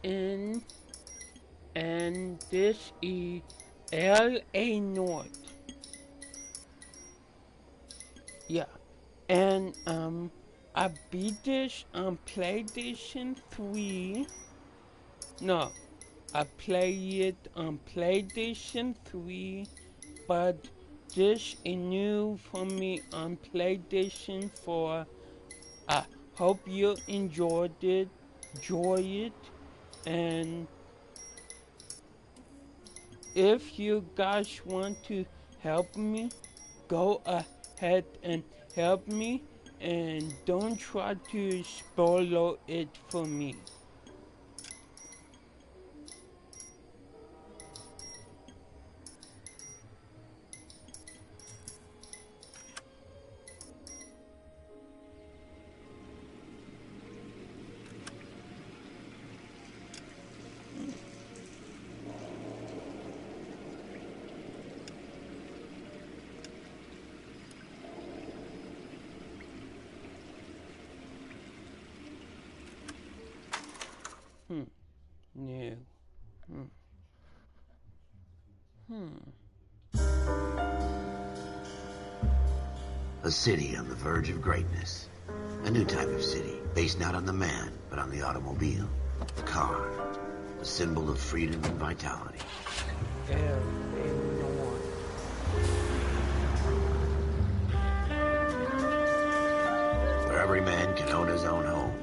N and this is LA North. Yeah. And I beat this on PlayStation 3. No, I play it on PlayStation 3, but this is new for me on PlayStation 4. I hope you enjoy it, and if you guys want to help me, go ahead and help me, and don't try to spoil it for me. No. A city on the verge of greatness. A new type of city, based not on the man, but on the automobile. The car. A symbol of freedom and vitality. Where every man can own his own home,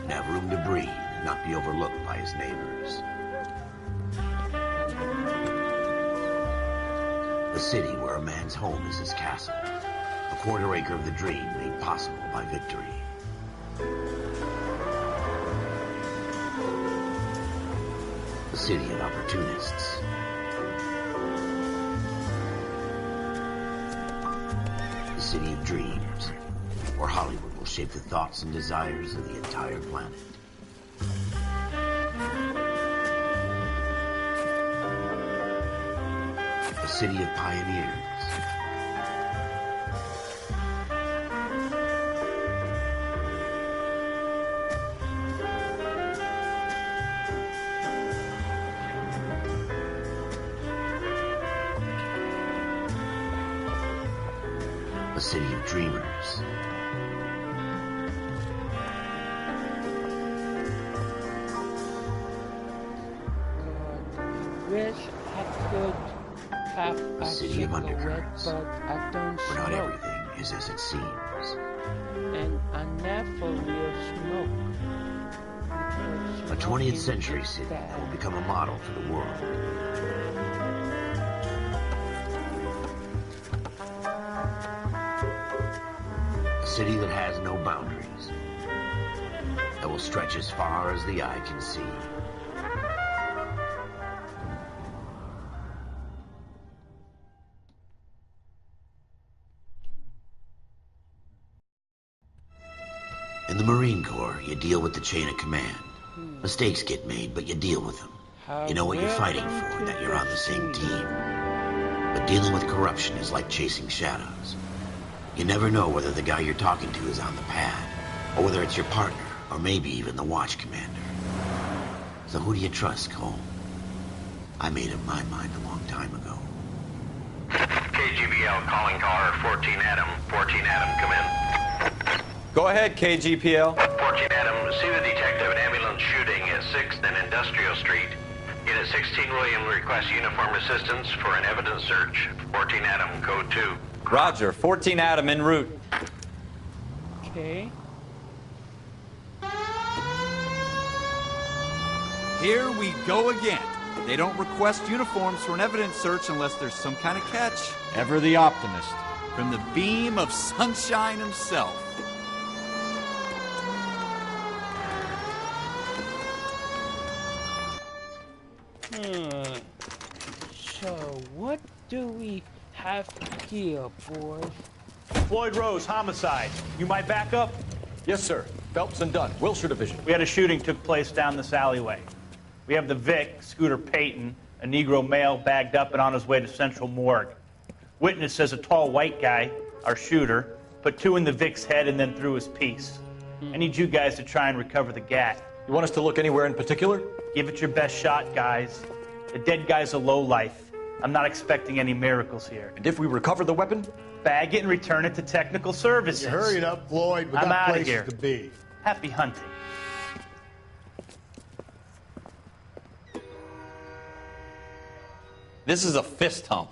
and have room to breathe, and not be overlooked by his neighbors. A city where a man's home is his castle. A quarter acre of the dream made possible by victory. A city of opportunists. A city of dreams, where Hollywood will shape the thoughts and desires of the entire planet. A city of pioneers. A city of dreamers. Wish I could have A city of undercurrents, but I don't where not smoke, everything is as it seems. and I never will smoke. A 20th century city that will become a model for the world. A city that has no boundaries, that will stretch as far as the eye can see. In the Marine Corps, you deal with the chain of command. Mistakes get made, but you deal with them. You know what you're fighting for, and that you're on the same team. But dealing with corruption is like chasing shadows. You never know whether the guy you're talking to is on the pad, or whether it's your partner, or maybe even the watch commander. So who do you trust, Cole? I made up my mind a long time ago. KGBL calling caller 14 Adam. 14 Adam, come in. Go ahead, KGPL. 14 Adam, see the detective at ambulance shooting at 6th and Industrial Street. Unit 16 William requests uniform assistance for an evidence search. 14 Adam, code 2. Roger, 14 Adam en route. Okay. Here we go again. They don't request uniforms for an evidence search unless there's some kind of catch. Ever the optimist. From the beam of sunshine himself. So what do we have here, boys? Floyd Rose, homicide. You might back up? Yes, sir. Phelps and Dunn, Wilshire Division. We had a shooting took place down this alleyway. We have the Vic, Scooter Payton, a Negro male bagged up and on his way to Central Morgue. Witness says a tall white guy, our shooter, put 2 in the Vic's head and then threw his piece. I need you guys to try and recover the gat. You want us to look anywhere in particular? Give it your best shot, guys. The dead guy's a lowlife. I'm not expecting any miracles here. And if we recover the weapon? Bag it and return it to technical services. You hurry it up, Floyd. We I'm got outta places here. to be. Happy hunting. This is a fist hump.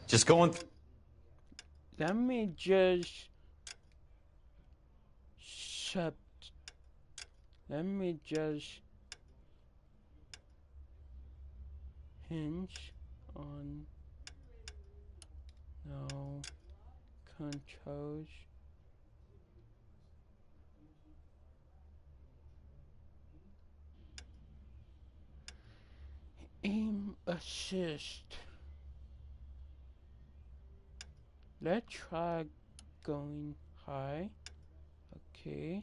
Just going through. Let me just shut. Let me just hinge on no controls. Aim assist. Let's try going high. Okay.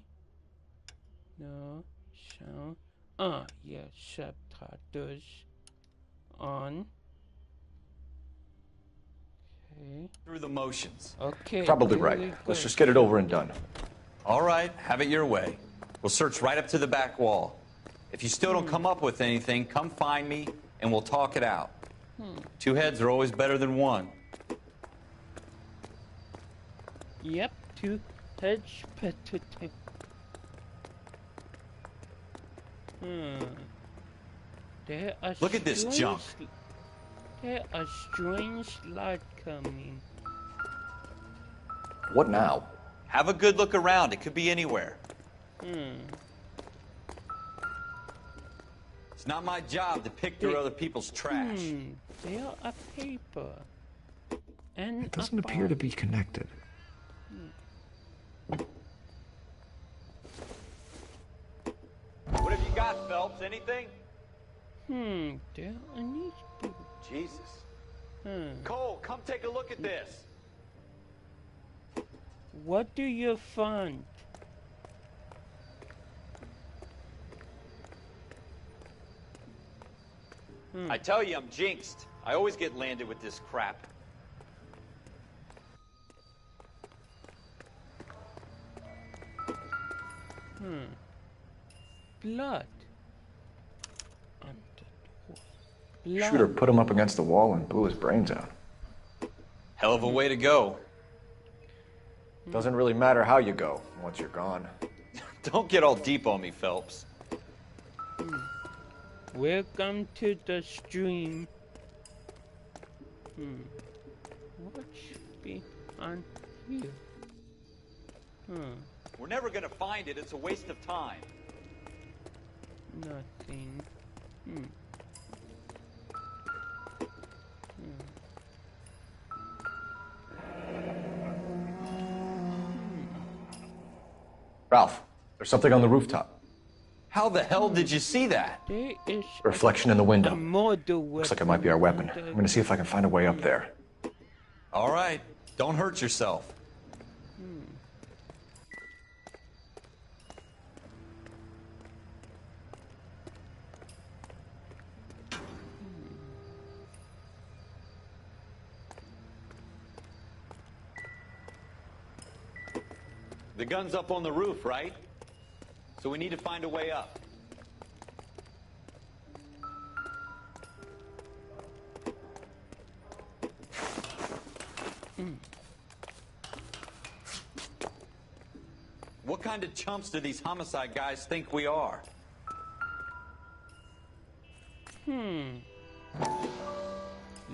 No sound. Yeah, subtitles on. Okay. Through the motions. Okay. Probably here right. we Let's go. just get it over and done. All right, have it your way. We'll search right up to the back wall. If you still don't come up with anything, come find me and we'll talk it out. Two heads are always better than one. Yep, two heads better. There are Look at this junk. There are strange light coming. What now? Have a good look around. It could be anywhere. It's not my job to pick through other people's trash. There are paper. And It doesn't appear to be connected. What have you got, Phelps? Anything? There are newspapers. Jesus. Cole, come take a look at this. What do you find? I tell you, I'm jinxed. I always get landed with this crap. Blood. On the door. Blood. Shooter put him up against the wall and blew his brains out. Hell of a way to go. Doesn't really matter how you go once you're gone. Don't get all deep on me, Phelps. Welcome to the stream. What should be on here? We're never gonna find it. It's a waste of time. Nothing. Ralph, there's something on the rooftop. How the hell did you see that? There is Reflection in the window. a model weapon. Looks like it might be our weapon. I'm gonna see if I can find a way up there. All right. Don't hurt yourself. The gun's up on the roof, right? So we need to find a way up. What kind of chumps do these homicide guys think we are?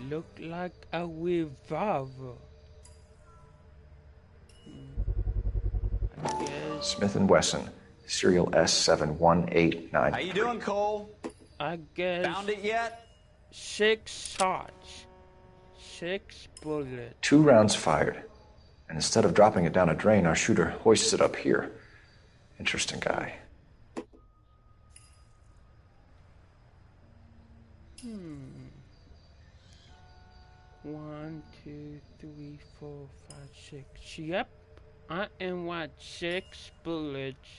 Look like a revolver. I guess. Smith & Wesson, serial S71899. How you doing, Cole? I guess. Found it yet? 6 shots. 6 bullets. 2 rounds fired. And instead of dropping it down a drain, our shooter hoists it up here. Interesting guy. 1, 2, 3, 4, 5, 6. Yep. I am what? 6 bullets.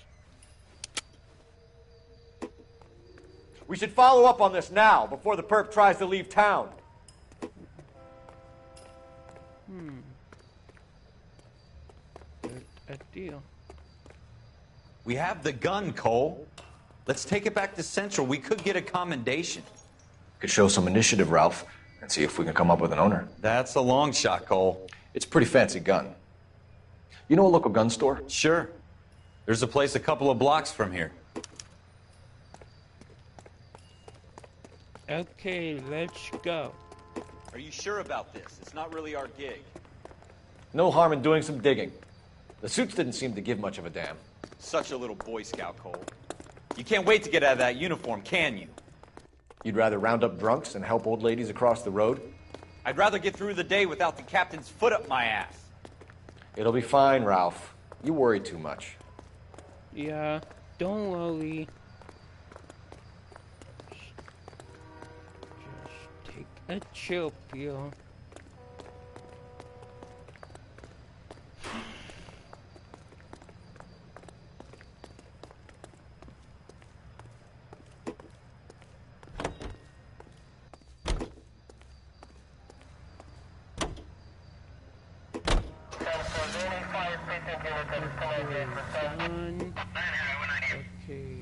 We should follow up on this now, before the perp tries to leave town. Good a deal. We have the gun, Cole. Let's take it back to Central. We could get a commendation. Could show some initiative, Ralph, and see if we can come up with an owner. That's a long shot, Cole. It's a pretty fancy gun. You know a local gun store? Sure. There's a place a couple of blocks from here. Okay, let's go. Are you sure about this? It's not really our gig. No harm in doing some digging. The suits didn't seem to give much of a damn. Such a little Boy Scout, Cole. You can't wait to get out of that uniform, can you? You'd rather round up drunks and help old ladies across the road? I'd rather get through the day without the captain's foot up my ass. It'll be fine, Ralph. You worry too much. Yeah, don't worry. Just take a chill pill. Okay.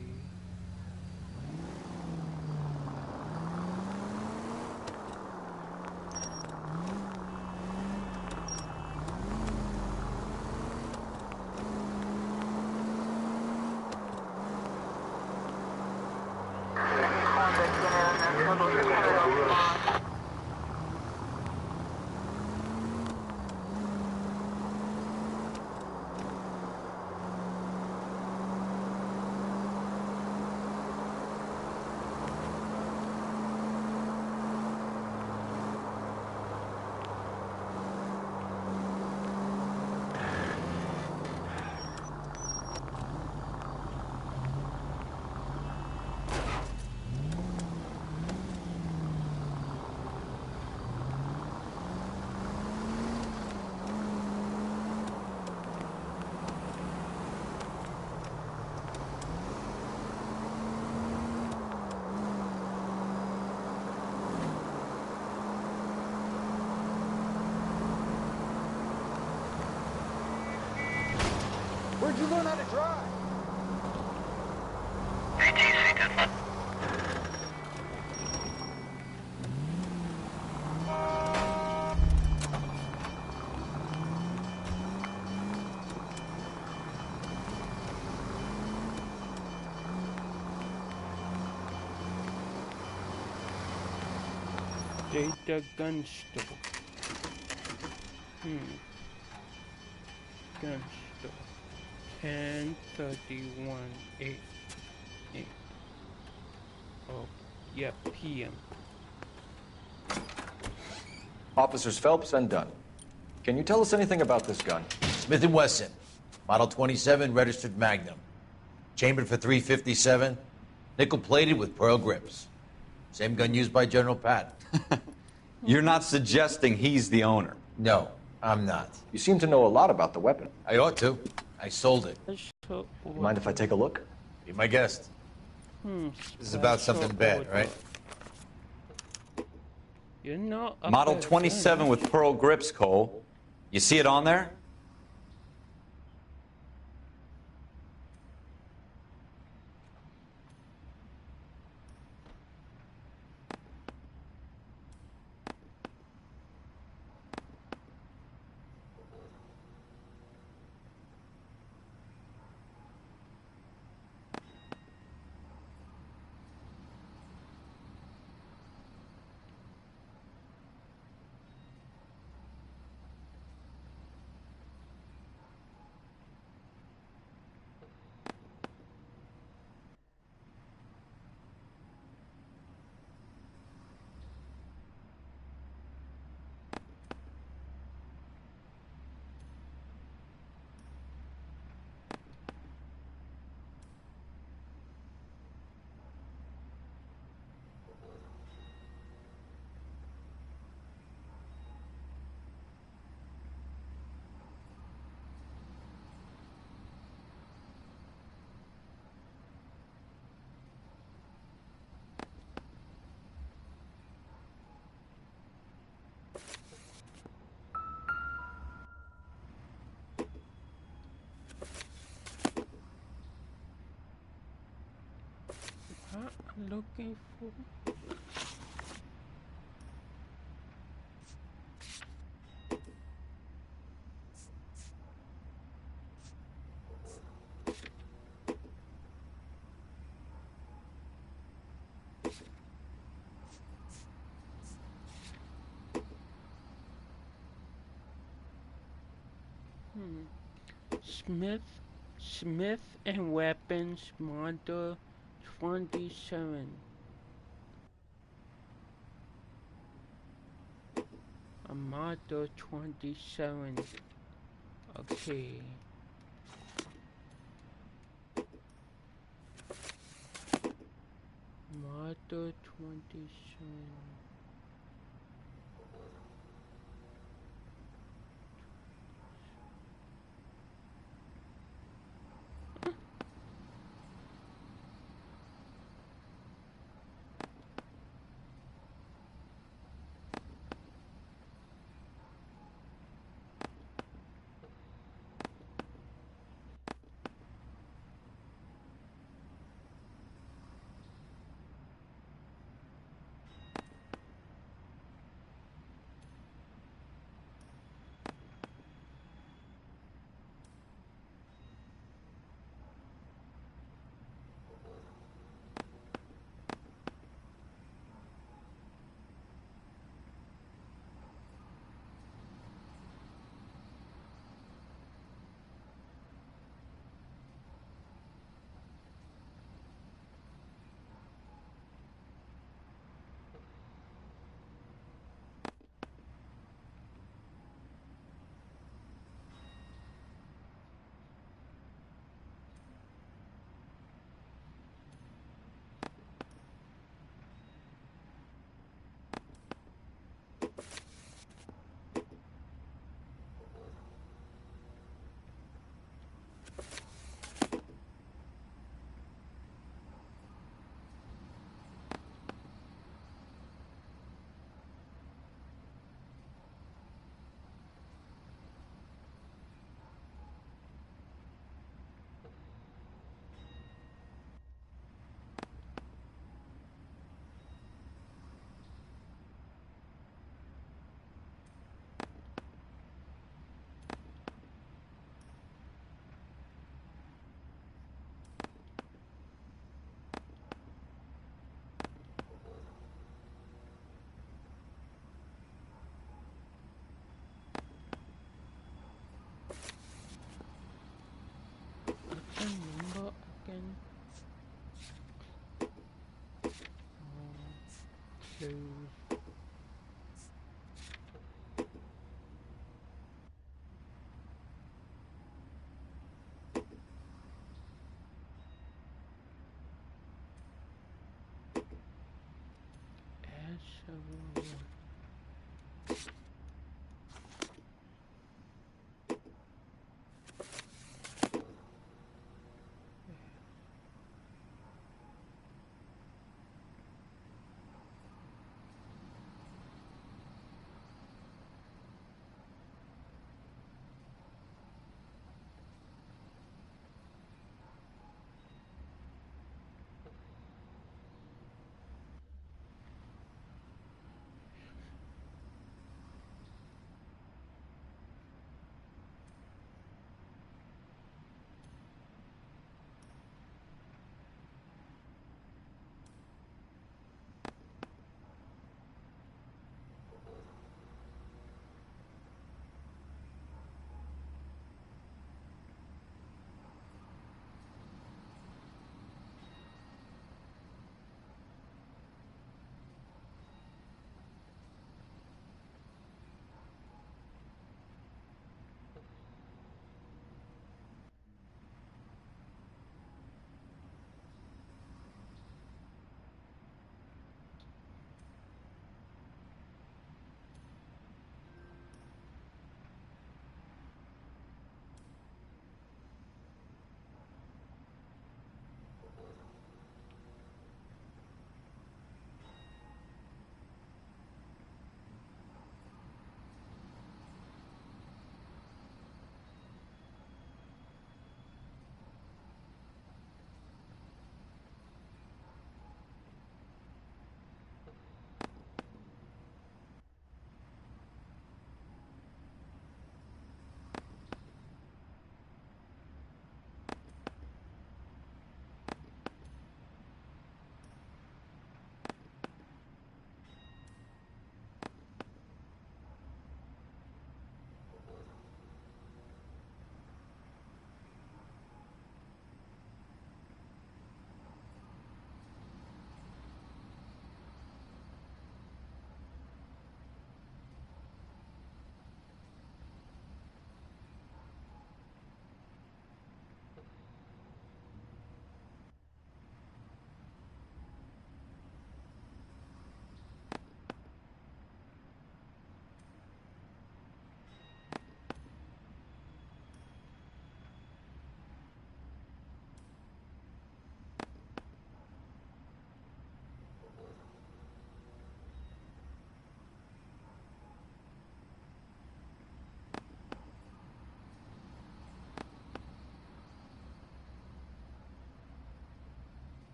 Where'd you learn how to drive? Data gun store. Gun store. 10:31 8. Oh, yeah, PM. Officers Phelps and Dunn. Can you tell us anything about this gun? Smith & Wesson, Model 27, registered Magnum. Chambered for .357, nickel-plated with pearl grips. Same gun used by General Patton. You're not suggesting he's the owner? No, I'm not. You seem to know a lot about the weapon. I ought to. I sold it. Mind if I take a look? Be my guest. This is about something bad, right? You're not Model 27 with pearl grips, Cole. You see it on there? looking for? Smith and Weapons Model 27. A Model 27. Okay. Model 27. Number again. Close. S7.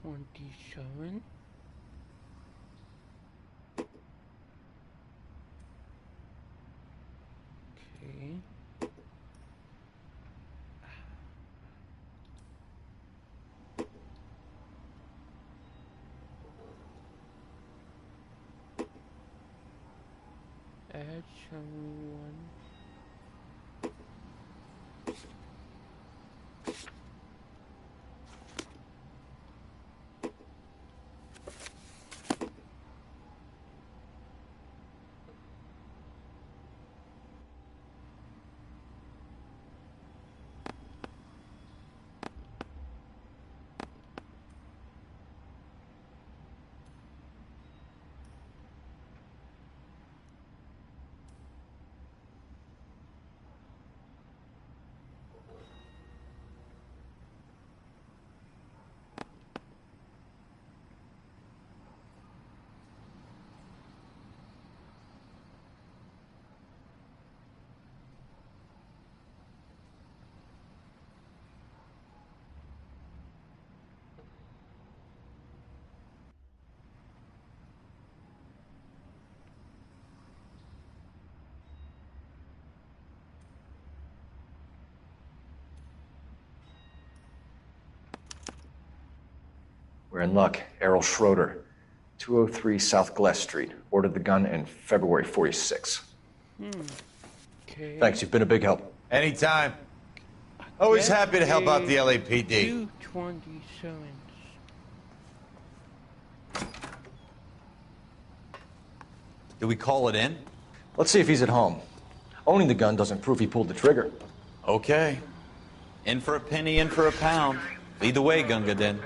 27. Okay. Add someone. We're in luck. Errol Schroeder, 203 South Glass Street. Ordered the gun in February 46. Okay. Thanks, you've been a big help. Anytime. Always happy to help out the LAPD. 227. Do we call it in? Let's see if he's at home. Owning the gun doesn't prove he pulled the trigger. Okay. In for a penny, in for a pound. Lead the way, Gunga Din.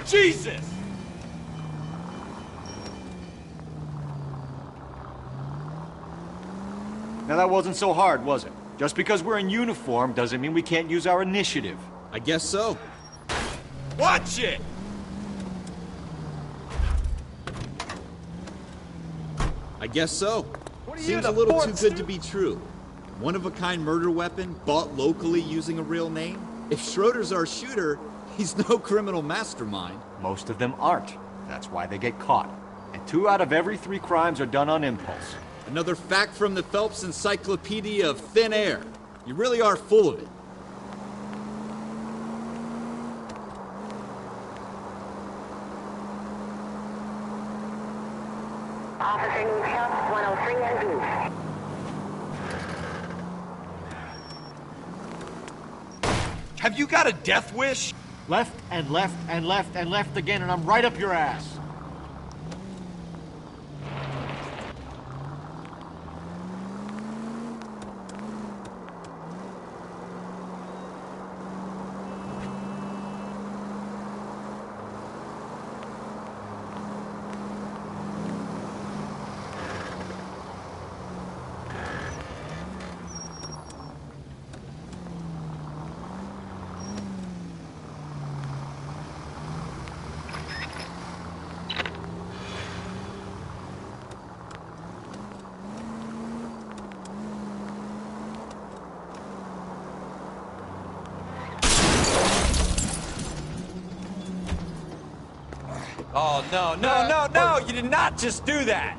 Jesus! Now that wasn't so hard, was it? Just because we're in uniform doesn't mean we can't use our initiative. I guess so. Watch it! I guess so. Seems a little too good to be true. One-of-a-kind murder weapon, bought locally using a real name? If Schroeder's our shooter, he's no criminal mastermind. Most of them aren't. That's why they get caught. And 2 out of every 3 crimes are done on impulse. Another fact from the Phelps Encyclopedia of Thin Air. You really are full of it. Officer needs help, 103 and B. Have you got a death wish? Left and left and left and left again, and I'm right up your ass. Oh, no, no, no, no! You did not just do that!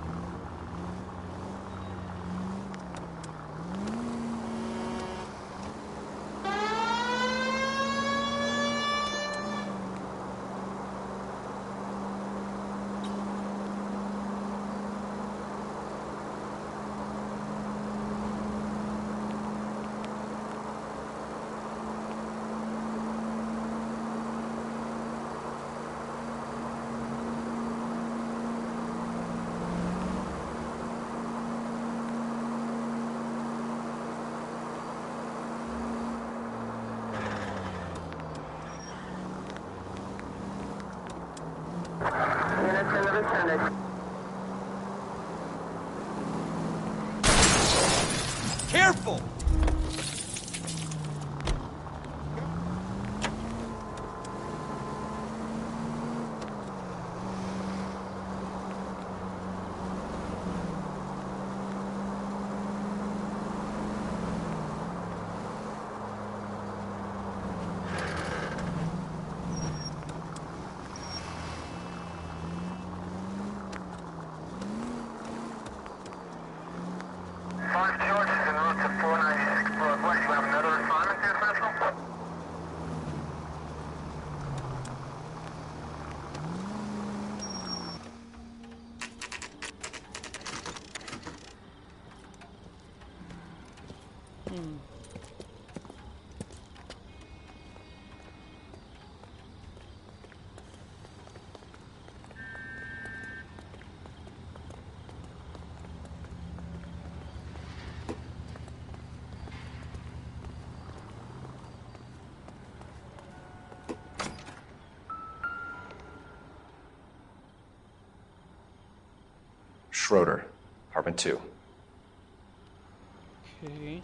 600. Careful! Schroeder, apartment 2. Okay.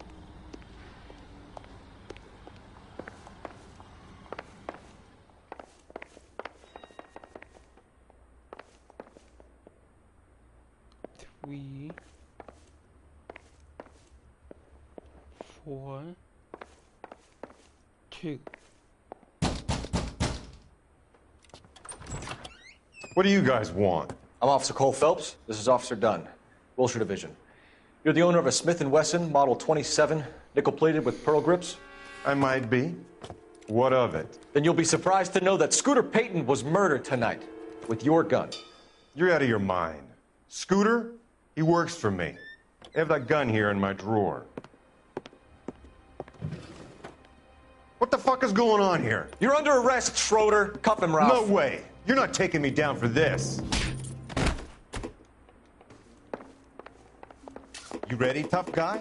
Three, 4, 2. What do you guys want? I'm Officer Cole Phelps. This is Officer Dunn, Wilshire Division. You're the owner of a Smith & Wesson Model 27, nickel-plated with pearl grips? I might be. What of it? Then you'll be surprised to know that Scooter Payton was murdered tonight with your gun. You're out of your mind. Scooter? He works for me. I have that gun here in my drawer. What the fuck is going on here? You're under arrest, Schroeder. Cuff him, Ralph. No way. You're not taking me down for this. You ready, tough guy?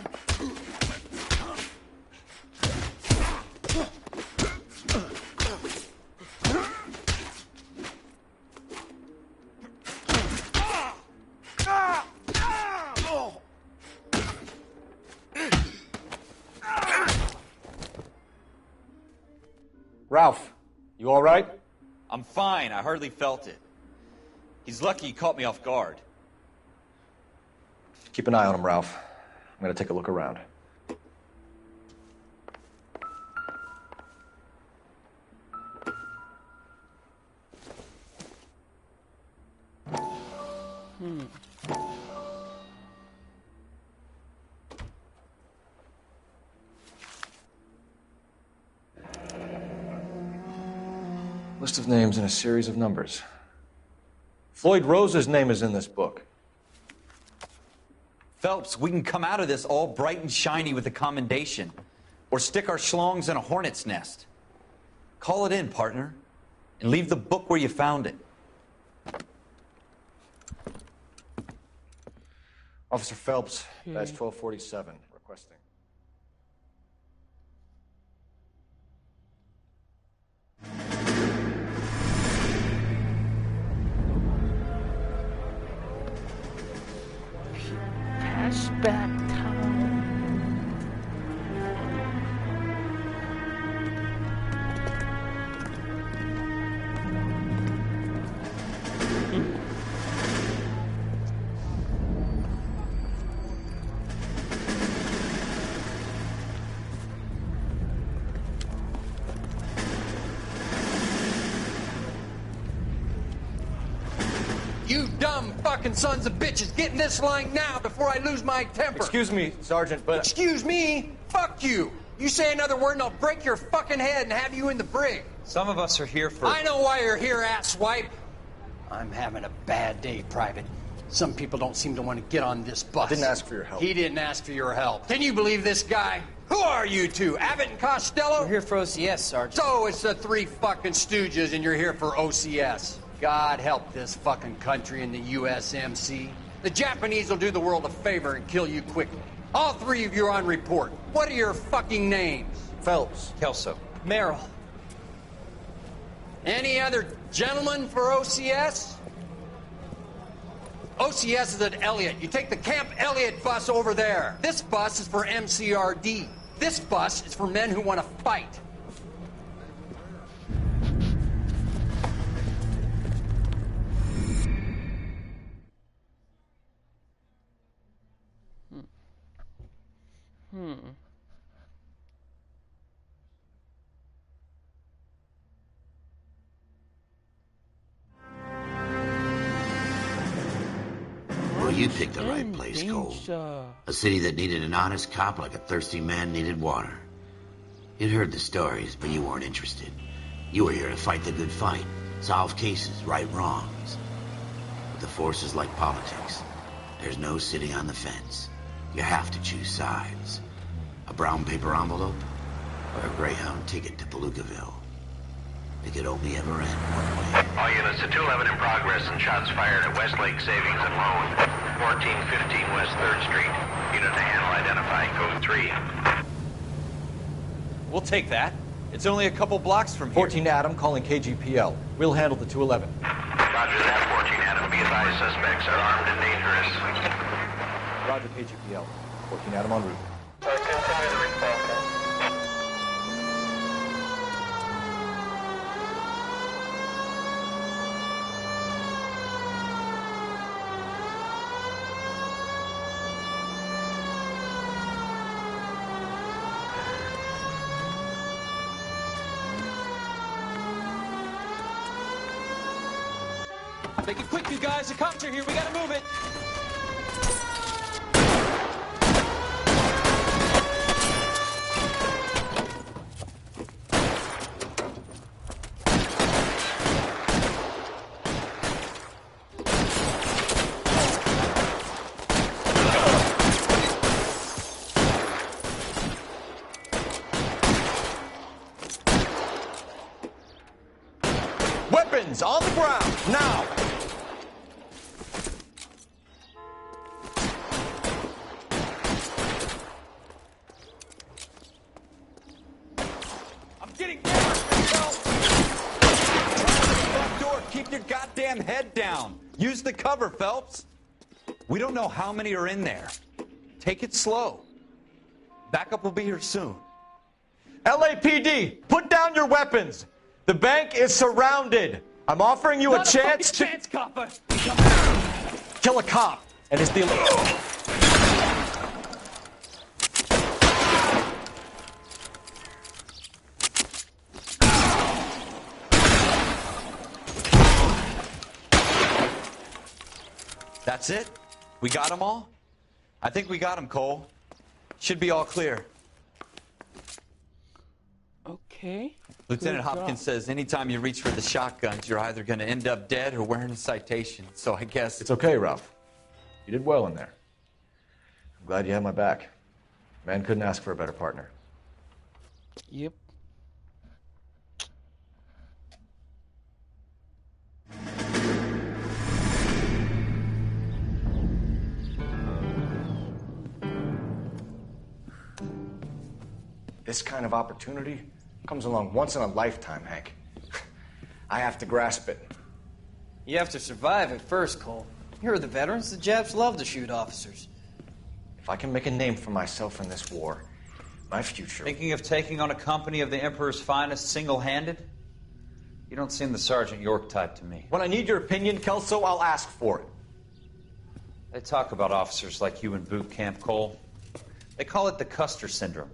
Ralph, you all right? I'm fine. I hardly felt it. He's lucky he caught me off guard. Keep an eye on him, Ralph. I'm going to take a look around. List of names and a series of numbers. Floyd Rose's name is in this book. Phelps, we can come out of this all bright and shiny with a commendation. Or stick our schlongs in a hornet's nest. Call it in, partner. And leave the book where you found it. Officer Phelps, badge 1247, requesting. Flashback time. You dumb fucking sons of bitches, get in this line now before I lose my temper. Excuse me, Sergeant, but... Excuse me? Fuck you. You say another word and I'll break your fucking head and have you in the brig. Some of us are here for... I know why you're here, asswipe. I'm having a bad day, Private. Some people don't seem to want to get on this bus. I didn't ask for your help. He didn't ask for your help. Can you believe this guy? Who are you two? Abbott and Costello? We're here for OCS, Sergeant. So it's the three fucking stooges and you're here for OCS. God help this fucking country and the USMC. The Japanese will do the world a favor and kill you quickly. All three of you are on report. What are your fucking names? Phelps. Kelso. Merrill. Any other gentlemen for OCS? OCS is at Elliott. You take the Camp Elliott bus over there. This bus is for MCRD. This bus is for men who want to fight. Well, you picked the right place, Cole. A city that needed an honest cop like a thirsty man needed water. You'd heard the stories, but you weren't interested. You were here to fight the good fight, solve cases, right wrongs. But the force is like politics. There's no sitting on the fence. You have to choose sides. A brown paper envelope or a Greyhound ticket to Palookaville. It could only ever end one way. All units to 211 in progress and shots fired at Westlake Savings and Loan, 1415 West 3rd Street. Unit to handle identify, code 3. We'll take that. It's only a couple blocks from here. 14 Adam calling KGPL. We'll handle the 211. Roger that, 14 Adam. Be advised, suspects are armed and dangerous. Roger KGPL. 14 Adam en route. Make it quick, you guys. The cops are here. We gotta move it. Weapons on the ground, now! Keep your goddamn head down. Use the cover, Phelps. We don't know how many are in there. Take it slow. Backup will be here soon. LAPD, put down your weapons. The bank is surrounded. I'm offering you a chance to copper. kill a cop, and it's the That's it? We got them all? I think we got them, Cole. Should be all clear. Okay. Lieutenant Good Hopkins job. says anytime you reach for the shotguns, you're either going to end up dead or wearing a citation. So I guess... It's okay, Ralph. You did well in there. I'm glad you had my back. Man couldn't ask for a better partner. Yep. This kind of opportunity comes along once in a lifetime, Hank. I have to grasp it. You have to survive it first, Cole. Here are the veterans. The Japs love to shoot officers. If I can make a name for myself in this war, my future... Thinking of taking on a company of the Emperor's finest single-handed? You don't seem the Sergeant York type to me. When I need your opinion, Kelso, I'll ask for it. They talk about officers like you in boot camp, Cole. They call it the Custer Syndrome.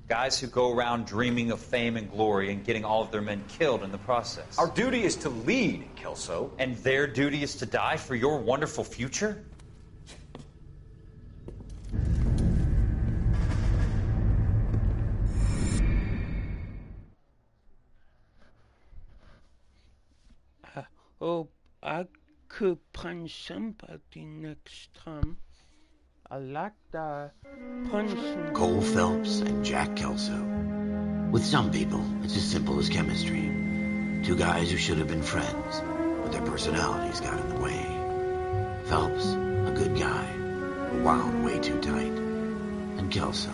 Guys who go around dreaming of fame and glory and getting all of their men killed in the process. Our duty is to lead, Kelso. And their duty is to die for your wonderful future? Oh, I could punch somebody next time. I like the punching. Cole Phelps and Jack Kelso. With some people, it's as simple as chemistry. Two guys who should have been friends, but their personalities got in the way. Phelps, a good guy, but wound way too tight. And Kelso,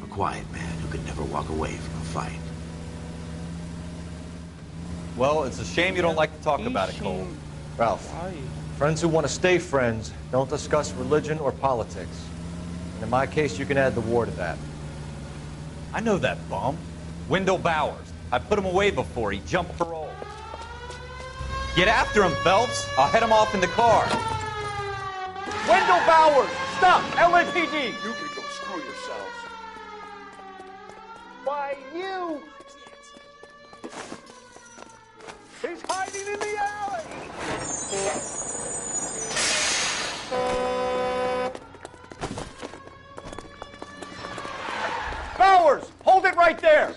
a quiet man who could never walk away from a fight. Well, it's a shame you don't like to talk about it, Cole. Ralph, Friends who want to stay friends don't discuss religion or politics. And in my case, you can add the war to that. I know that bum. Wendell Bowers. I put him away before. He jumped parole. Get after him, Phelps. I'll head him off in the car. Wendell Bowers! Stop! LAPD! You can go screw yourselves. Why, you! He's hiding in the alley! Bowers! Hold it right there!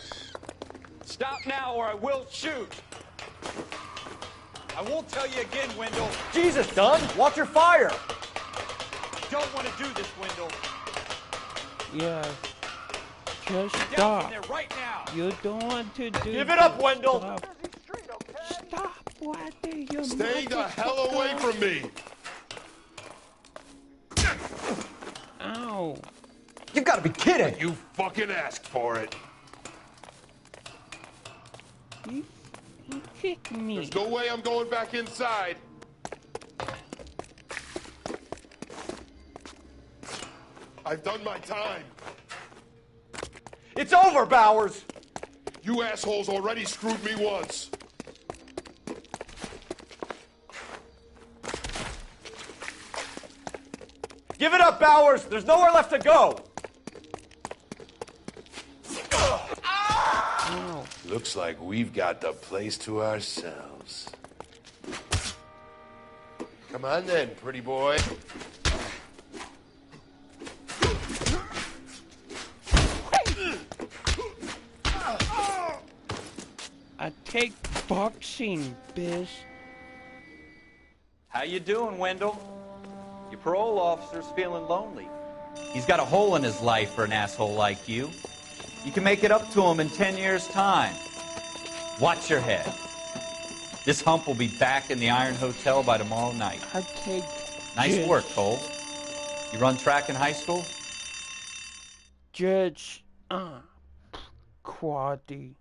Stop now or I will shoot. I won't tell you again, Wendell. Jesus, Dunn! Watch your fire! Don't want to do this, Wendell. Yeah. Just Down stop. from there right now. You don't want to do Give it up, Wendell! Stop, Waddy. You're Stay the hell away from me! Ow. You've got to be kidding! You fucking asked for it. You kicked me. There's no way I'm going back inside. I've done my time. It's over, Bowers! You assholes already screwed me once. Give it up, Bowers! There's nowhere left to go! Ow. Looks like we've got the place to ourselves. Come on then, pretty boy. I take boxing, biz. How you doing, Wendell? Your parole officer's feeling lonely. He's got a hole in his life for an asshole like you. You can make it up to him in 10 years' time. Watch your head. This hump will be back in the Iron Hotel by tomorrow night. I take Nice work, Cole. You run track in high school? Judge, Quaddy.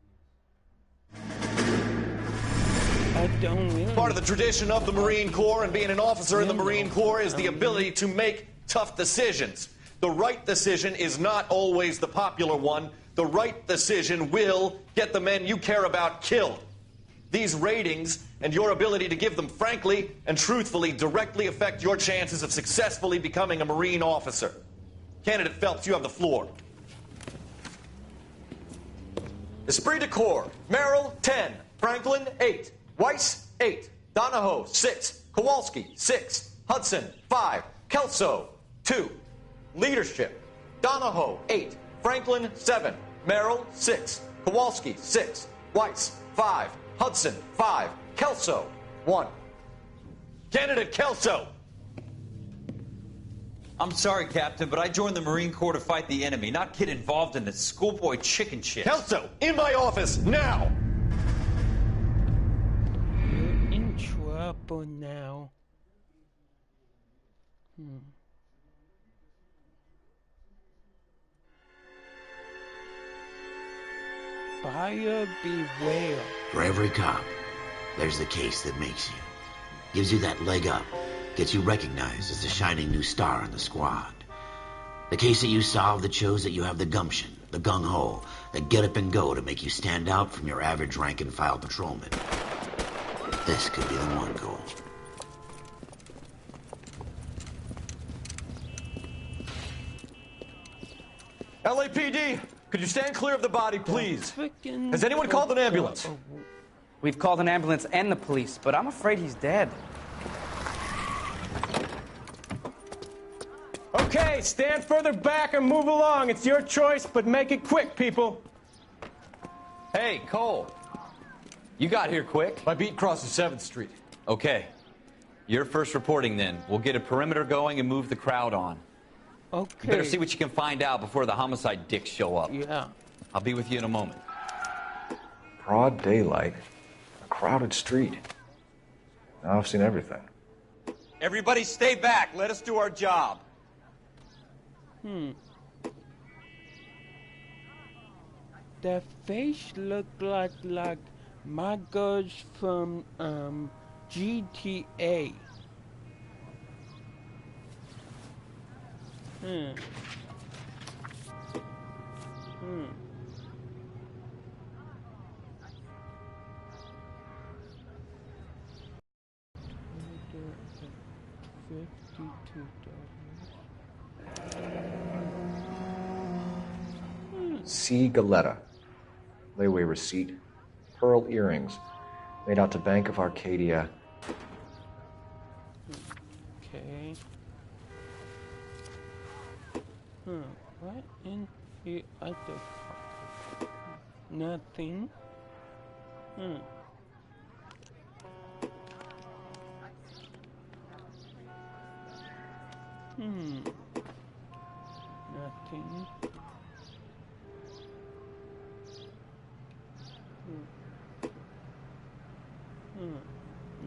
I don't really. Part of the tradition of the Marine Corps and being an officer in the Marine Corps is the ability to make tough decisions. The right decision is not always the popular one. The right decision will get the men you care about killed. These ratings and your ability to give them frankly and truthfully directly affect your chances of successfully becoming a Marine officer. Candidate Phelps, you have the floor. Esprit de Corps, Merrill, 10. Franklin, 8. Weiss, 8. Donahoe, 6. Kowalski, 6. Hudson, 5. Kelso, 2. Leadership, Donahoe, 8. Franklin, 7. Merrill, 6. Kowalski, 6. Weiss, 5. Hudson, 5. Kelso, 1. Candidate Kelso. I'm sorry, Captain, but I joined the Marine Corps to fight the enemy, not get involved in this schoolboy chicken shit. Kelso, in my office, now! You're in trouble now. Buyer beware. For every cop, there's the case that makes you. Gives you that leg up. Gets you recognized as the shining new star in the squad. The case that you solve that shows that you have the gumption, the gung-ho, the get up and go to make you stand out from your average rank-and-file patrolman. This could be the one, Cole. LAPD, could you stand clear of the body, please? Frickin' Has anyone called an ambulance? We've called an ambulance and the police, but I'm afraid he's dead. Okay, stand further back and move along. It's your choice, but make it quick, people. Hey, Cole. You got here quick. My beat crosses 7th Street. Okay. You're first reporting then. We'll get a perimeter going and move the crowd on. Okay. You better see what you can find out before the homicide dicks show up. Yeah. I'll be with you in a moment. Broad daylight, a crowded street. Now I've seen everything. Everybody stay back. Let us do our job. The face looked like Margot's from GTA. Hmm. Hmm. C. Galetta. Layaway receipt. Pearl earrings. Made out to Bank of Arcadia. Okay. What in the other pocket? Nothing. Nothing.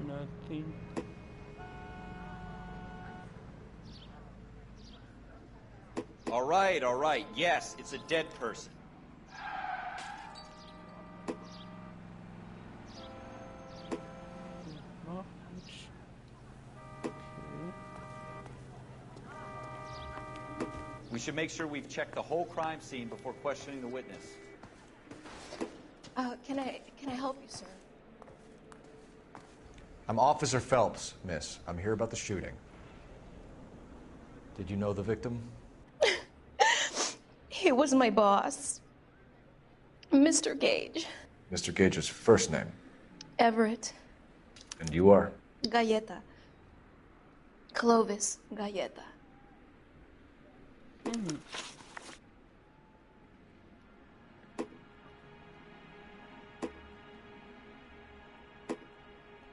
Nothing. All right. Yes, it's a dead person. We should make sure we've checked the whole crime scene before questioning the witness. Can I help you, sir? I'm Officer Phelps, miss. I'm here about the shooting. Did you know the victim? He was my boss, Mr. Gage. Mr. Gage's first name. Everett. And you are? Galleta. Clovis Galleta.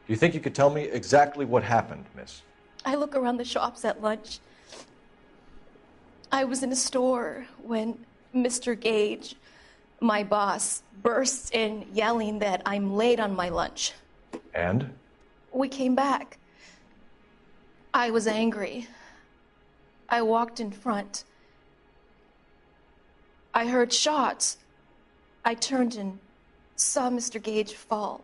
Do you think you could tell me exactly what happened, miss? I look around the shops at lunch. I was in a store when Mr. Gage, my boss, bursts in yelling that I'm late on my lunch. And? We came back. I was angry. I walked in front. I heard shots. I turned and saw Mr. Gage fall.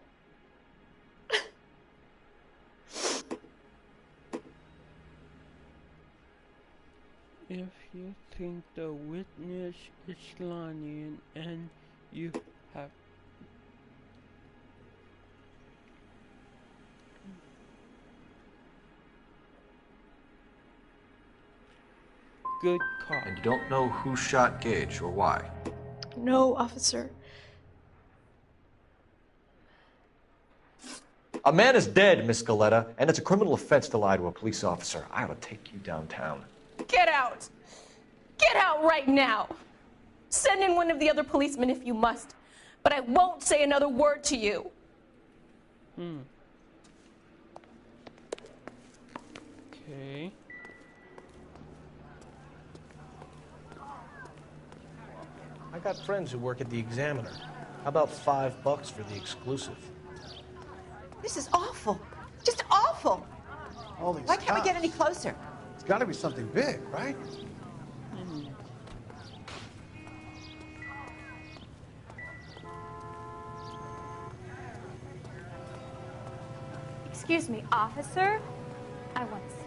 If you think the witness is lying and you have good call. And you don't know who shot Gage or why? No, officer. A man is dead, Miss Galletta, and it's a criminal offense to lie to a police officer. I ought to take you downtown. Get out! Get out right now! Send in one of the other policemen if you must, but I won't say another word to you. Okay. I got friends who work at the Examiner. How about $5 for the exclusive? This is awful. Just awful. All these Why can't we cops. get any closer? It's got to be something big, right? Excuse me, officer? I want to see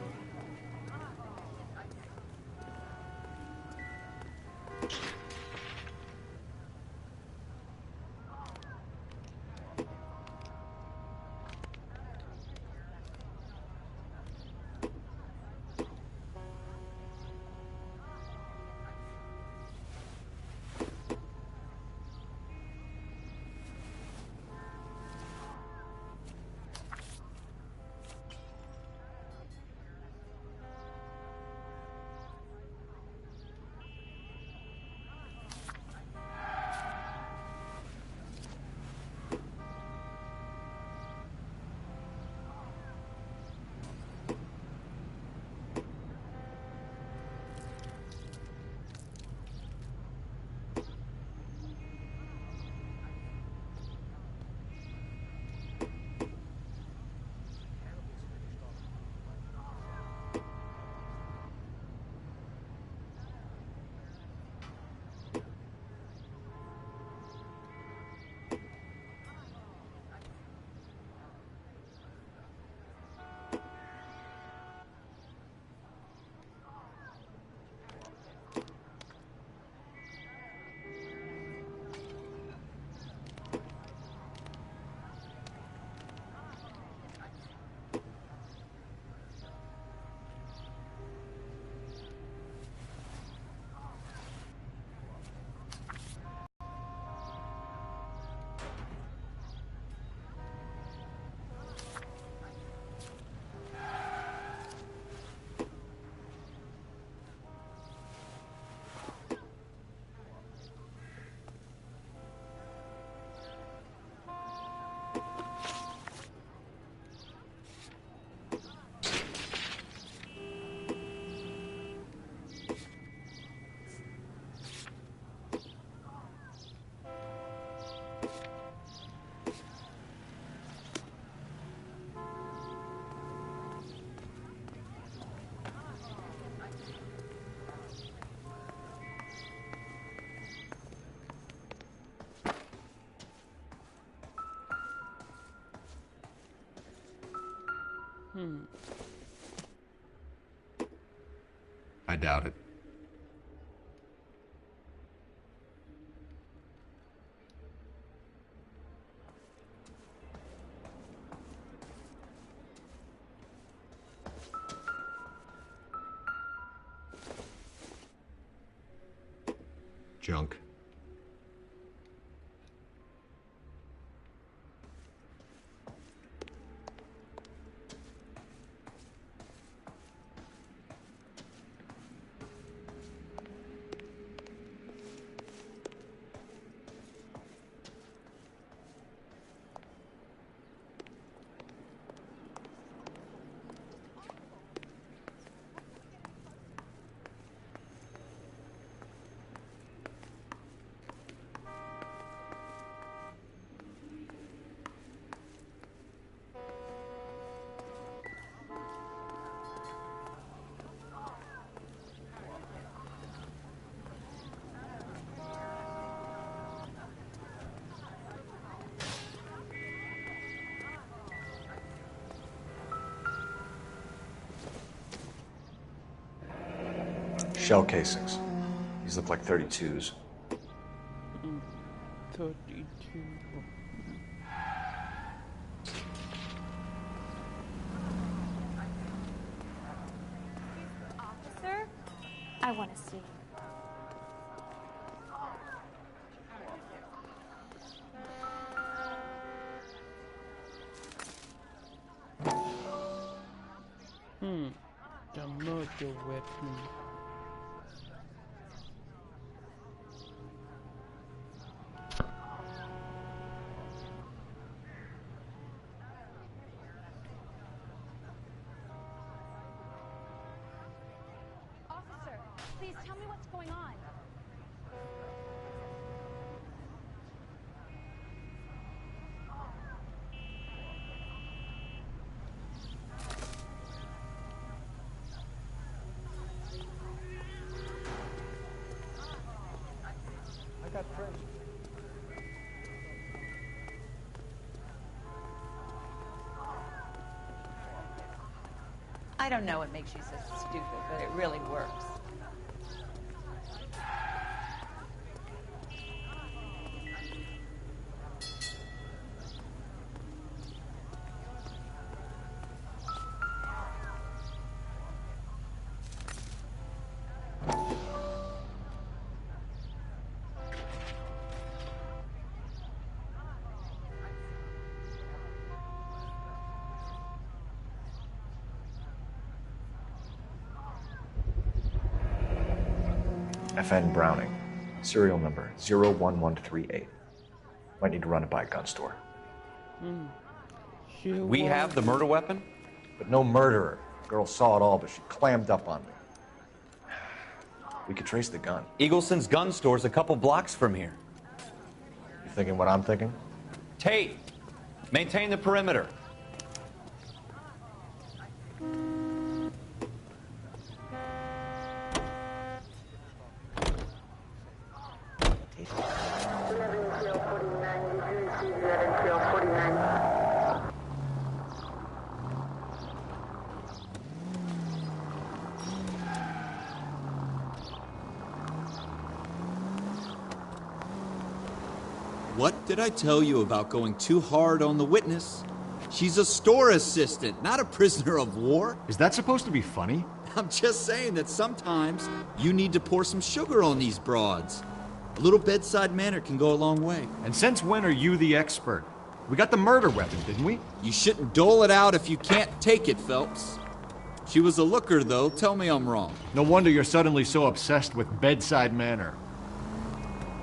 I doubt it. Junk. Shell casings. These look like 32s. 32. Officer, I want to see. The murder weapon. Officer, please tell me what's going on. I got friends. I don't know what makes you so stupid, but it really works. FN Browning. Serial number 01138. Might need to run it by a gun store. We have the murder weapon? But no murderer. The girl saw it all, but she clammed up on me. We could trace the gun. Eagleson's gun store's a couple blocks from here. You thinking what I'm thinking? Tate, maintain the perimeter. What did I tell you about going too hard on the witness? She's a store assistant, not a prisoner of war. Is that supposed to be funny? I'm just saying that sometimes you need to pour some sugar on these broads. A little bedside manner can go a long way. And since when are you the expert? We got the murder weapon, didn't we? You shouldn't dole it out if you can't take it, Phelps. She was a looker, though. Tell me I'm wrong. No wonder you're suddenly so obsessed with bedside manner.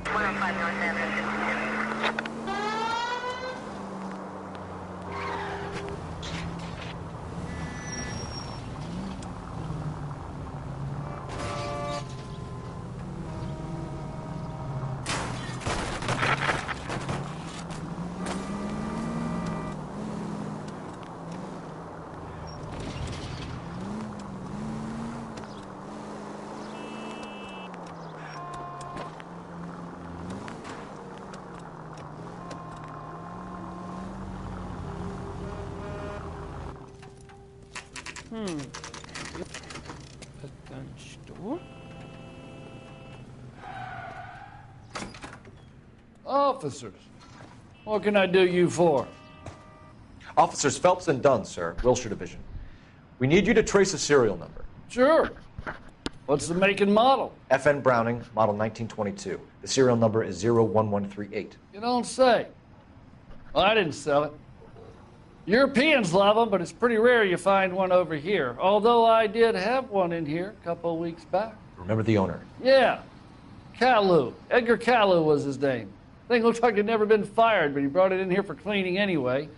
105 North Avenue. Yep. A gun store. Officers, what can I do you for? Officers Phelps and Dunn, sir, Wilshire Division. We need you to trace a serial number. Sure. What's the make and model? FN Browning, model 1922. The serial number is 01138. You don't say. Well, I didn't sell it. Europeans love them, but it's pretty rare you find one over here. Although I did have one in here a couple of weeks back. Remember the owner? Yeah. Kalu. Edgar Kalu was his name. Thing looked like it'd never been fired, but he brought it in here for cleaning anyway.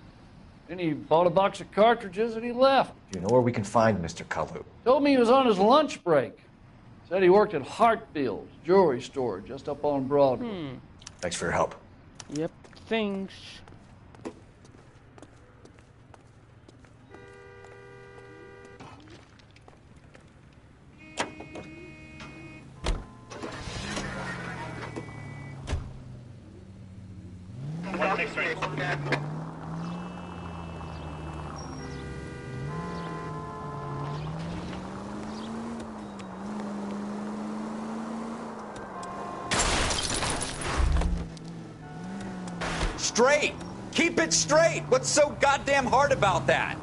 Then he bought a box of cartridges and he left. Do you know where we can find Mr. Kalu? Told me he was on his lunch break. Said he worked at Hartfield's jewelry store just up on Broadway. Thanks for your help. Yep, thanks. Straight! Keep it straight! What's so goddamn hard about that?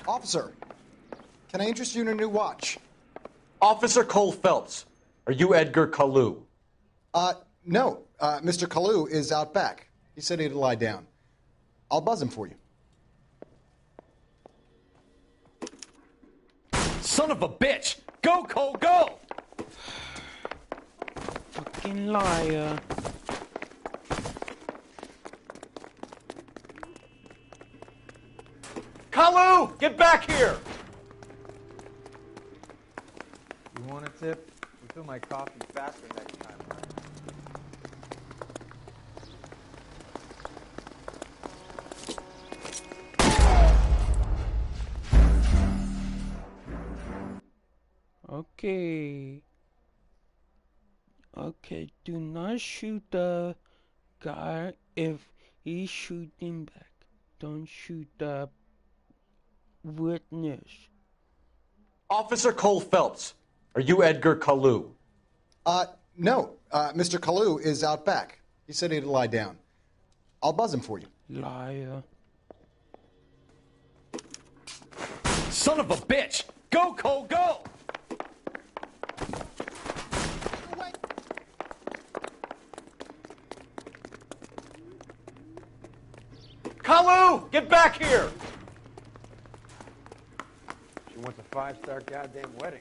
Officer, can I interest you in a new watch? Officer Cole Phelps, are you Edgar Kalu? No. Mr. Kalu is out back. He said he'd lie down. I'll buzz him for you. Son of a bitch! Go, Cole, go! Fucking liar. Kalu, get back here! You want a tip? We fill my coffee faster next time. Okay. Okay, do not shoot the guy if he's shooting back. Don't shoot the witness. Officer Cole Phelps, are you Edgar Kalu? No. Mr. Kalu is out back. He said he'd lie down. I'll buzz him for you. Liar. Son of a bitch! Go, Cole, go! Kalu, get back here! She wants a 5-star goddamn wedding.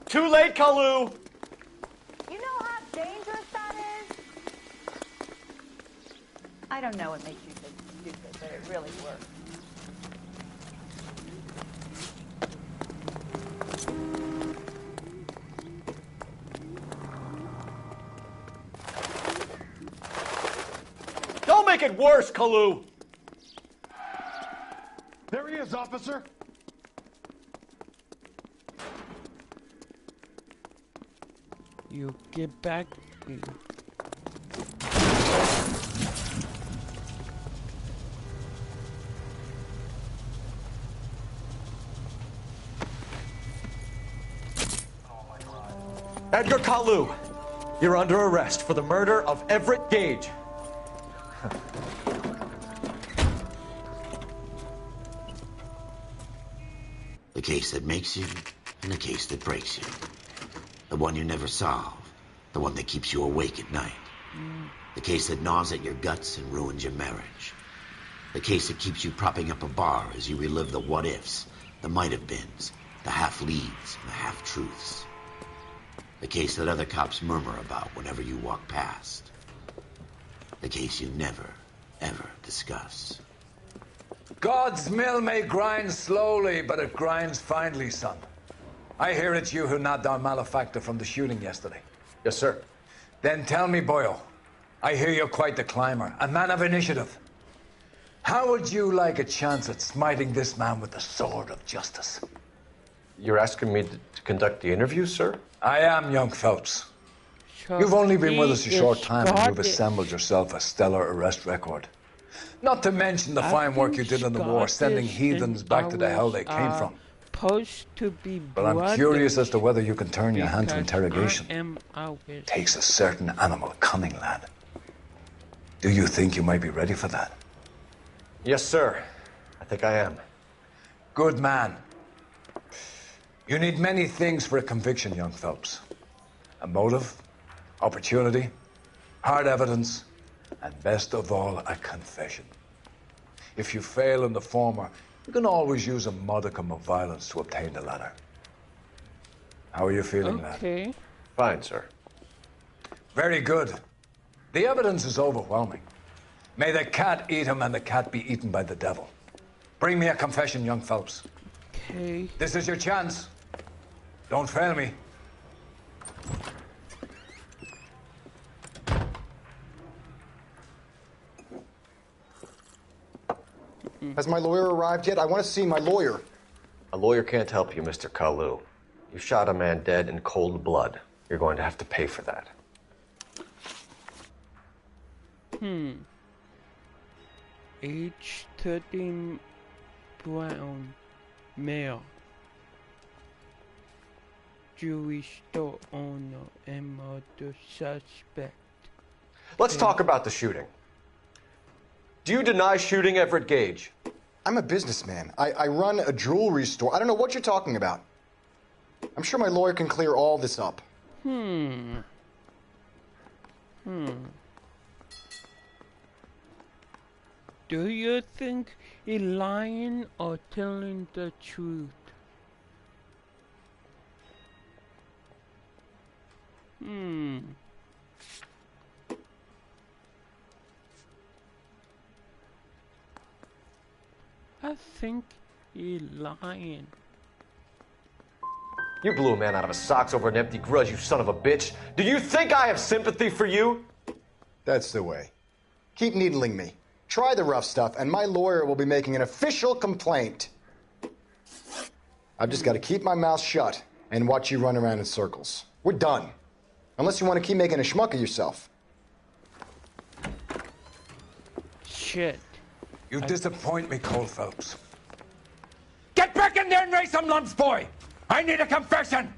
Too late, Kalu! You know how dangerous that is? I don't know what makes you think it's stupid, but it really works. Don't make it worse, Kalu! There he is, officer. You get back here. Edgar Kalu, you're under arrest for the murder of Everett Gage. The case that makes you, and the case that breaks you. The one you never solve. The one that keeps you awake at night. The case that gnaws at your guts and ruins your marriage. The case that keeps you propping up a bar as you relive the what-ifs, the might-have-beens, the half-leads, and the half-truths. The case that other cops murmur about whenever you walk past. The case you never, ever discuss. God's mill may grind slowly, but it grinds finely, son. I hear it's you who nabbed our malefactor from the shooting yesterday. Yes, sir. Then tell me, boyo, I hear you're quite the climber, a man of initiative. How would you like a chance at smiting this man with the sword of justice? You're asking me to conduct the interview, sir? I am, young Phelps. You've only been with us a short time and you've assembled yourself a stellar arrest record. Not to mention the fine work you did in the war, sending heathens back to the hell they came from. But I'm curious as to whether you can turn your hand to interrogation. Takes a certain animal cunning, lad. Do you think you might be ready for that? Yes, sir. I think I am. Good man. You need many things for a conviction, young Phelps. A motive, opportunity, hard evidence, and best of all, a confession. If you fail in the former, you can always use a modicum of violence to obtain the latter. How are you feeling, lad? Fine, sir. Very good. The evidence is overwhelming. May the cat eat him and the cat be eaten by the devil. Bring me a confession, young Phelps. Okay. This is your chance. Don't fail me. Has my lawyer arrived yet? I want to see my lawyer. A lawyer can't help you, Mr. Kalu. You shot a man dead in cold blood. You're going to have to pay for that. Age 13, brown, male. Jewish store owner and murder suspect. Let's talk about the shooting. Do you deny shooting Everett Gage? I'm a businessman. I run a jewelry store. I don't know what you're talking about. I'm sure my lawyer can clear all this up. Do you think he's lying or telling the truth? I think he's lying. You blew a man out of his socks over an empty grudge, you son of a bitch. Do you think I have sympathy for you? That's the way. Keep needling me. Try the rough stuff, and my lawyer will be making an official complaint. I've just got to keep my mouth shut and watch you run around in circles. We're done. Unless you want to keep making a schmuck of yourself. Shit. You disappoint me, Cole Phelps. Get back in there and raise some lumps, boy! I need a confession!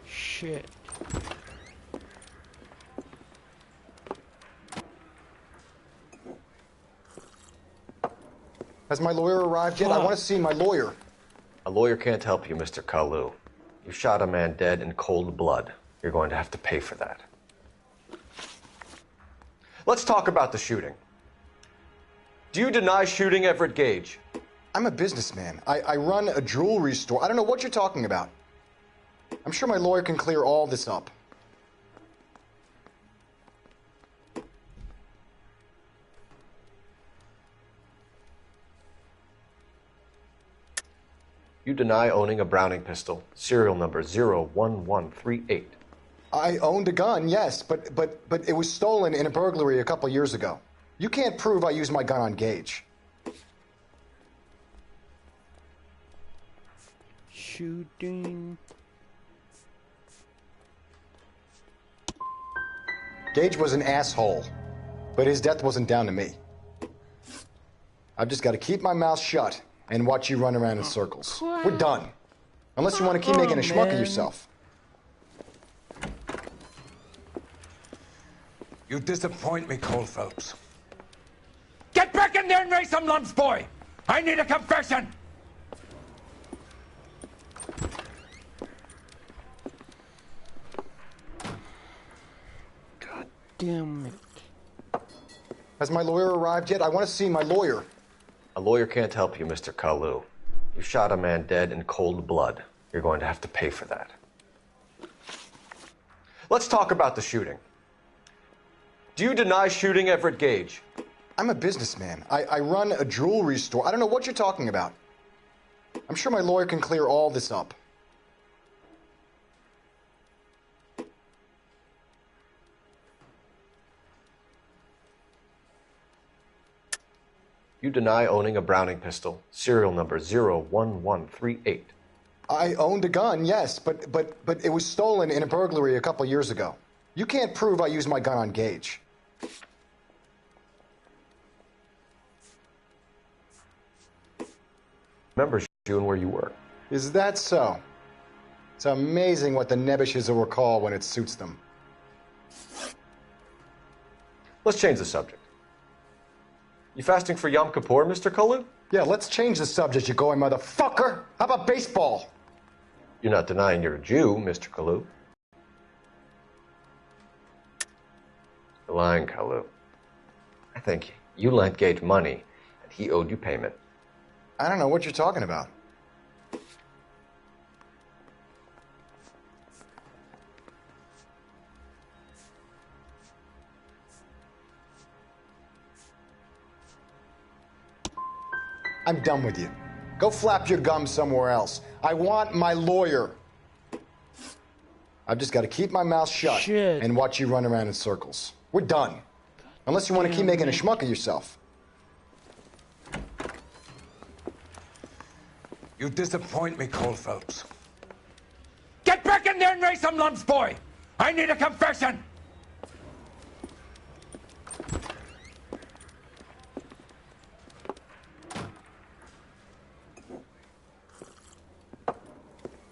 Shit. Has my lawyer arrived yet? I want to see my lawyer. A lawyer can't help you, Mr. Kalu. You shot a man dead in cold blood. You're going to have to pay for that. Let's talk about the shooting. Do you deny shooting Everett Gage? I'm a businessman. I run a jewelry store. I don't know what you're talking about. I'm sure my lawyer can clear all this up. You deny owning a Browning pistol, serial number 01138. I owned a gun, yes, but it was stolen in a burglary a couple years ago. You can't prove I used my gun on Gage. Shooting. Gage was an asshole, but his death wasn't down to me. I've just got to keep my mouth shut and watch you run around in circles. We're done. Unless you want to keep making a schmuck of yourself. You disappoint me, Cole Phelps. Get back in there and raise some lumps, boy! I need a confession! God damn it. Has my lawyer arrived yet? I want to see my lawyer. A lawyer can't help you, Mr. Kalu. You shot a man dead in cold blood. You're going to have to pay for that. Let's talk about the shooting. Do you deny shooting Everett Gage? I'm a businessman. I run a jewelry store. I don't know what you're talking about. I'm sure my lawyer can clear all this up. You deny owning a Browning pistol, serial number 01138. I owned a gun, yes, but it was stolen in a burglary a couple years ago. You can't prove I used my gun on Gage. Remembers you and where you work. Is that so? It's amazing what the Nebbishes will recall when it suits them. Let's change the subject. You fasting for Yom Kippur, Mr. Kalu? Yeah, let's change the subject, you going motherfucker. How about baseball? You're not denying you're a Jew, Mr. Kalu. You're lying, Kalu. I think you lent Gage money, and he owed you payment. I don't know what you're talking about. I'm done with you. Go flap your gums somewhere else. I want my lawyer. I've just got to keep my mouth shut and watch you run around in circles. We're done. Unless you want to keep making a schmuck of yourself. You disappoint me, Cole Phelps. Get back in there and raise some lumps, boy! I need a confession!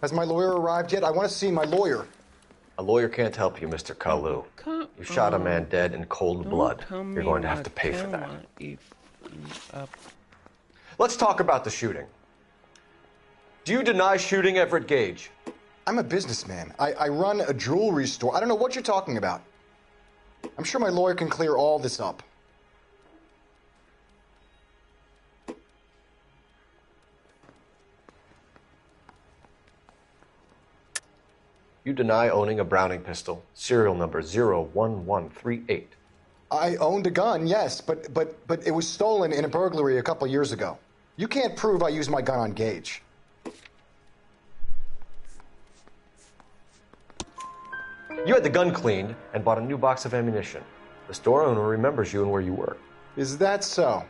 Has my lawyer arrived yet? I want to see my lawyer. A lawyer can't help you, Mr. Kalu. You shot a man dead in cold blood. You're going to have to pay for that. Let's talk about the shooting. Do you deny shooting Everett Gage? I'm a businessman. I run a jewelry store. I don't know what you're talking about. I'm sure my lawyer can clear all this up. You deny owning a Browning pistol, serial number 01138. I owned a gun, yes, but it was stolen in a burglary a couple years ago. You can't prove I used my gun on Gage. You had the gun cleaned and bought a new box of ammunition. The store owner remembers you and where you work. Is that so?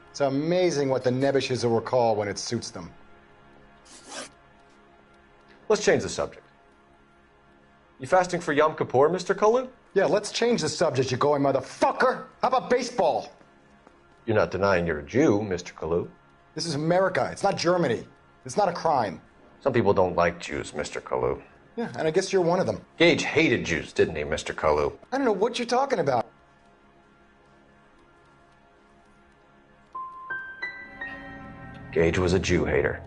It's amazing what the Nebbishes will recall when it suits them. Let's change the subject. You fasting for Yom Kippur, Mr. Kalu? Yeah, let's change the subject, you going motherfucker. How about baseball? You're not denying you're a Jew, Mr. Kalu. This is America. It's not Germany. It's not a crime. Some people don't like Jews, Mr. Kalu. Yeah, and I guess you're one of them. Gage hated Jews, didn't he, Mr. Kalu? I don't know what you're talking about. Gage was a Jew hater.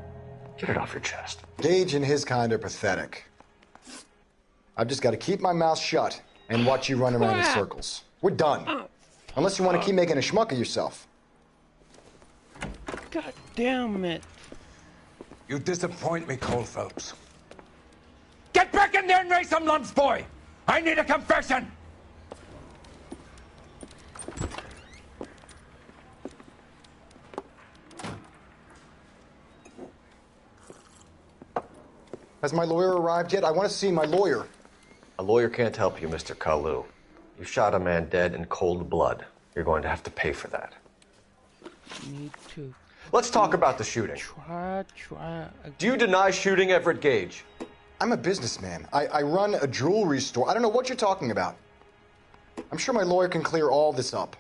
Get it off your chest. Gage and his kind are pathetic. I've just got to keep my mouth shut and watch you run around in circles. We're done. Unless you want to keep making a schmuck of yourself. God damn it. You disappoint me, Cole Phelps. Get back in there and raise some lumps, boy! I need a confession! Has my lawyer arrived yet? I want to see my lawyer. A lawyer can't help you, Mr. Kalu. You shot a man dead in cold blood. You're going to have to pay for that. Me too. Let's talk about the shooting. Try. Do you deny shooting Everett Gage? I'm a businessman. I run a jewelry store. I don't know what you're talking about. I'm sure my lawyer can clear all this up.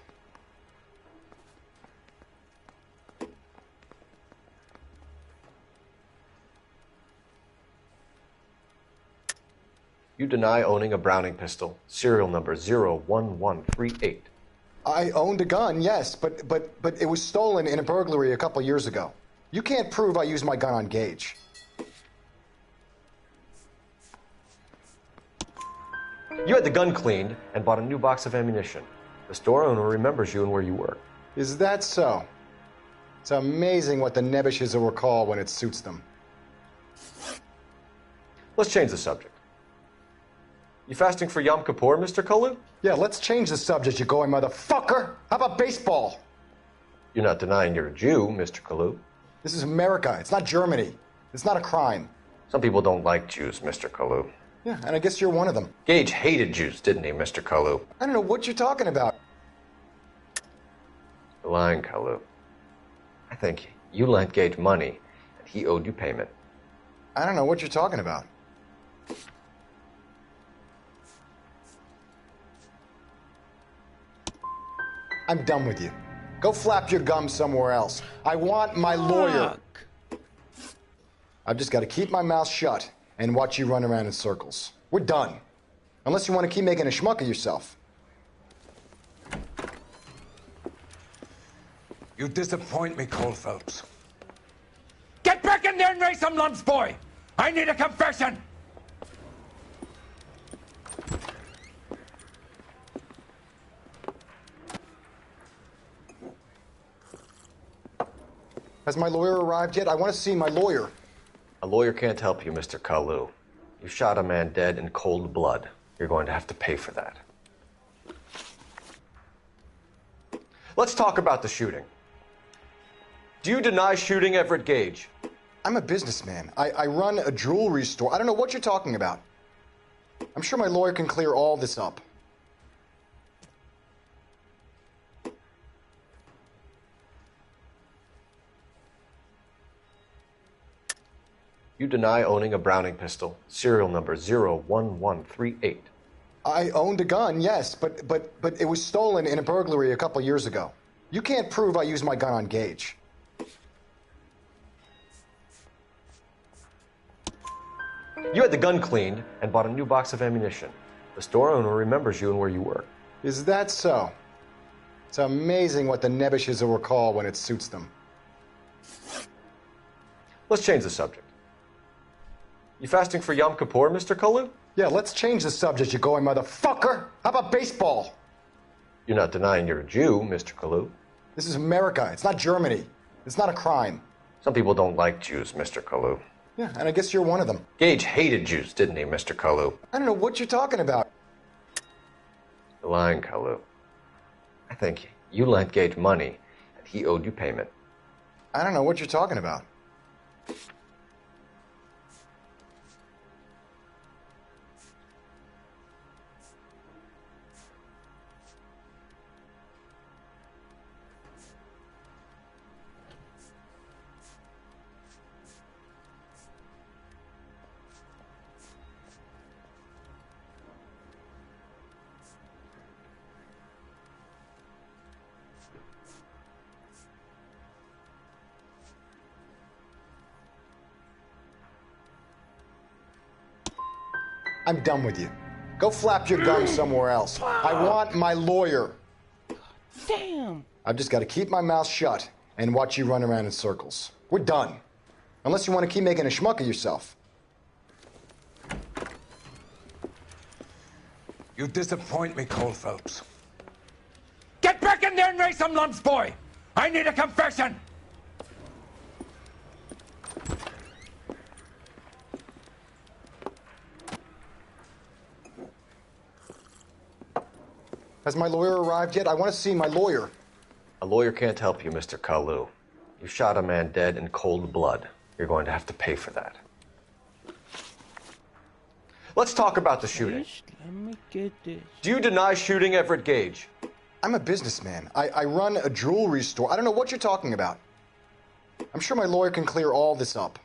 You deny owning a Browning pistol, serial number 01138. I owned a gun, yes, but it was stolen in a burglary a couple years ago. You can't prove I used my gun on Gage. You had the gun cleaned and bought a new box of ammunition. The store owner remembers you and where you work. Is that so? It's amazing what the Nebbishes will recall when it suits them. Let's change the subject. You fasting for Yom Kippur, Mr. Kalu? Yeah, let's change the subject, you going motherfucker. How about baseball? You're not denying you're a Jew, Mr. Kalu. This is America. It's not Germany. It's not a crime. Some people don't like Jews, Mr. Kalu. Yeah, and I guess you're one of them. Gage hated Jews, didn't he, Mr. Kalu? I don't know what you're talking about. You're lying, Kalu. I think you lent Gage money, and he owed you payment. I don't know what you're talking about. I'm done with you. Go flap your gums somewhere else. I want my lawyer. I've just got to keep my mouth shut and watch you run around in circles. We're done. Unless you want to keep making a schmuck of yourself. You disappoint me, Cole Phelps. Get back in there and raise some lumps, boy! I need a confession! Has my lawyer arrived yet? I want to see my lawyer. A lawyer can't help you, Mr. Kalu. You shot a man dead in cold blood. You're going to have to pay for that. Let's talk about the shooting. Do you deny shooting Everett Gage? I'm a businessman. I run a jewelry store. I don't know what you're talking about. I'm sure my lawyer can clear all this up. You deny owning a Browning pistol, serial number 01138. I owned a gun, yes, but it was stolen in a burglary a couple years ago. You can't prove I used my gun on Gage. You had the gun cleaned and bought a new box of ammunition. The store owner remembers you and where you were. Is that so? It's amazing what the nebbishes will recall when it suits them. Let's change the subject. You fasting for Yom Kippur, Mr. Kalu? Yeah, let's change the subject, you going motherfucker. How about baseball? You're not denying you're a Jew, Mr. Kalu. This is America. It's not Germany. It's not a crime. Some people don't like Jews, Mr. Kalu. Yeah, and I guess you're one of them. Gage hated Jews, didn't he, Mr. Kalu? I don't know what you're talking about. You're lying, Kalu. I think you lent Gage money, and he owed you payment. I don't know what you're talking about. I'm done with you. Go flap your gums somewhere else. I want my lawyer. Damn. I've just got to keep my mouth shut and watch you run around in circles. We're done. Unless you want to keep making a schmuck of yourself. You disappoint me, Cole Phelps. Get back in there and raise some lumps, boy! I need a confession! Has my lawyer arrived yet? I want to see my lawyer. A lawyer can't help you, Mr. Kalu. You shot a man dead in cold blood. You're going to have to pay for that. Let's talk about the shooting. Let me get this. Do you deny shooting Everett Gage? I'm a businessman. I run a jewelry store. I don't know what you're talking about. I'm sure my lawyer can clear all this up.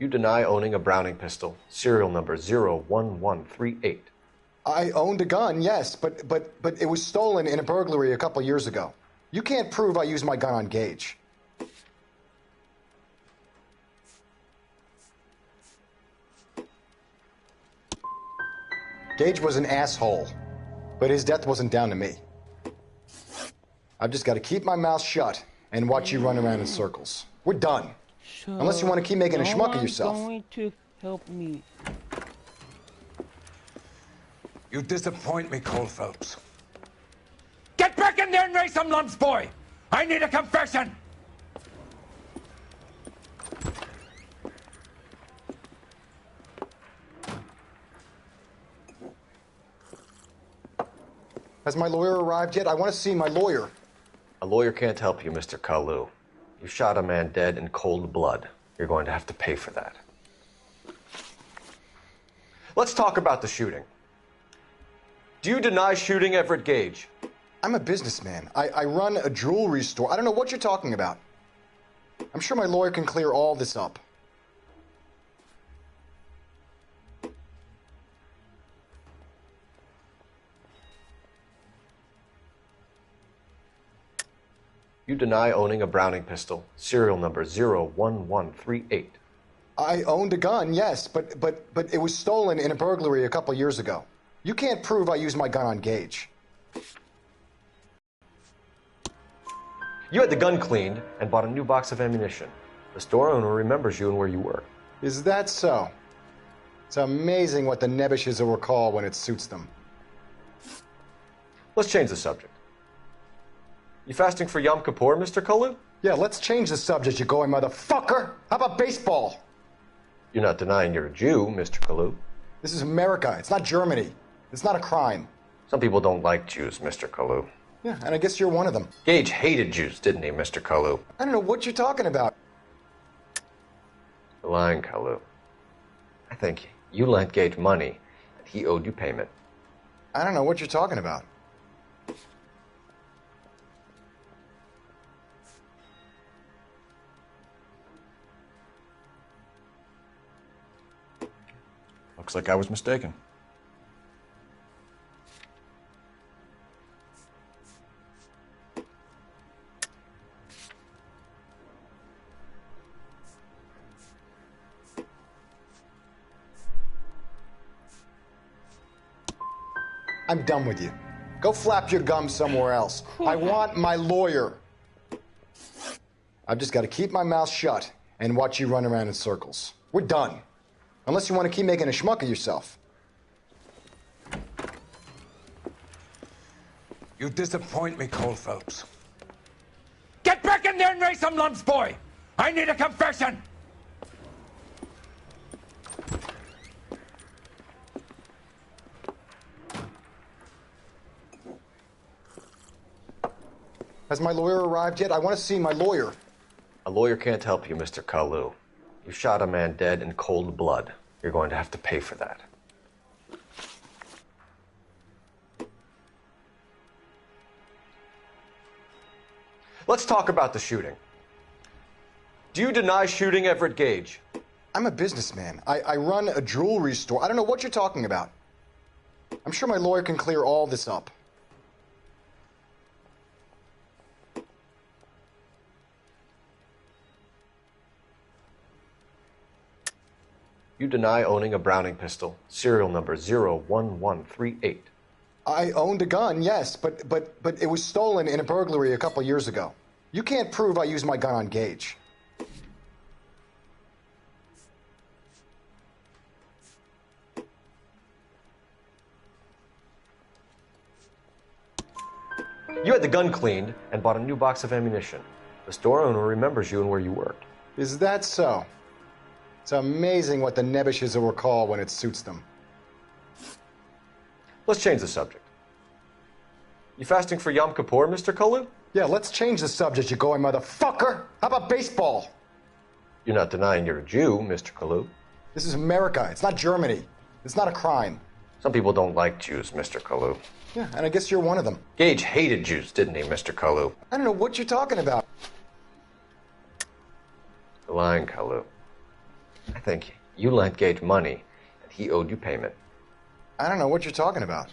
You deny owning a Browning pistol, serial number 01138. I owned a gun, yes, but it was stolen in a burglary a couple years ago. You can't prove I used my gun on Gage. Gage was an asshole, but his death wasn't down to me. I've just got to keep my mouth shut and watch you run around in circles. We're done. So unless you want to keep making a schmuck of yourself. Going to help me. You disappoint me, Cole Phelps. Get back in there and raise some lumps, boy! I need a confession! Has my lawyer arrived yet? I want to see my lawyer. A lawyer can't help you, Mr. Kalu. You shot a man dead in cold blood. You're going to have to pay for that. Let's talk about the shooting. Do you deny shooting Everett Gage? I'm a businessman. I run a jewelry store. I don't know what you're talking about. I'm sure my lawyer can clear all this up. You deny owning a Browning pistol, serial number 01138. I owned a gun, yes, but it was stolen in a burglary a couple years ago. You can't prove I used my gun on Gage. You had the gun cleaned and bought a new box of ammunition. The store owner remembers you and where you were. Is that so? It's amazing what the Nebishes will recall when it suits them. Let's change the subject. You fasting for Yom Kippur, Mr. Kalu? Yeah, let's change the subject, you going motherfucker! How about baseball? You're not denying you're a Jew, Mr. Kalu. This is America. It's not Germany. It's not a crime. Some people don't like Jews, Mr. Kalu. Yeah, and I guess you're one of them. Gage hated Jews, didn't he, Mr. Kalu? I don't know what you're talking about. You're lying, Kalu. I think you lent Gage money, and he owed you payment. I don't know what you're talking about. Looks like I was mistaken. I'm done with you. Go flap your gums somewhere else. I want my lawyer. I've just got to keep my mouth shut and watch you run around in circles. We're done. Unless you want to keep making a schmuck of yourself. You disappoint me, Cole Phelps. Get back in there and raise some lumps, boy! I need a confession! Has my lawyer arrived yet? I want to see my lawyer. A lawyer can't help you, Mr. Kalu. You shot a man dead in cold blood. You're going to have to pay for that. Let's talk about the shooting. Do you deny shooting Everett Gage? I'm a businessman. I run a jewelry store. I don't know what you're talking about. I'm sure my lawyer can clear all this up. You deny owning a Browning pistol, serial number 01138. I owned a gun, yes, but it was stolen in a burglary a couple years ago. You can't prove I used my gun on Gage. You had the gun cleaned and bought a new box of ammunition. The store owner remembers you and where you worked. Is that so? It's amazing what the Nebishes will recall when it suits them. Let's change the subject. You fasting for Yom Kippur, Mr. Kalu? Yeah, let's change the subject, you going motherfucker! How about baseball? You're not denying you're a Jew, Mr. Kalu. This is America. It's not Germany. It's not a crime. Some people don't like Jews, Mr. Kalu. Yeah, and I guess you're one of them. Gage hated Jews, didn't he, Mr. Kalu? I don't know what you're talking about. You're lying, Kalu. I think you lent Gage money, and he owed you payment. I don't know what you're talking about.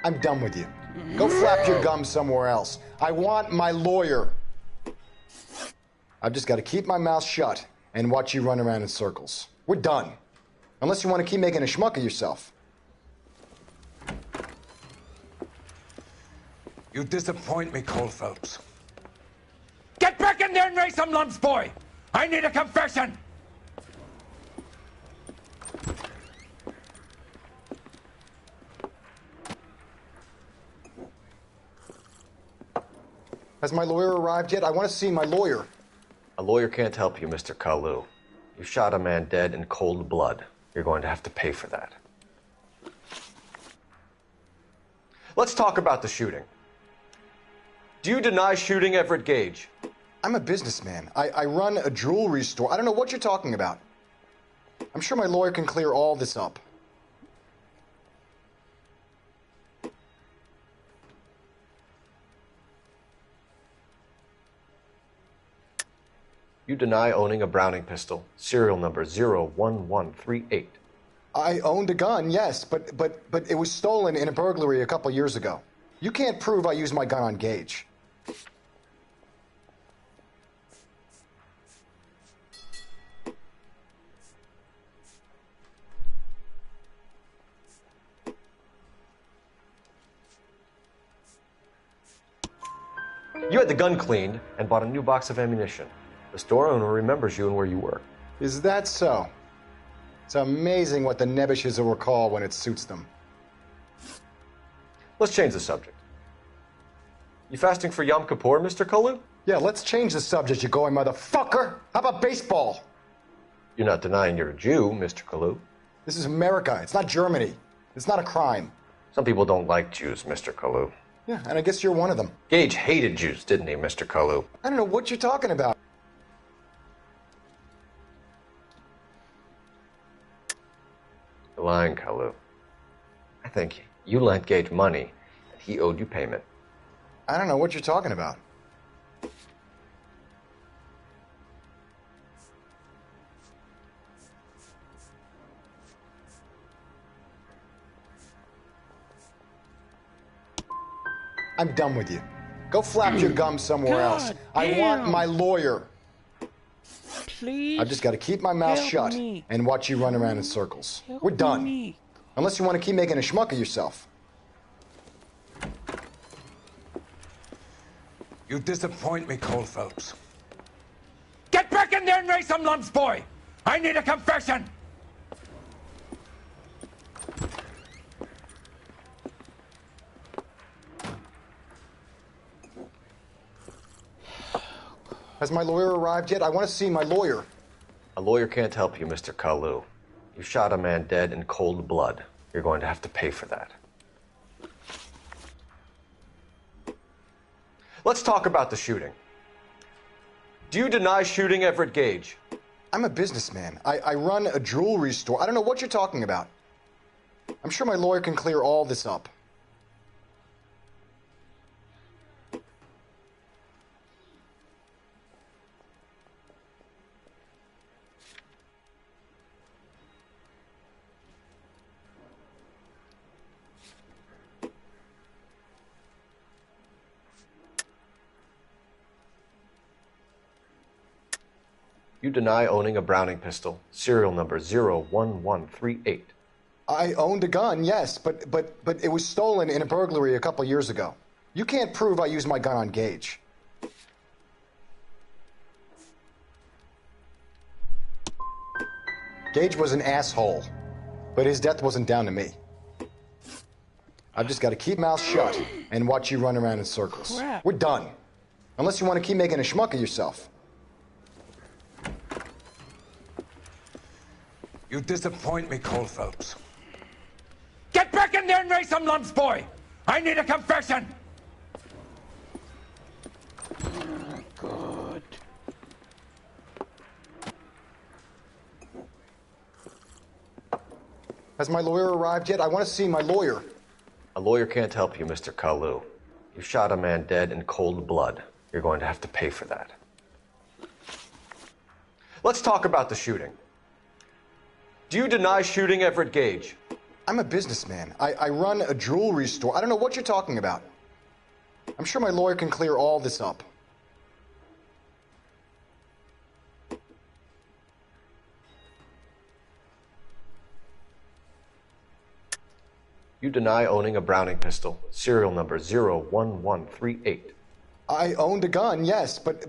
I'm done with you. Go flap your gums somewhere else. I want my lawyer. I've just got to keep my mouth shut and watch you run around in circles. We're done. Unless you want to keep making a schmuck of yourself. You disappoint me, Cole Phelps. Get back in there and raise some lumps, boy! I need a confession! Has my lawyer arrived yet? I want to see my lawyer. A lawyer can't help you, Mr. Kalu. You shot a man dead in cold blood. You're going to have to pay for that. Let's talk about the shooting. Do you deny shooting Everett Gage? I'm a businessman. I run a jewelry store. I don't know what you're talking about. I'm sure my lawyer can clear all this up. You deny owning a Browning pistol, serial number 01138. I owned a gun, yes, but it was stolen in a burglary a couple years ago. You can't prove I used my gun on Gage. You had the gun cleaned and bought a new box of ammunition. The store owner remembers you and where you were. Is that so? It's amazing what the Nebushes will recall when it suits them. Let's change the subject. You fasting for Yom Kippur, Mr. Kalu? Yeah, let's change the subject, you going motherfucker! How about baseball? You're not denying you're a Jew, Mr. Kalu. This is America. It's not Germany. It's not a crime. Some people don't like Jews, Mr. Kalu. Yeah, and I guess you're one of them. Gage hated Jews, didn't he, Mr. Kalu? I don't know what you're talking about. You're lying, Kalu. I think you lent Gage money, and he owed you payment. I don't know what you're talking about. I'm done with you. Go flap your gum somewhere else. I want my lawyer. Please. I've just got to keep my mouth shut and watch you run around in circles. We're done. Unless you want to keep making a schmuck of yourself. You disappoint me, Cole Phelps. Get back in there and raise some lumps, boy! I need a confession! Has my lawyer arrived yet? I want to see my lawyer. A lawyer can't help you, Mr. Kalu. You shot a man dead in cold blood. You're going to have to pay for that. Let's talk about the shooting. Do you deny shooting Everett Gage? I'm a businessman. I run a jewelry store. I don't know what you're talking about. I'm sure my lawyer can clear all this up. You deny owning a Browning pistol, serial number 01138. I owned a gun, yes, but it was stolen in a burglary a couple years ago. You can't prove I used my gun on Gage. Gage was an asshole, but his death wasn't down to me. I've just got to keep my mouth shut and watch you run around in circles. Crap. We're done. Unless you want to keep making a schmuck of yourself. You disappoint me, Cole Phelps. Get back in there and raise some lumps, boy! I need a confession! Oh, God. Has my lawyer arrived yet? I want to see my lawyer. A lawyer can't help you, Mr. Kalu. You shot a man dead in cold blood. You're going to have to pay for that. Let's talk about the shooting. Do you deny shooting Everett Gage? I'm a businessman. I run a jewelry store. I don't know what you're talking about. I'm sure my lawyer can clear all this up. You deny owning a Browning pistol, serial number 01138. I owned a gun, yes, but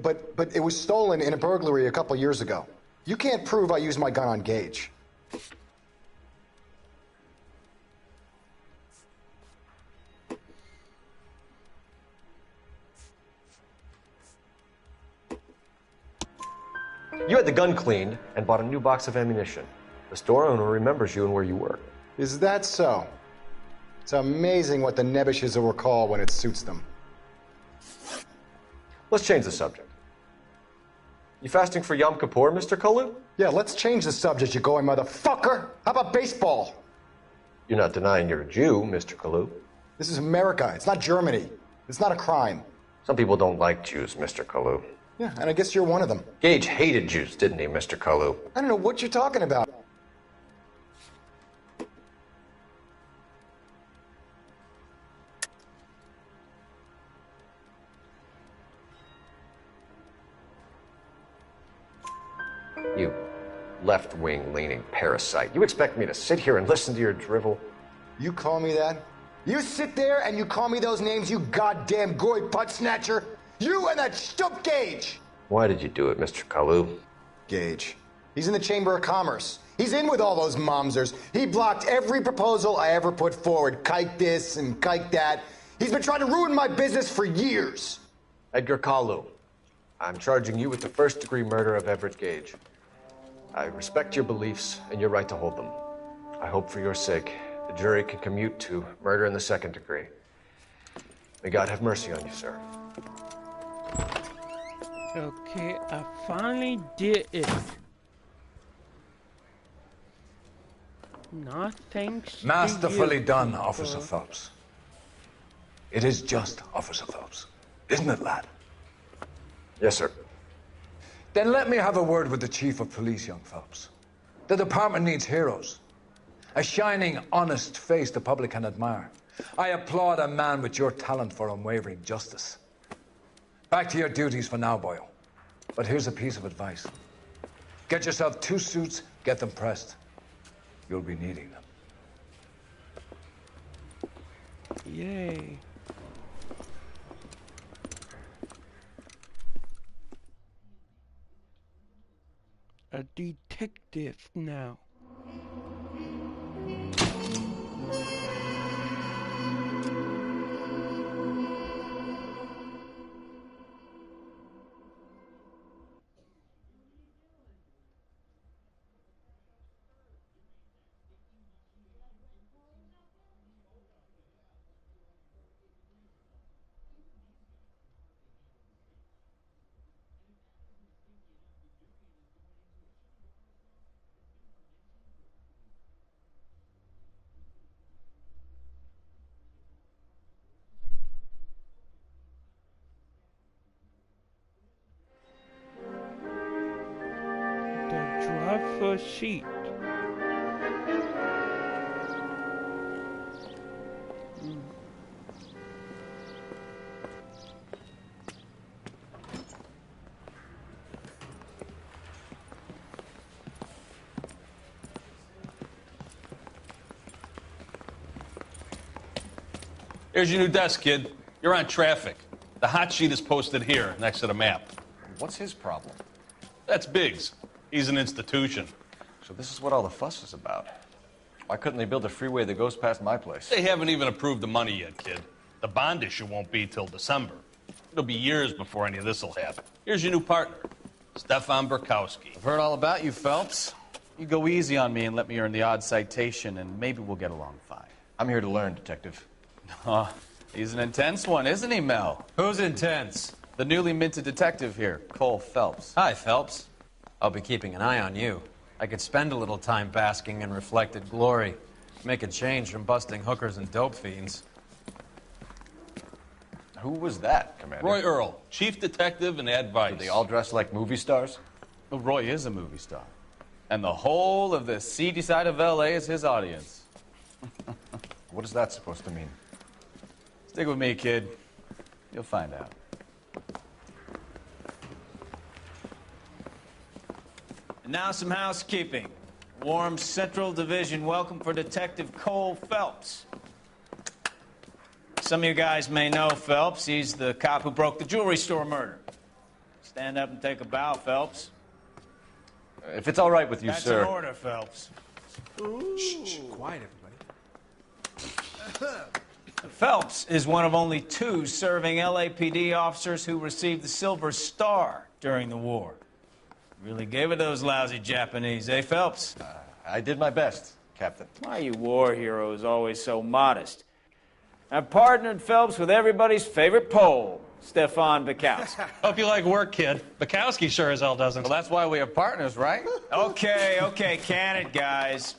it was stolen in a burglary a couple years ago. You can't prove I used my gun on Gage. You had the gun cleaned and bought a new box of ammunition. The store owner remembers you and where you were. Is that so? It's amazing what the Nebushes will recall when it suits them. Let's change the subject. You fasting for Yom Kippur, Mr. Kalu? Yeah, let's change the subject, you going motherfucker. How about baseball? You're not denying you're a Jew, Mr. Kalu. This is America. It's not Germany. It's not a crime. Some people don't like Jews, Mr. Kalu. Yeah, and I guess you're one of them. Gage hated Jews, didn't he, Mr. Kalu? I don't know what you're talking about. You left-wing leaning parasite. You expect me to sit here and listen to your drivel? You call me that? You sit there and you call me those names, you goddamn goy butt snatcher? You and that stup Gage! Why did you do it, Mr. Kalu? Gage. He's in the Chamber of Commerce. He's in with all those momsers. He blocked every proposal I ever put forward. Kike this and kike that. He's been trying to ruin my business for years. Edgar Kalu, I'm charging you with the first-degree murder of Everett Gage. I respect your beliefs and your right to hold them. I hope for your sake the jury can commute to murder in the second degree. May God have mercy on you, sir. Okay, I finally did it. Not thanks Masterfully to you, done, people. Officer Phelps. It is just Officer Phelps. Isn't it, lad? Yes, sir. Then let me have a word with the Chief of Police, young Phelps. The department needs heroes. A shining, honest face the public can admire. I applaud a man with your talent for unwavering justice. Back to your duties for now, Boyle. But here's a piece of advice. Get yourself 2 suits, get them pressed. You'll be needing them. Yay. A detective now. Driver's seat. Here's your new desk, kid. You're on traffic. The hot sheet is posted here, next to the map. What's his problem? That's Biggs. He's an institution. So this is what all the fuss is about. Why couldn't they build a freeway that goes past my place? They haven't even approved the money yet, kid. The bond issue won't be till December. It'll be years before any of this will happen. Here's your new partner, Stefan Burkowski. I've heard all about you, Phelps. You go easy on me and let me earn the odd citation, and maybe we'll get along fine. I'm here to learn, Detective. Oh, he's an intense one, isn't he, Mel? Who's intense? The newly minted detective here, Cole Phelps. Hi, Phelps. I'll be keeping an eye on you. I could spend a little time basking in reflected glory. Make a change from busting hookers and dope fiends. Who was that, Commander? Roy Earl, chief detective and advice. Do they all dress like movie stars? Well, Roy is a movie star. And the whole of the seedy side of L.A. is his audience. What is that supposed to mean? Stick with me, kid. You'll find out. And now some housekeeping. Warm Central Division welcome for Detective Cole Phelps. Some of you guys may know Phelps. He's the cop who broke the jewelry store murder. Stand up and take a bow, Phelps. If it's all right with you, That's sir. an order, Phelps. Shh, quiet, everybody. Phelps is one of only 2 serving LAPD officers who received the Silver Star during the war. Really gave it those lousy Japanese, eh, Phelps? I did my best, Captain. Why are you war heroes always so modest? I've partnered Phelps with everybody's favorite Pole, Stefan Bukowski. Hope you like work, kid. Bukowski sure as hell doesn't. Well, that's why we have partners, right? Okay, can it, guys.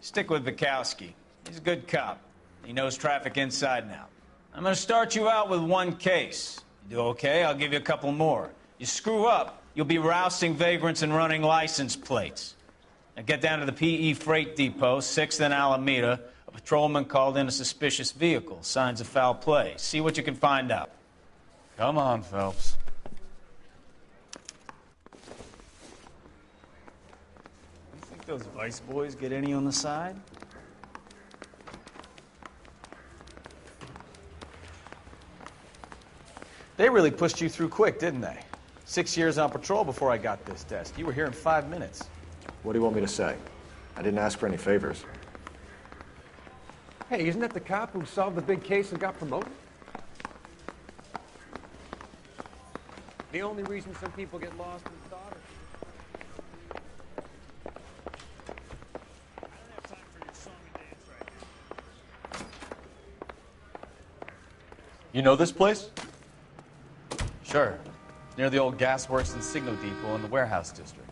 Stick with Bukowski. He's a good cop. He knows traffic inside and out. I'm going to start you out with 1 case. You do okay, I'll give you a couple more. You screw up, you'll be rousting vagrants and running license plates. Now get down to the PE Freight Depot, 6th and Alameda. A patrolman called in a suspicious vehicle. Signs of foul play. See what you can find out. Come on, Phelps. You think those Vice boys get any on the side? They really pushed you through quick, didn't they? 6 years on patrol before I got this desk. You were here in 5 minutes. What do you want me to say? I didn't ask for any favors. Hey, isn't that the cop who solved the big case and got promoted? The only reason some people get lost in thought You know this place? Sure. Near the old gasworks and signal depot in the warehouse district.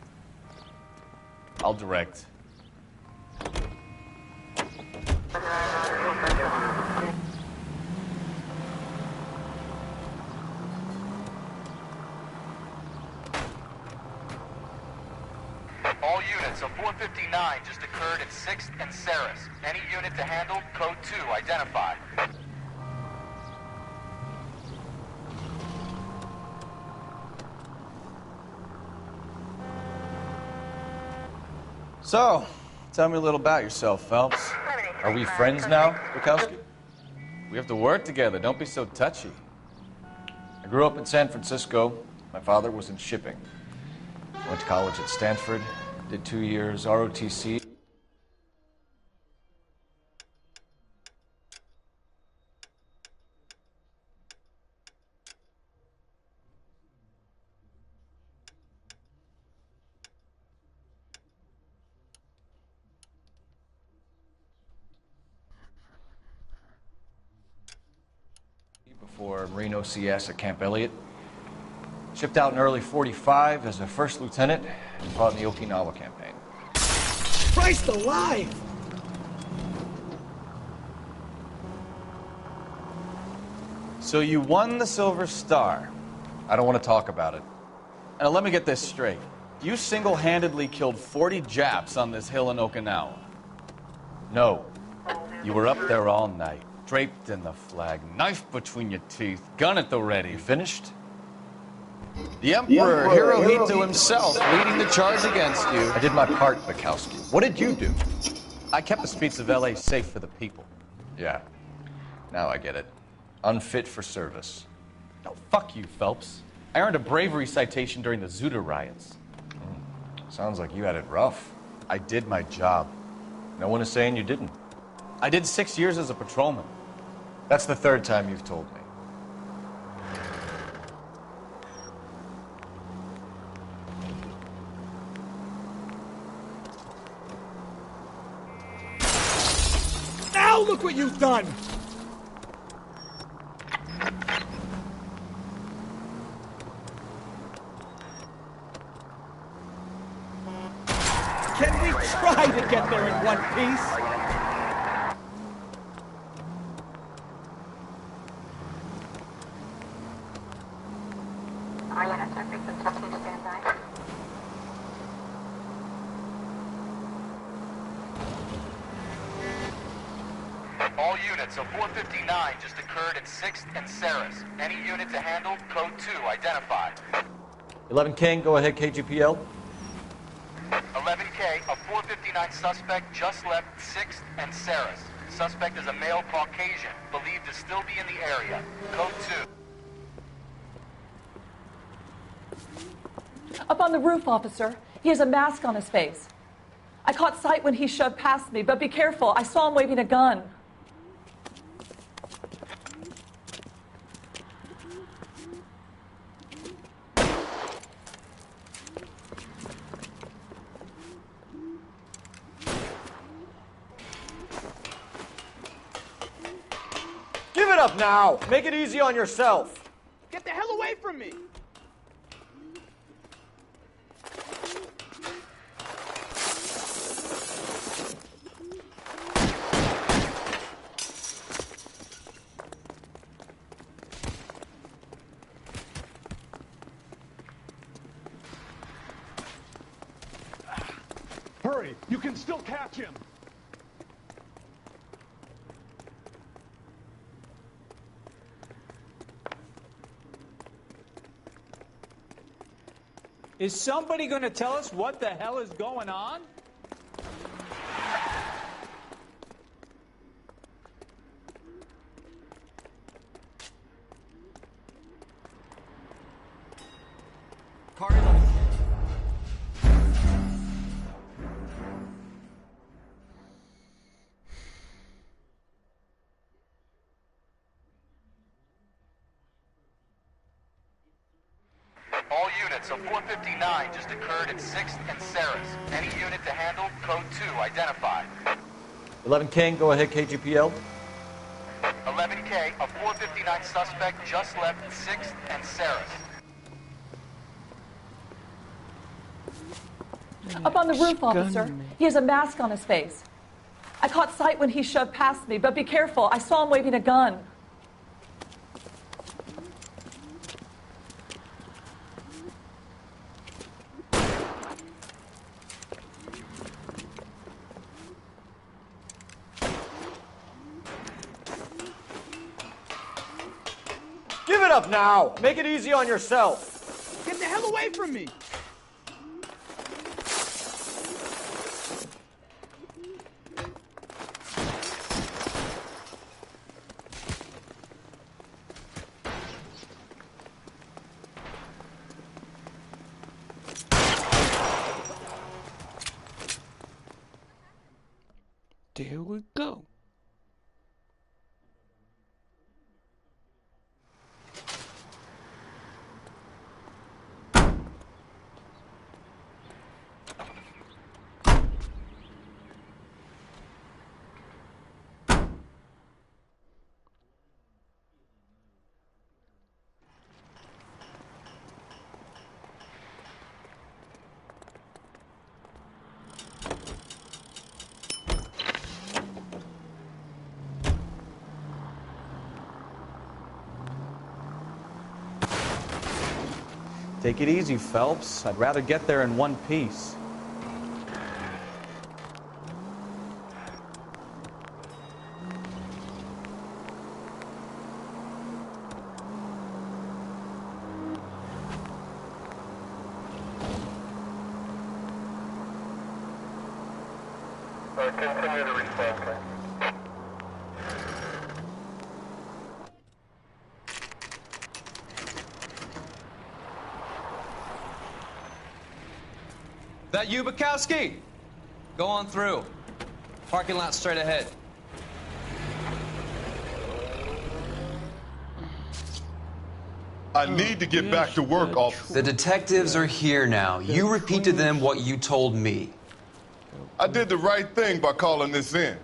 I'll direct. All units, a 459 just occurred at 6th and Saris. Any unit to handle, code 2, identify. So, tell me a little about yourself, Phelps. Are we friends now, Bukowski? We have to work together. Don't be so touchy. I grew up in San Francisco. My father was in shipping. Went to college at Stanford, did 2 years ROTC. Before Marine OCS at Camp Elliott. Shipped out in early 45 as a first lieutenant and fought in the Okinawa campaign. Christ alive! So you won the Silver Star. I don't want to talk about it. Now let me get this straight. You single-handedly killed 40 Japs on this hill in Okinawa. No. You were up there all night, draped in the flag, knife between your teeth, gun at the ready. You finished? The Emperor Hirohito himself leading the charge against you. I did my part, Bukowski. What did you do? I kept the streets of L.A. safe for the people. Yeah. Now I get it. Unfit for service. No, fuck you, Phelps. I earned a bravery citation during the Zuda riots. Sounds like you had it rough. I did my job. No one is saying you didn't. I did 6 years as a patrolman. That's the 3rd time you've told me. Now look what you've done! Can we try to get there in one piece? All units are frequency 2 to stand by. All units, a 459 just occurred at 6th and Saris. Any unit to handle, code 2, identify. 11 King, go ahead, KGPL. 11K, a 459 suspect just left 6th and Saris. Suspect is a male Caucasian, believed to still be in the area. Code 2. Up on the roof, officer. He has a mask on his face. I caught sight when he shoved past me, but be careful. I saw him waving a gun. Give it up now! Make it easy on yourself! Get the hell away from me! Hurry! You can still catch him! Is somebody going to tell us what the hell is going on? All units, a 459 just occurred at 6th and Saris. Any unit to handle, code 2 identified. 11 King, go ahead, KGPL. 11K, a 459 suspect just left 6th and Saris. Up on the roof, officer. He has a mask on his face. I caught sight when he shoved past me, but be careful. I saw him waving a gun. Give it up now! Make it easy on yourself! Get the hell away from me! There we go. Take it easy, Phelps. I'd rather get there in one piece. Continue to respond, sir. That you, Bukowski? Go on through. Parking lot straight ahead. I need to get back to work, officer. The detectives are here now. You repeat to them what you told me. I did the right thing by calling this in.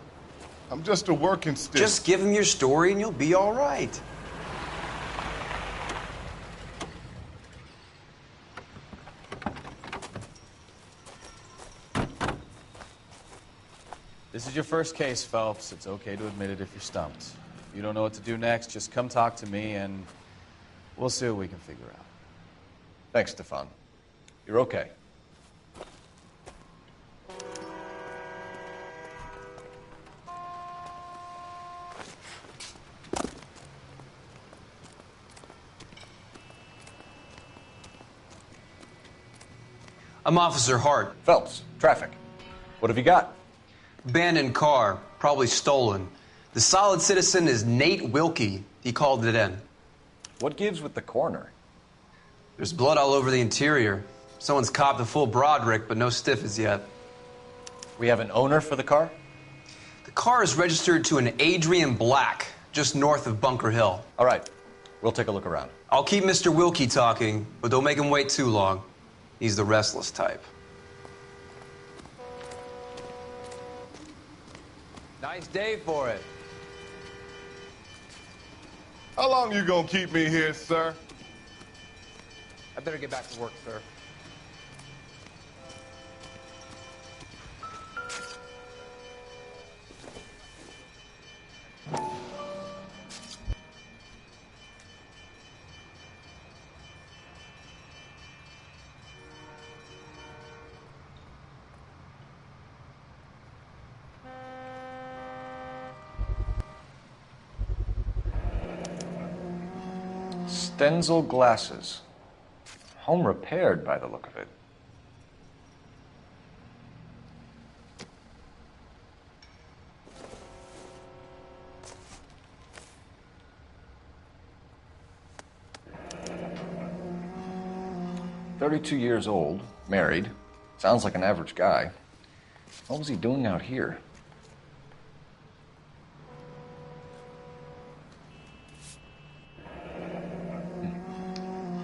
I'm just a working stick. Just give them your story and you'll be all right. This is your first case, Phelps. It's okay to admit it if you're stumped. If you don't know what to do next, just come talk to me and we'll see what we can figure out. Thanks, Stefan. You're okay. I'm Officer Hart. Phelps, traffic. What have you got? Abandoned car, probably stolen. The solid citizen is Nate Wilkie. He called it in. What gives with the coroner? There's blood all over the interior. Someone's copped a full Broderick, but no stiff as yet. We have an owner for the car? The car is registered to an Adrian Black, just north of Bunker Hill. All right, we'll take a look around. I'll keep Mr. Wilkie talking, but don't make him wait too long. He's the restless type. Nice day for it. How long you gonna keep me here, sir? I better get back to work, sir. Stenzel glasses. Home repaired by the look of it. "32 years old, married. Sounds like an average guy. What was he doing out here?"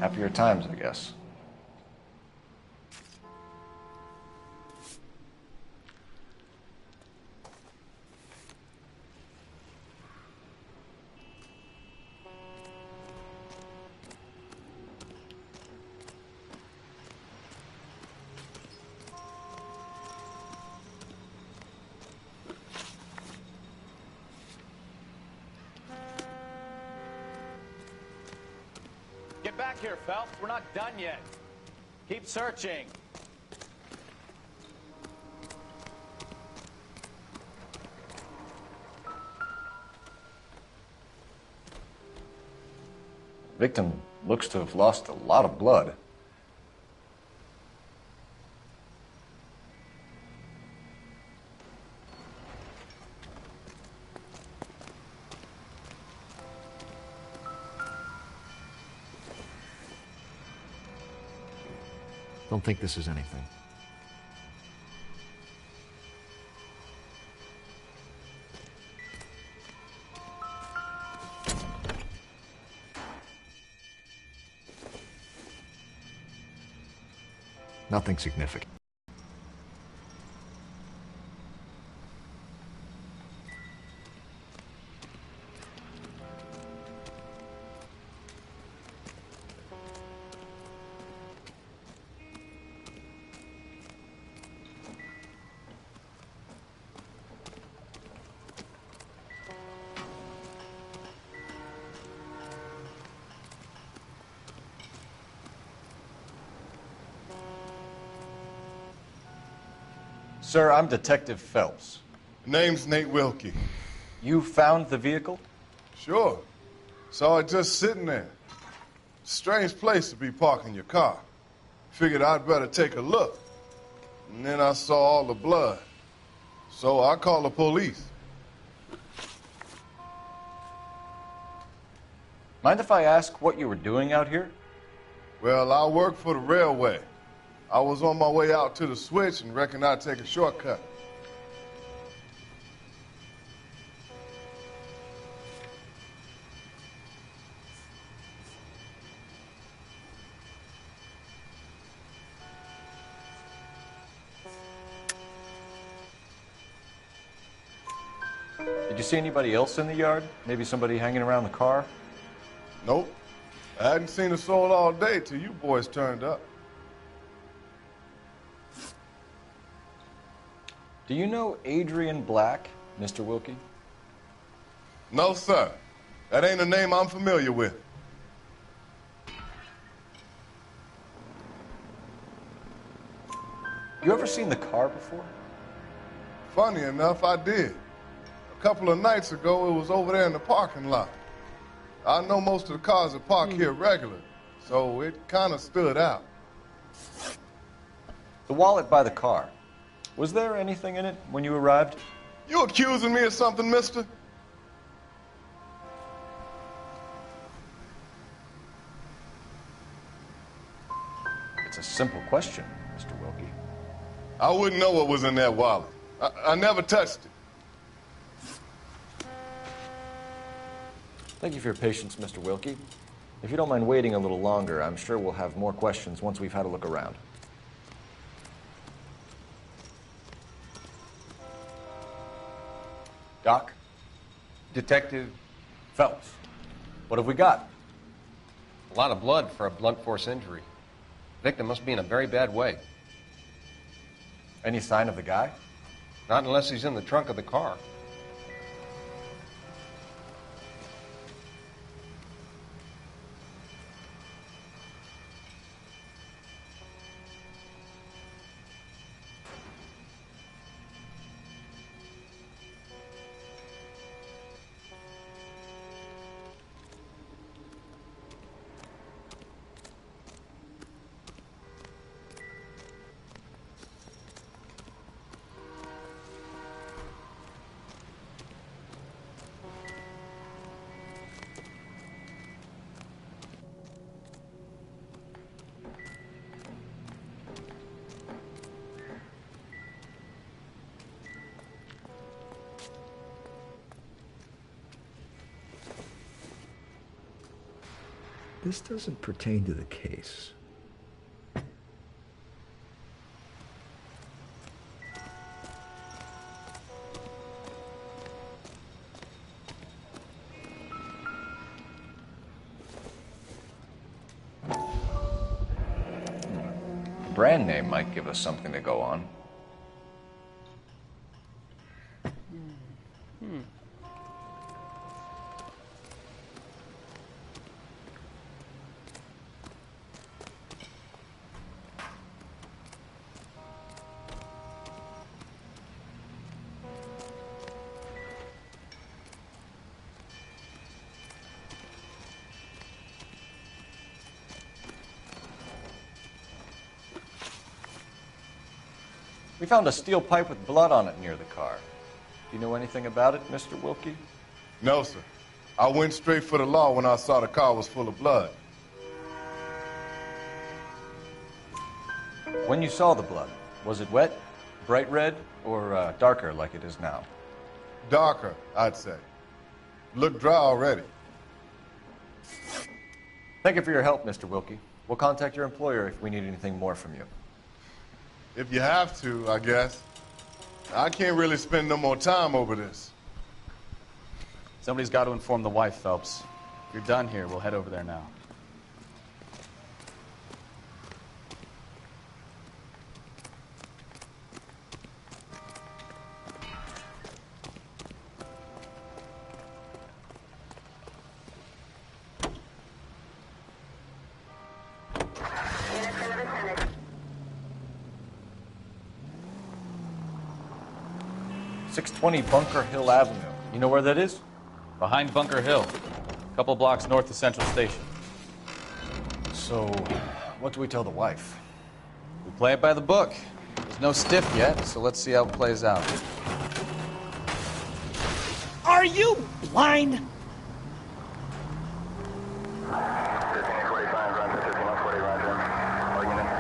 Happier times, I guess. Get back here, Phelps. We're not done yet. Keep searching. Victim looks to have lost a lot of blood. Don't think this is anything. Nothing significant. Sir, I'm Detective Phelps. Name's Nate Wilkie. You found the vehicle? Sure. Saw it just sitting there. Strange place to be parking your car. Figured I'd better take a look. And then I saw all the blood. So I called the police. Mind if I ask what you were doing out here? Well, I work for the railway. I was on my way out to the switch and reckoned I'd take a shortcut. Did you see anybody else in the yard? Maybe somebody hanging around the car? Nope. I hadn't seen a soul all day till you boys turned up. Do you know Adrian Black, Mr. Wilkie? No, sir. That ain't a name I'm familiar with. You ever seen the car before? Funny enough, I did. A couple of nights ago, it was over there in the parking lot. I know most of the cars are parked here regular, so it kind of stood out. The wallet by the car. Was there anything in it when you arrived? You accusing me of something, mister? It's a simple question, Mr. Wilkie. I wouldn't know what was in that wallet. I never touched it. Thank you for your patience, Mr. Wilkie. If you don't mind waiting a little longer, I'm sure we'll have more questions once we've had a look around. Doc? Detective Phelps, what have we got? a lot of blood for a blunt force injury. Victim must be in a very bad way. Any sign of the guy? Not unless he's in the trunk of the car. This doesn't pertain to the case. The brand name might give us something to go on. We found a steel pipe with blood on it near the car. Do you know anything about it, Mr. Wilkie? No, sir. I went straight for the law when I saw the car was full of blood. When you saw the blood, was it wet, bright red, or darker like it is now? Darker, I'd say. Looked dry already. Thank you for your help, Mr. Wilkie. We'll contact your employer if we need anything more from you. If you have to, I guess. I can't really spend no more time over this. Somebody's got to inform the wife, Phelps. If you're done here, we'll head over there now. .620 Bunker Hill Avenue. You know where that is? Behind Bunker Hill. A couple blocks north of Central Station. So, what do we tell the wife? We play it by the book. There's no stiff yet, so let's see how it plays out. Are you blind?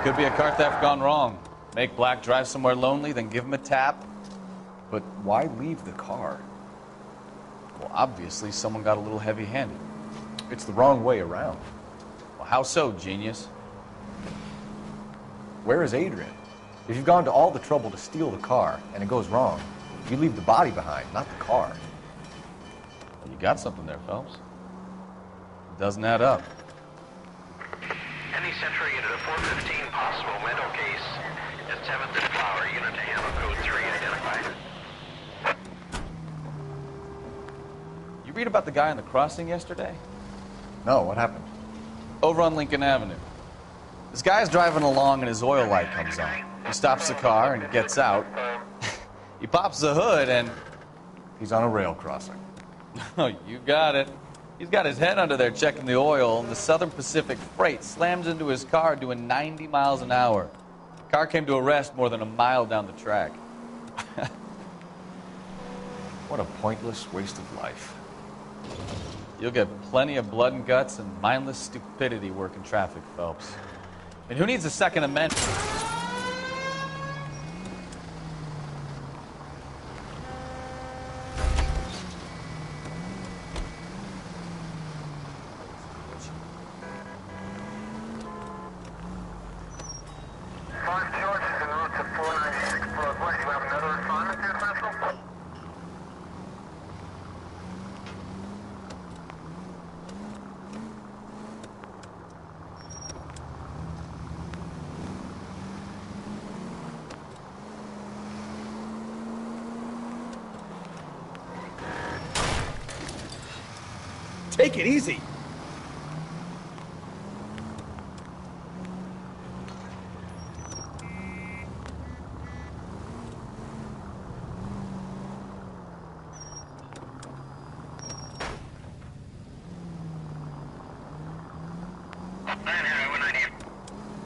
Could be a car theft gone wrong. Make Black drive somewhere lonely, then give him a tap. But why leave the car? Well, obviously, someone got a little heavy-handed. It's the wrong way around. Well, how so, genius? Where is Adrian? If you've gone to all the trouble to steal the car, and it goes wrong, you leave the body behind, not the car. Well, you got something there, Phelps. It doesn't add up. Any Century unit of 415, possible mental case at 7th and Flower, unit to handle code 3 identified. You read about the guy on the crossing yesterday? No, what happened? Over on Lincoln Avenue. This guy's driving along and his oil light comes on. He stops the car and gets out. He pops the hood and... He's on a rail crossing. Oh, you got it. He's got his head under there checking the oil, and the Southern Pacific Freight slams into his car doing 90 miles an hour. Car came to a rest more than a mile down the track. What a pointless waste of life. You'll get plenty of blood and guts and mindless stupidity working traffic, Phelps. And who needs a Second Amendment? Take it easy.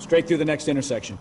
Straight through the next intersection.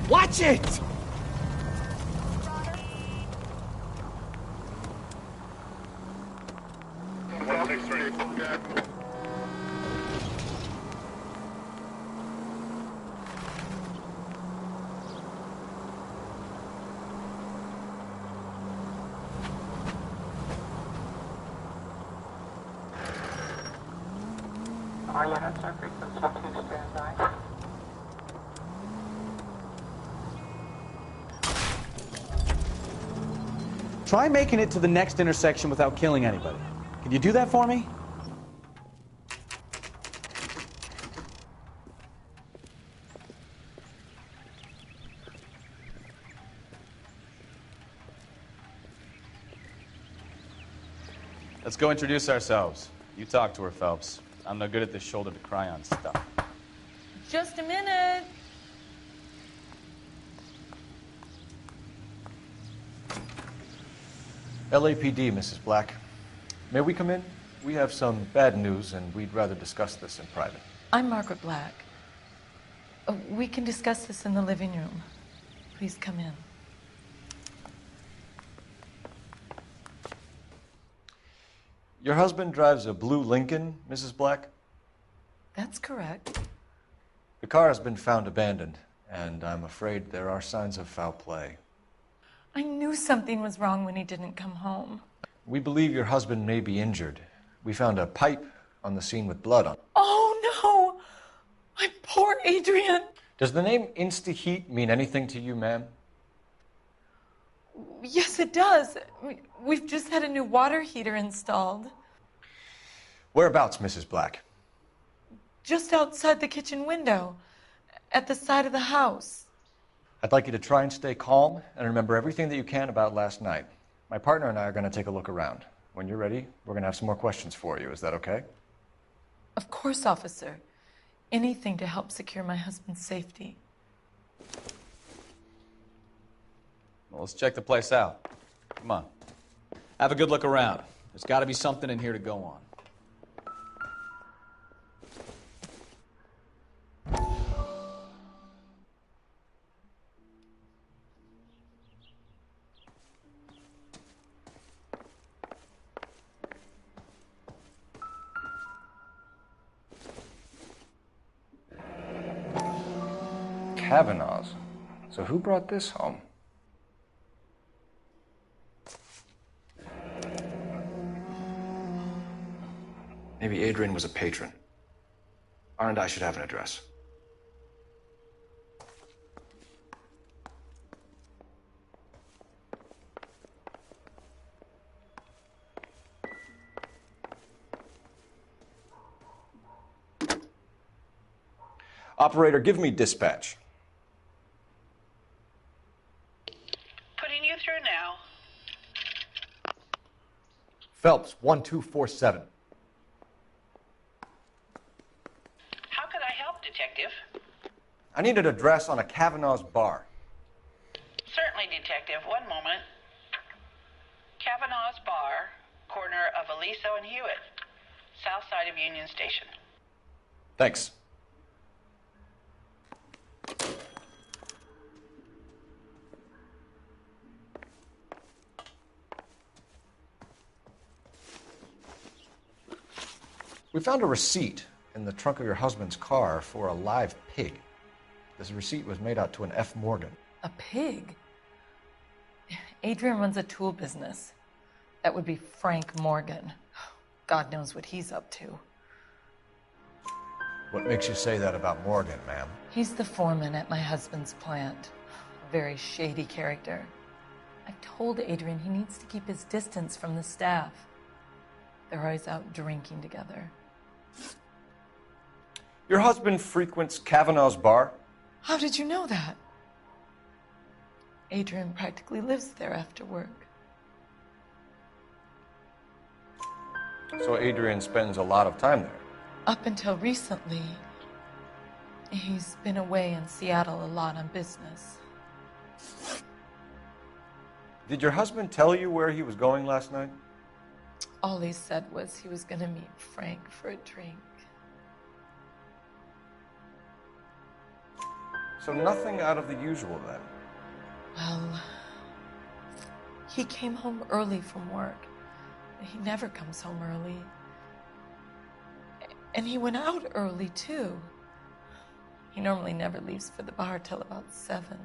Watch it! Try making it to the next intersection without killing anybody. Can you do that for me? Let's go introduce ourselves. You talk to her, Phelps. I'm no good at this shoulder to cry on stuff. Just a minute. LAPD, Mrs. Black. May we come in? We have some bad news, and we'd rather discuss this in private. I'm Margaret Black. We can discuss this in the living room. Please come in. Your husband drives a blue Lincoln, Mrs. Black? That's correct. The car has been found abandoned, and I'm afraid there are signs of foul play. I knew something was wrong when he didn't come home. We believe your husband may be injured. We found a pipe on the scene with blood on it. Oh, no! My poor Adrian! Does the name Insta-Heat mean anything to you, ma'am? Yes, it does. We've just had a new water heater installed. Whereabouts, Mrs. Black? Just outside the kitchen window, at the side of the house. I'd like you to try and stay calm and remember everything that you can about last night. My partner and I are going to take a look around. When you're ready, we're going to have some more questions for you. Is that okay? Of course, officer. Anything to help secure my husband's safety. Well, let's check the place out. Come on. Have a good look around. There's got to be something in here to go on. Kavanaugh's. So who brought this home? Maybe Adrian was a patron. R&I should have an address. Operator, give me dispatch. Putting you through now. Phelps, 1247. How could I help, Detective? I need an address on a Kavanaugh's bar. Certainly, Detective. One moment. Kavanaugh's Bar, corner of Aliso and Hewitt, south side of Union Station. Thanks. We found a receipt in the trunk of your husband's car for a live pig. This receipt was made out to an F. Morgan. A pig? Adrian runs a tool business. That would be Frank Morgan. God knows what he's up to. What makes you say that about Morgan, ma'am? He's the foreman at my husband's plant. A very shady character. I've told Adrian he needs to keep his distance from the staff. They're always out drinking together. Your husband frequents Kavanaugh's bar? How did you know that? Adrian practically lives there after work. So Adrian spends a lot of time there? Up until recently, he's been away in Seattle a lot on business. Did your husband tell you where he was going last night? All he said was he was going to meet Frank for a drink. So nothing out of the usual then? Well, he came home early from work. He never comes home early. And he went out early, too. He normally never leaves for the bar till about 7.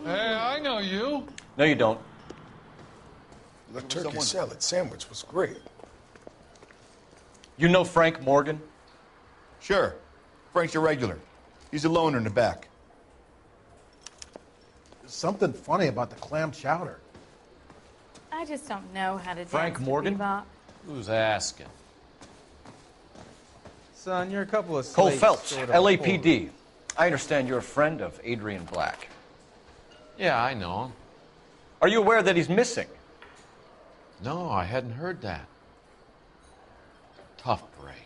Hey, I know you. No, you don't. The turkey salad sandwich was great. You know Frank Morgan? Sure. Frank's a regular. He's a loner in the back. There's something funny about the clam chowder. I just don't know how to Frank dance Morgan? bebop. Who's asking? Son, you're a couple of Cole slates Phelps, short of LAPD. I understand you're a friend of Adrian Black. Yeah, I know him. Are you aware that he's missing? No, I hadn't heard that. Tough break.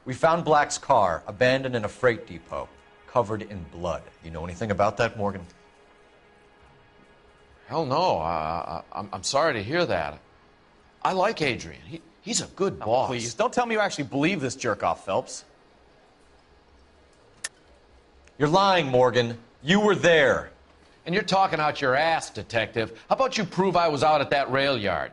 We found Black's car abandoned in a freight depot, covered in blood. You know anything about that, Morgan? Hell no. I'm sorry to hear that. I like Adrian. He's a good boss. Please, don't tell me you actually believe this jerk-off, Phelps. You're lying, Morgan. You were there. And you're talking out your ass, detective. How about you prove I was out at that rail yard?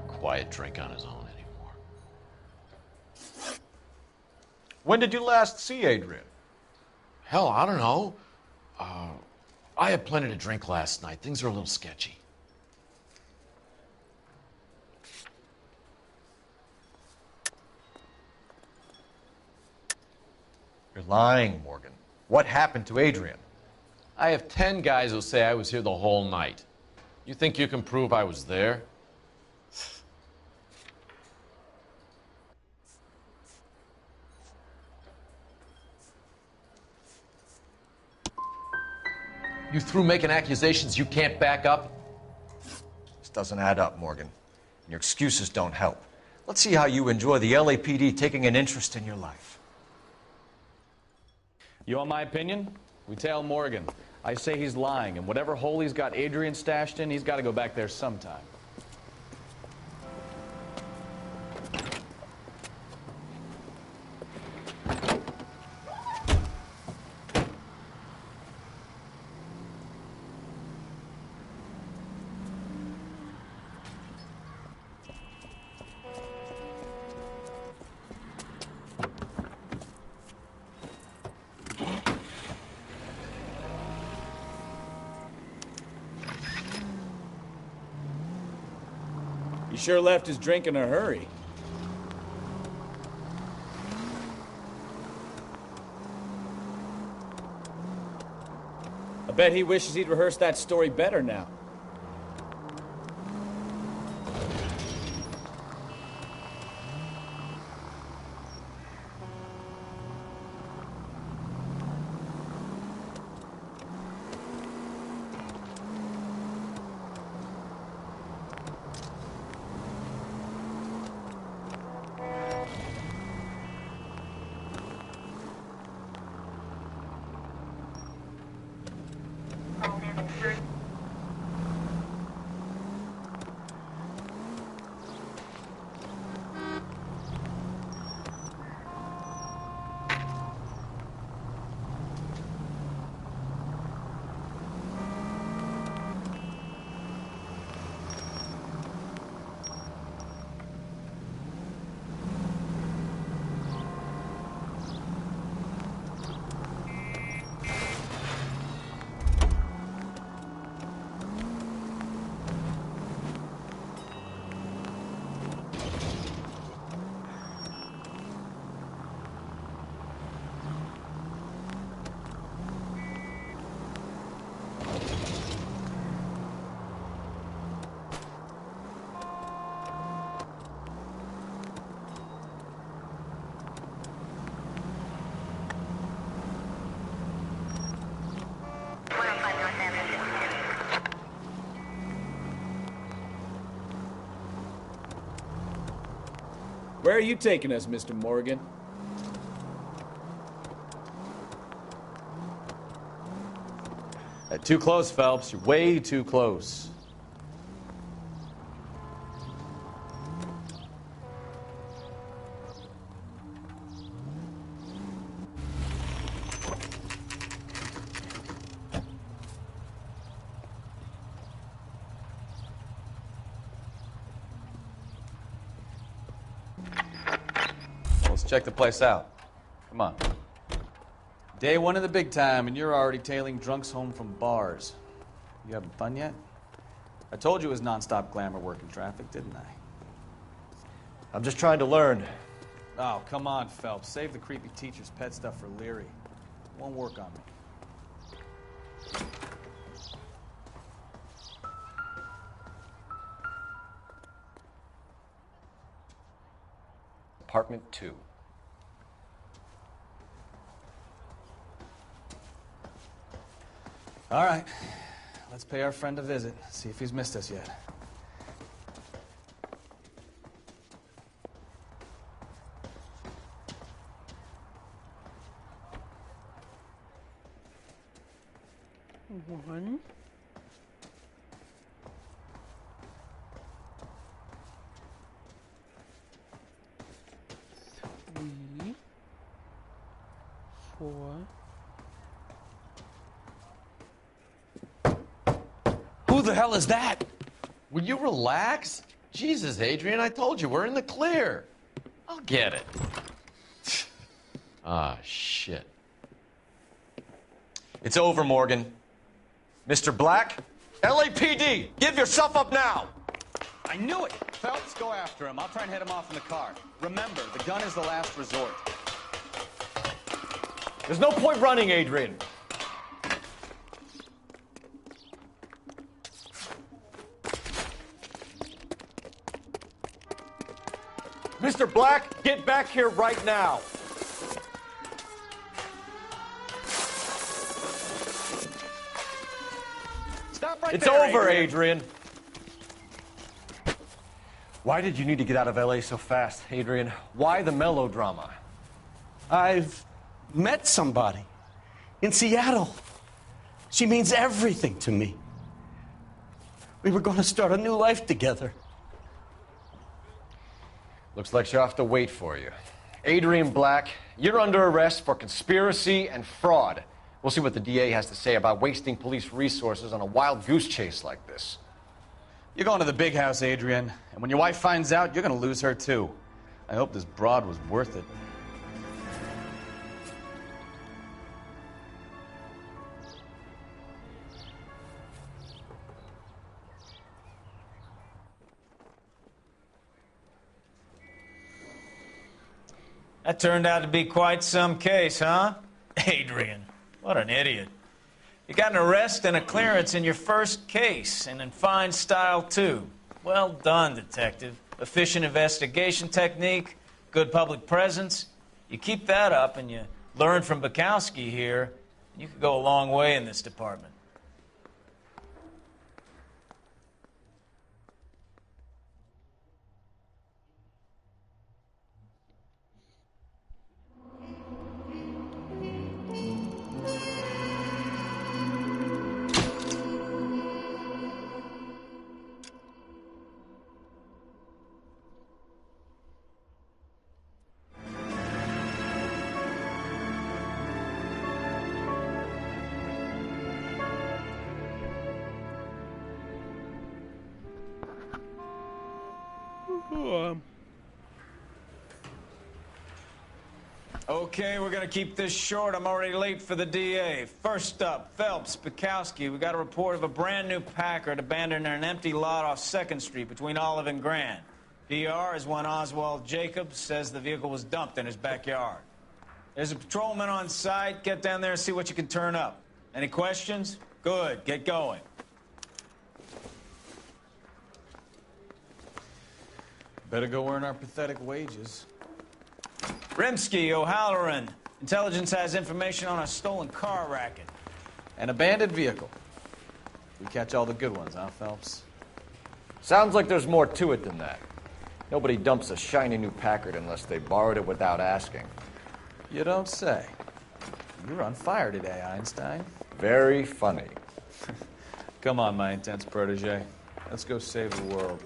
Quiet drink on his own anymore. When did you last see Adrian? Hell, I don't know. I had plenty to drink last night. Things are a little sketchy. You're lying, Morgan. What happened to Adrian? I have 10 guys who say I was here the whole night. You think you can prove I was there? You through making accusations you can't back up? This doesn't add up, Morgan. And your excuses don't help. Let's see how you enjoy the LAPD taking an interest in your life. You want my opinion? We tail Morgan. I say he's lying, and whatever hole he's got Adrian stashed in, he's got to go back there sometime. He sure left his drink in a hurry. I bet he wishes he'd rehearsed that story better now. Where are you taking us, Mr. Morgan? Too close, Phelps. You're way too close. check the place out. Come on. Day one of the big time, and you're already tailing drunks home from bars. You having fun yet? I told you it was nonstop glamour working traffic, didn't I? I'm just trying to learn. Oh, come on, Phelps. Save the creepy teacher's pet stuff for Leary. It won't work on me. Apartment 2. All right. Let's pay our friend a visit, see if he's missed us yet. One. Three. 4. Who the hell is that? Will you relax? Jesus, Adrian, I told you, we're in the clear. I'll get it. Ah, shit. It's over, Morgan. Mr. Black, LAPD, give yourself up now! I knew it! Phelps, go after him. I'll try and head him off in the car. Remember, the gun is the last resort. There's no point running, Adrian. Mr. Black, get back here right now. Stop right It's there, over, Adrian. Why did you need to get out of LA so fast, Adrian? Why the melodrama? I've met somebody in Seattle. She means everything to me. We were going to start a new life together. Looks like she'll have to wait for you. Adrian Black, you're under arrest for conspiracy and fraud. We'll see what the DA has to say about wasting police resources on a wild goose chase like this. You're going to the big house, Adrian. And when your wife finds out, you're going to lose her, too. I hope this broad was worth it. That turned out to be quite some case, huh? Adrian, what an idiot. You got an arrest and a clearance in your first case, and in fine style, too. Well done, detective. Efficient investigation technique, good public presence. You keep that up and you learn from Bukowski here, you could go a long way in this department. Okay, we're gonna keep this short. I'm already late for the DA. First up, Phelps, Bukowski. We got a report of a brand new Packard abandoned in an empty lot off 2nd Street between Olive and Grand. PR is one Oswald Jacobs says the vehicle was dumped in his backyard. There's a patrolman on site. Get down there and see what you can turn up. Any questions? Good, get going. Better go earn our pathetic wages. Rimsky, O'Halloran. Intelligence has information on a stolen car racket. An abandoned vehicle. We catch all the good ones, huh, Phelps? Sounds like there's more to it than that. Nobody dumps a shiny new Packard unless they borrowed it without asking. You don't say. You're on fire today, Einstein. Very funny. Come on, my intense protege. Let's go save the world.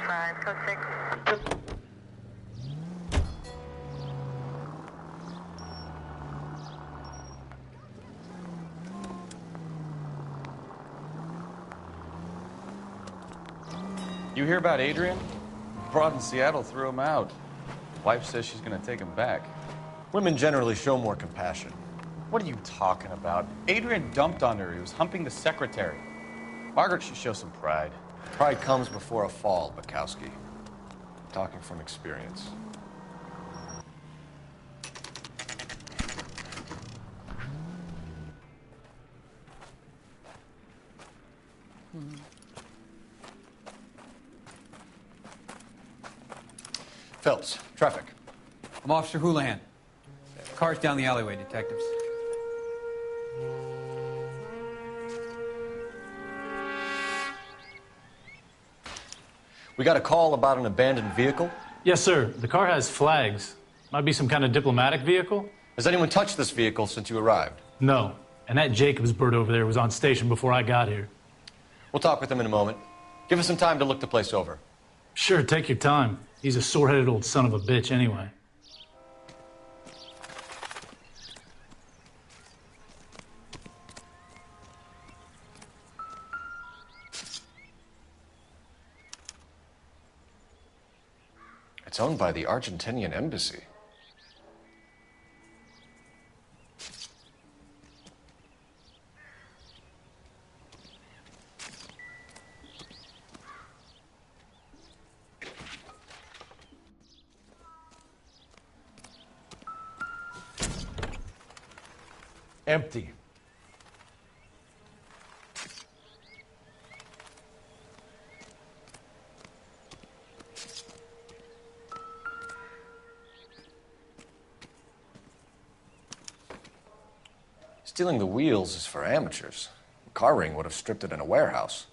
5, code 6. You hear about Adrian? Broad in Seattle threw him out. Wife says she's gonna take him back. Women generally show more compassion. What are you talking about? Adrian dumped on her. He was humping the secretary. Margaret should show some pride. Pride comes before a fall, Bukowski. Talking from experience. Phelps, traffic. I'm Officer Houlihan. Car's down the alleyway, detectives. We got a call about an abandoned vehicle? Yes, sir. The car has flags. Might be some kind of diplomatic vehicle. Has anyone touched this vehicle since you arrived? No. And that Jacobs bird over there was on station before I got here. We'll talk with him in a moment. Give us some time to look the place over. Sure, take your time. He's a sore-headed old son of a bitch anyway. It's owned by the Argentinian embassy. Empty. Stealing the wheels is for amateurs. Car ring would have stripped it in a warehouse.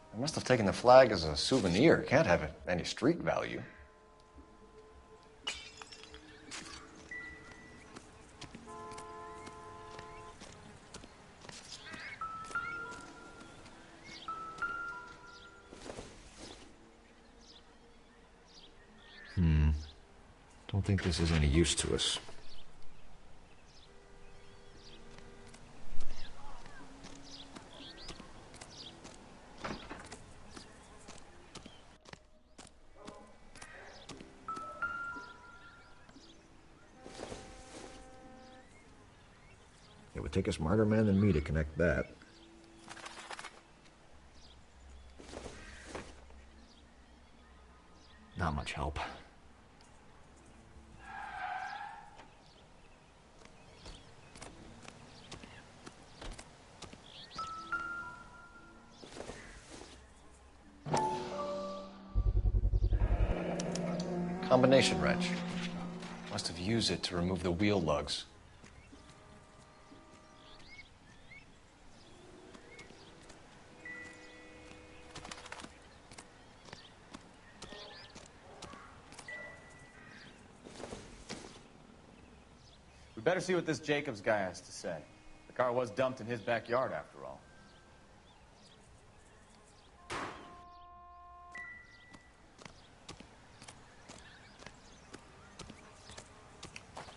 I must have taken the flag as a souvenir. Can't have any street value. Don't think this is any use to us. It would take a smarter man than me to connect that. Not much help. Combination wrench. Must have used it to remove the wheel lugs. We better see what this Jacobs guy has to say. The car was dumped in his backyard, after all.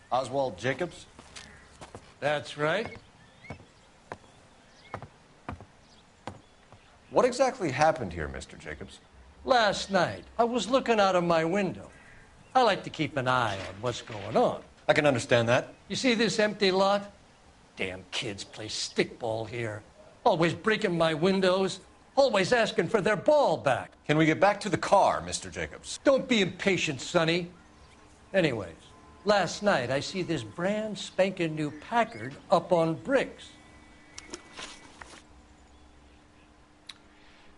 Oswald Jacobs? That's right. What exactly happened here, Mr. Jacobs? Last night, I was looking out of my window. I like to keep an eye on what's going on. I can understand that. You see this empty lot? Damn kids play stickball here. Always breaking my windows. Always asking for their ball back. Can we get back to the car, Mr. Jacobs? Don't be impatient, Sonny. Anyways, last night I see this brand spanking new Packard up on bricks.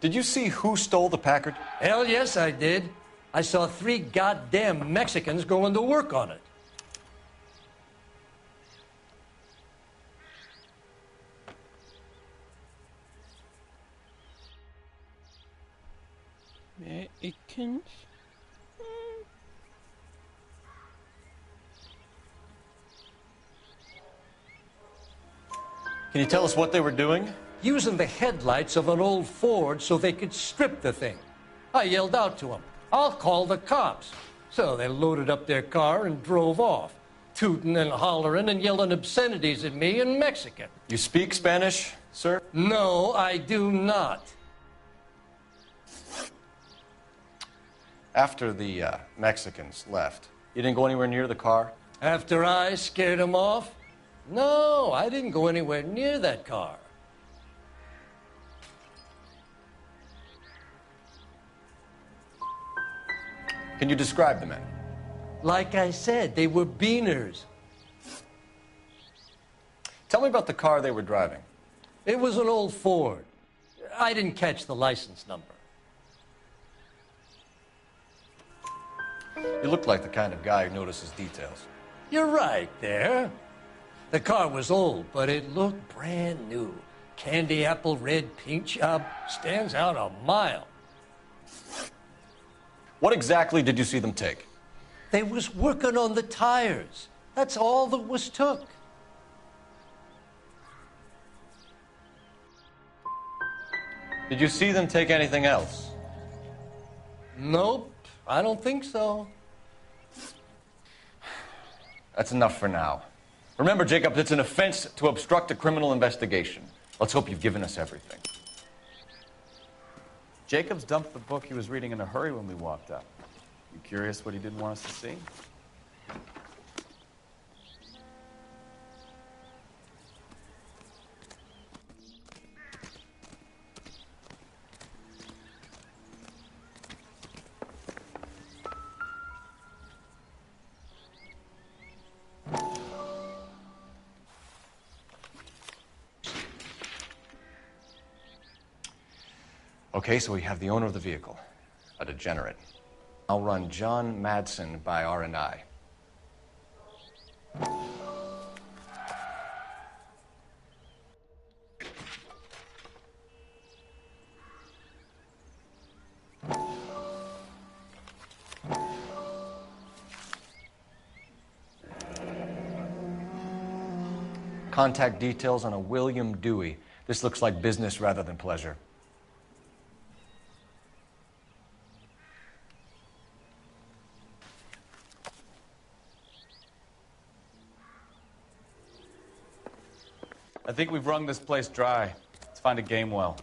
Did you see who stole the Packard? Hell yes, I did. I saw 3 goddamn Mexicans going to work on it. Mexicans? Can you tell us what they were doing? Using the headlights of an old Ford so they could strip the thing. I yelled out to them, "I'll call the cops." So they loaded up their car and drove off, tooting and hollering and yelling obscenities at me in Mexican. You speak Spanish, sir? No, I do not. After the Mexicans left, you didn't go anywhere near the car? After I scared them off? No, I didn't go anywhere near that car. Can you describe the men? Like I said, they were beaners. Tell me about the car they were driving. It was an old Ford. I didn't catch the license number. You look like the kind of guy who notices details. You're right there. The car was old, but it looked brand new. Candy apple red paint job stands out a mile. What exactly did you see them take? They was working on the tires. That's all that was took. Did you see them take anything else? Nope, I don't think so. That's enough for now. Remember, Jacob, it's an offense to obstruct a criminal investigation. Let's hope you've given us everything. Jacobs dumped the book he was reading in a hurry when we walked up. You curious what he didn't want us to see? Okay, so we have the owner of the vehicle, a degenerate. I'll run John Madsen by R&I. Contact details on a William Dewey. This looks like business rather than pleasure. I think we've wrung this place dry. Let's find a game well.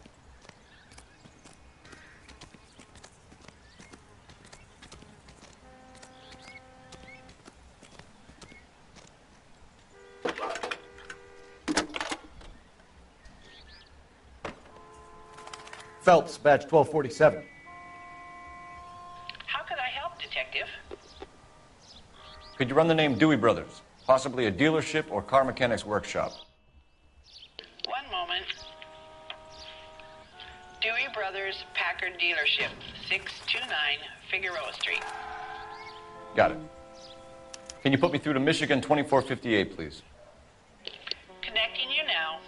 Phelps, badge 1247. How could I help, Detective? Could you run the name Dewey Brothers? Possibly a dealership or car mechanics workshop. One moment. Dewey Brothers Packard Dealership, 629 Figueroa Street. Got it. Can you put me through to Michigan 2458, please? Connecting you now.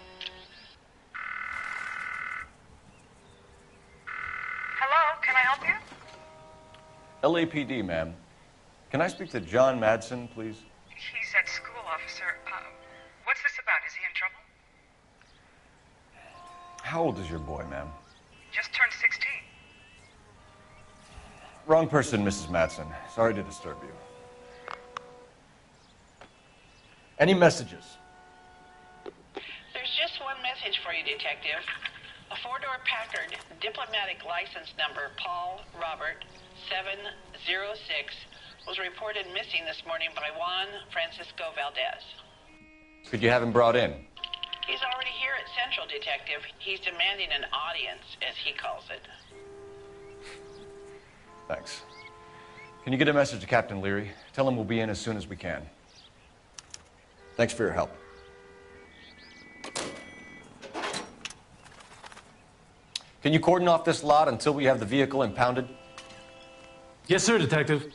Hello, can I help you? LAPD, ma'am. Can I speak to John Madsen, please? He's at school, officer. What's this about? Is he in trouble? How old is your boy, ma'am? Just turned 16. Wrong person, Mrs. Madsen. Sorry to disturb you. Any messages? There's just one message for you, Detective. A four-door Packard, diplomatic license number Paul Robert 706, was reported missing this morning by Juan Francisco Valdez. Could you have him brought in? He's already here at Central, Detective. He's demanding an audience, as he calls it. Thanks. Can you get a message to Captain Leary? Tell him we'll be in as soon as we can. Thanks for your help. Can you cordon off this lot until we have the vehicle impounded? Yes, sir, Detective.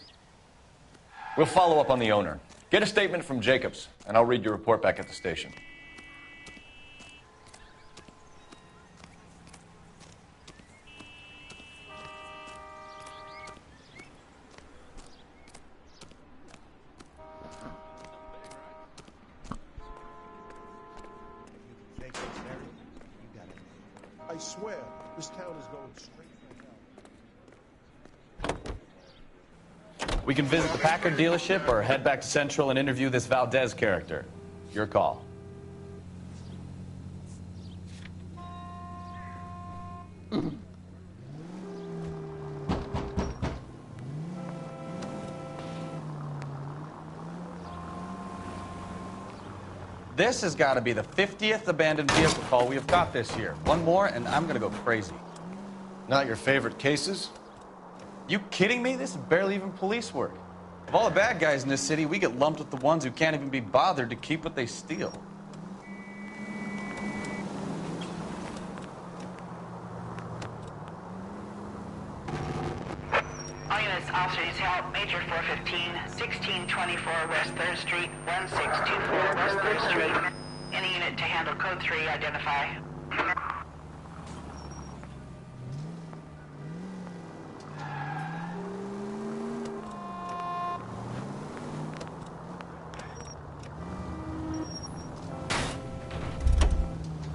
We'll follow up on the owner. Get a statement from Jacobs, and I'll read your report back at the station. I swear, this town is going straight for hell. We can visit the Packard dealership or head back to Central and interview this Valdez character. Your call. This has got to be the 50th abandoned vehicle call we have got this year. One more, and I'm going to go crazy. Not your favorite cases? You kidding me? This is barely even police work. Of all the bad guys in this city, we get lumped with the ones who can't even be bothered to keep what they steal. All units, officers help. Major 415, 1624 West 3rd Street, 1624 West 3rd Street. Any unit to handle code 3, identify.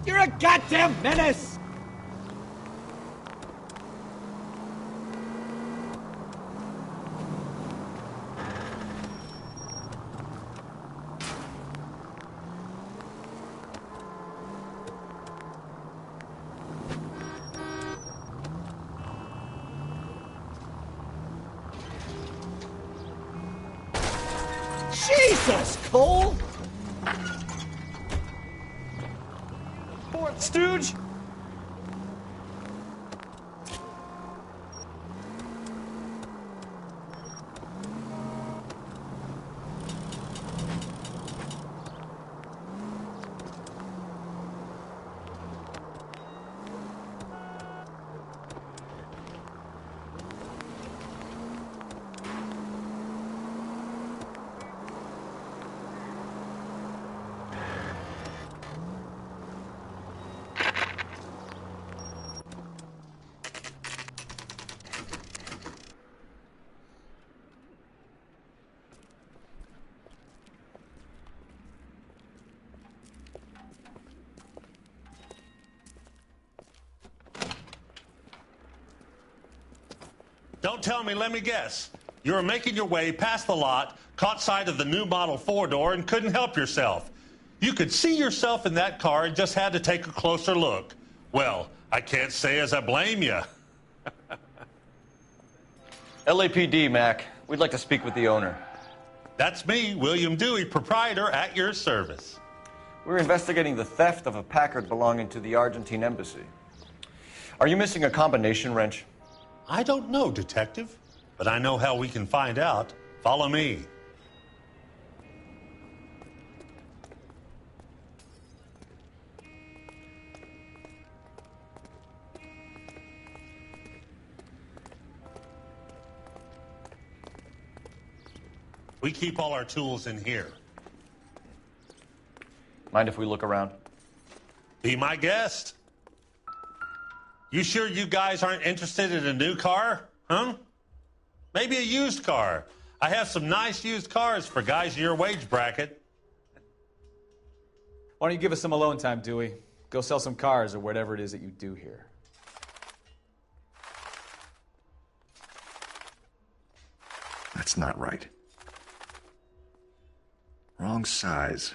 You're a goddamn menace! Jesus, Cole! Fourth stooge! Don't tell me, let me guess. You were making your way past the lot, caught sight of the new model four-door, and couldn't help yourself. You could see yourself in that car and just had to take a closer look. Well, I can't say as I blame you. LAPD, Mac. We'd like to speak with the owner. That's me, William Dewey, proprietor, at your service. We're investigating the theft of a Packard belonging to the Argentine embassy. Are you missing a combination wrench? I don't know, Detective, but I know how we can find out. Follow me. We keep all our tools in here. Mind if we look around? Be my guest. You sure you guys aren't interested in a new car? Huh? Maybe a used car. I have some nice used cars for guys in your wage bracket. Why don't you give us some alone time, Dewey? Go sell some cars or whatever it is that you do here. That's not right. Wrong size.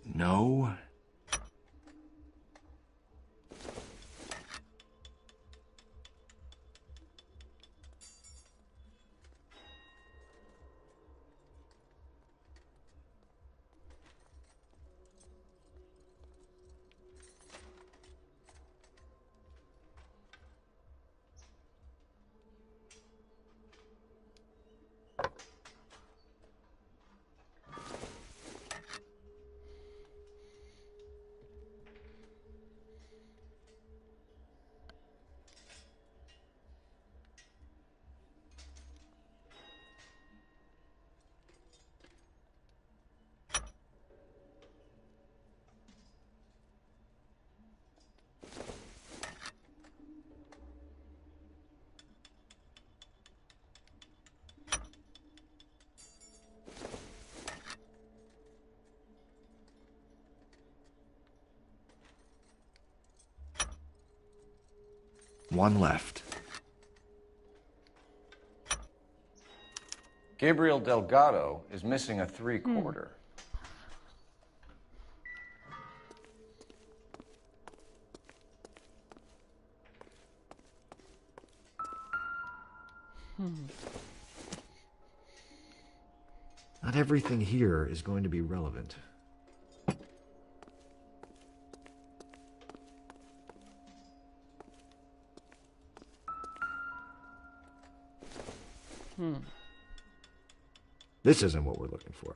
No. One left. Gabriel Delgado is missing a 3/4. Not everything here is going to be relevant. This isn't what we're looking for.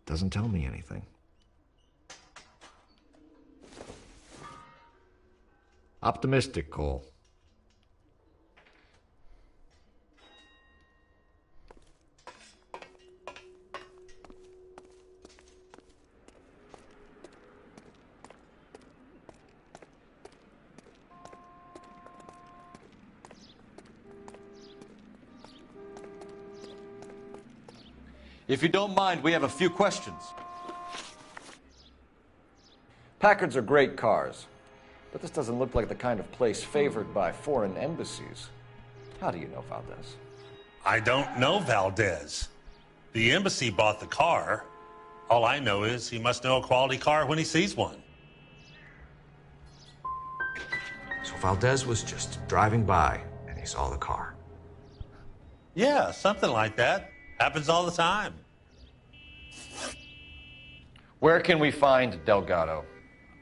Doesn't tell me anything. Optimistic, Cole. If you don't mind, we have a few questions. Packards are great cars, but this doesn't look like the kind of place favored by foreign embassies. How do you know Valdez? I don't know Valdez. The embassy bought the car. All I know is he must know a quality car when he sees one. So Valdez was just driving by and he saw the car. Yeah, something like that. Happens all the time. Where can we find Delgado?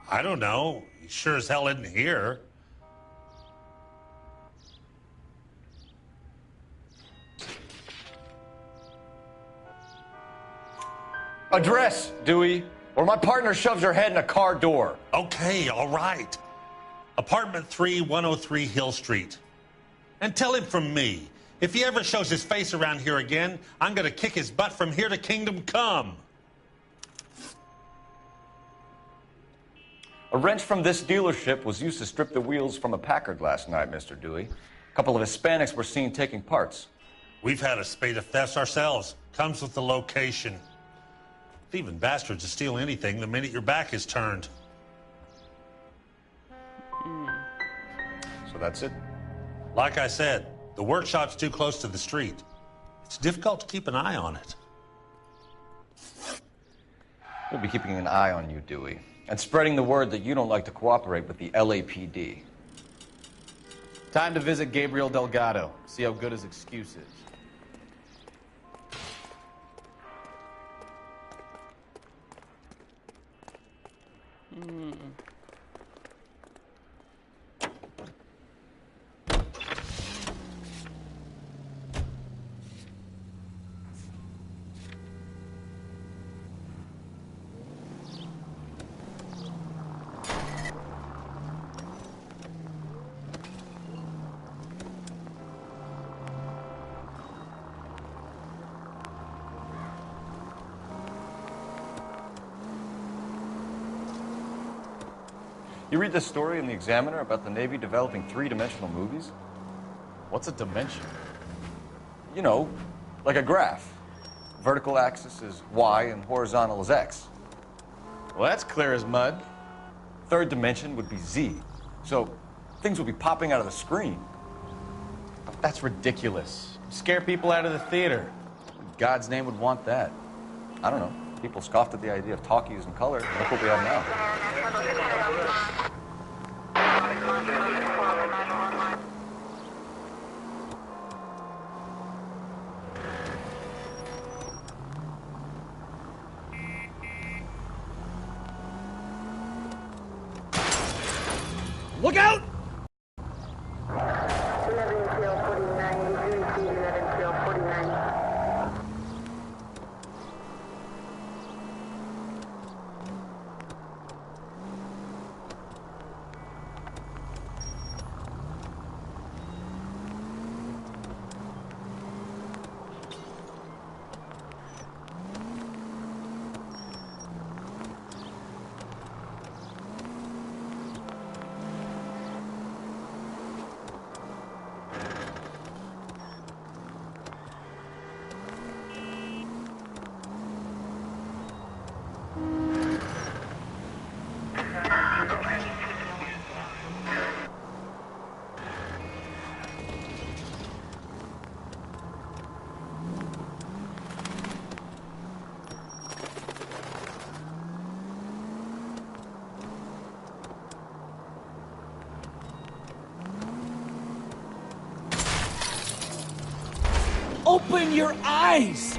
I don't know. He sure as hell isn't here. Address, Dewey, or my partner shoves her head in a car door. Okay, all right. Apartment 3, 103 Hill Street. And tell him from me, if he ever shows his face around here again, I'm gonna kick his butt from here to Kingdom Come. A wrench from this dealership was used to strip the wheels from a Packard last night, Mr. Dewey. A couple of Hispanics were seen taking parts. We've had a spate of thefts ourselves. Comes with the location. Thieving bastards to steal anything the minute your back is turned. So that's it? Like I said, the workshop's too close to the street. It's difficult to keep an eye on it. We'll be keeping an eye on you, Dewey, and spreading the word that you don't like to cooperate with the LAPD. Time to visit Gabriel Delgado, see how good his excuse is. You read this story in the Examiner about the Navy developing three-dimensional movies? What's a dimension? You know, like a graph. Vertical axis is Y and horizontal is X. Well, that's clear as mud. Third dimension would be Z. So things would be popping out of the screen. That's ridiculous. Scare people out of the theater. Who in God's name would want that? I don't know. People scoffed at the idea of talkies in color. Look what we have now. Look out! Open your eyes!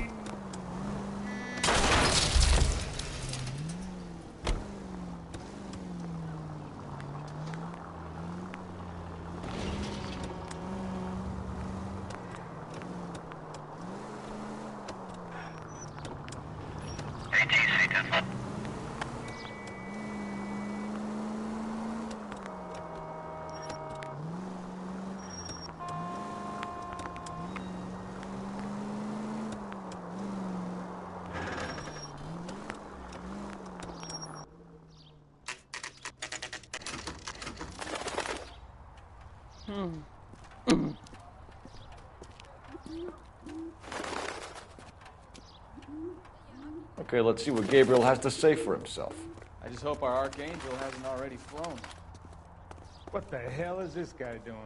Okay, let's see what Gabriel has to say for himself. I just hope our Archangel hasn't already flown. What the hell is this guy doing?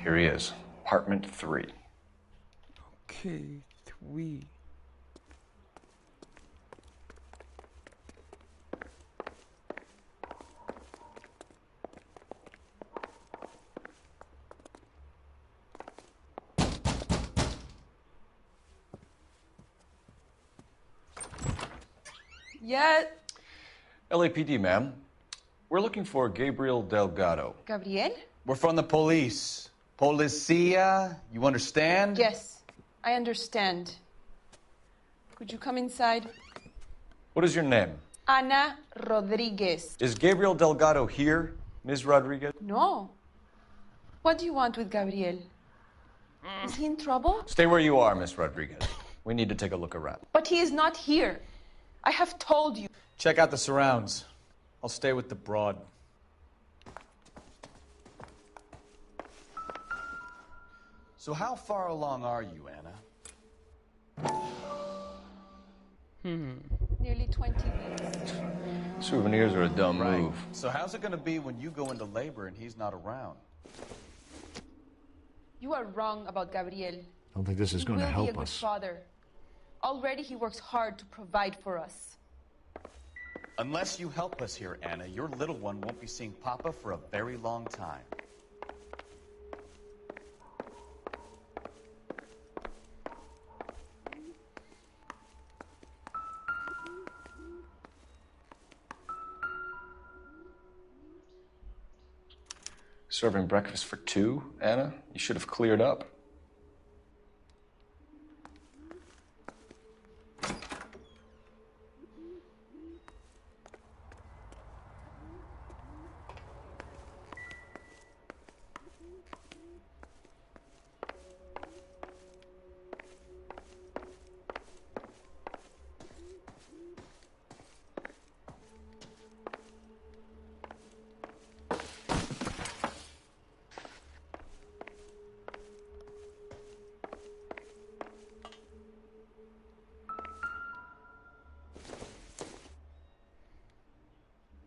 Here he is, apartment 3. Okay, 3. Yeah. LAPD, ma'am. We're looking for Gabriel Delgado. Gabriel? We're from the police. Policia, you understand? Yes, I understand. Could you come inside? What is your name? Ana Rodriguez. Is Gabriel Delgado here, Ms. Rodriguez? No. What do you want with Gabriel? Is he in trouble? Stay where you are, Ms. Rodriguez. We need to take a look around. But he is not here. I have told you. Check out the surrounds. I'll stay with the broad. So how far along are you, Anna? Nearly 20 weeks. Souvenirs are a dumb move. So how's it going to be when you go into labor and he's not around? You are wrong about Gabriel. I don't think this is going to He will be a help good us. father. Already he works hard to provide for us. Unless you help us here, Anna, your little one won't be seeing Papa for a very long time. Serving breakfast for 2, Anna? You should have cleared up.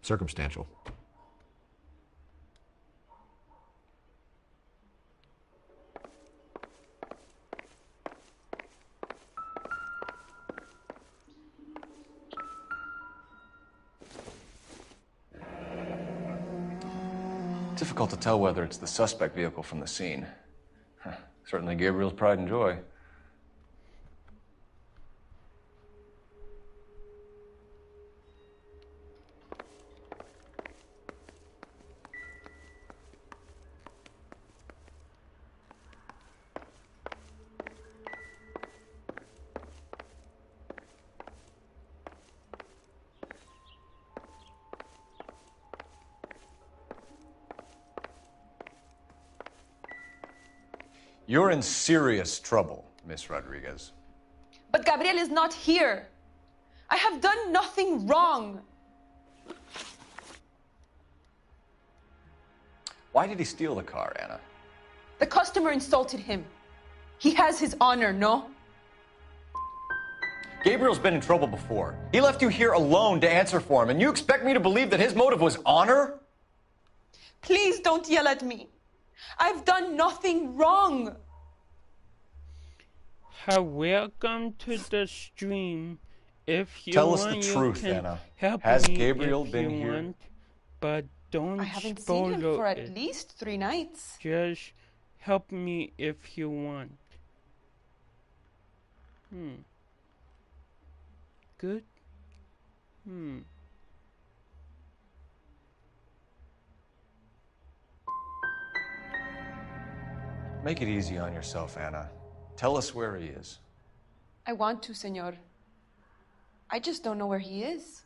Circumstantial. Difficult to tell whether it's the suspect vehicle from the scene. Certainly Gabriel's pride and joy. You're in serious trouble, Miss Rodriguez. But Gabriel is not here. I have done nothing wrong. Why did he steal the car, Anna? The customer insulted him. He has his honor, no? Gabriel's been in trouble before. He left you here alone to answer for him, and you expect me to believe that his motive was honor? Please don't yell at me. I've done nothing wrong. Hi, welcome to the stream. If you Tell us want, the you truth, can Anna. help Has me Gabriel if been you here? want, but don't I haven't seen him spoil for at it. least 3 nights. Just help me if you want. Good? Make it easy on yourself, Anna. Tell us where he is. I want to, senor. I just don't know where he is.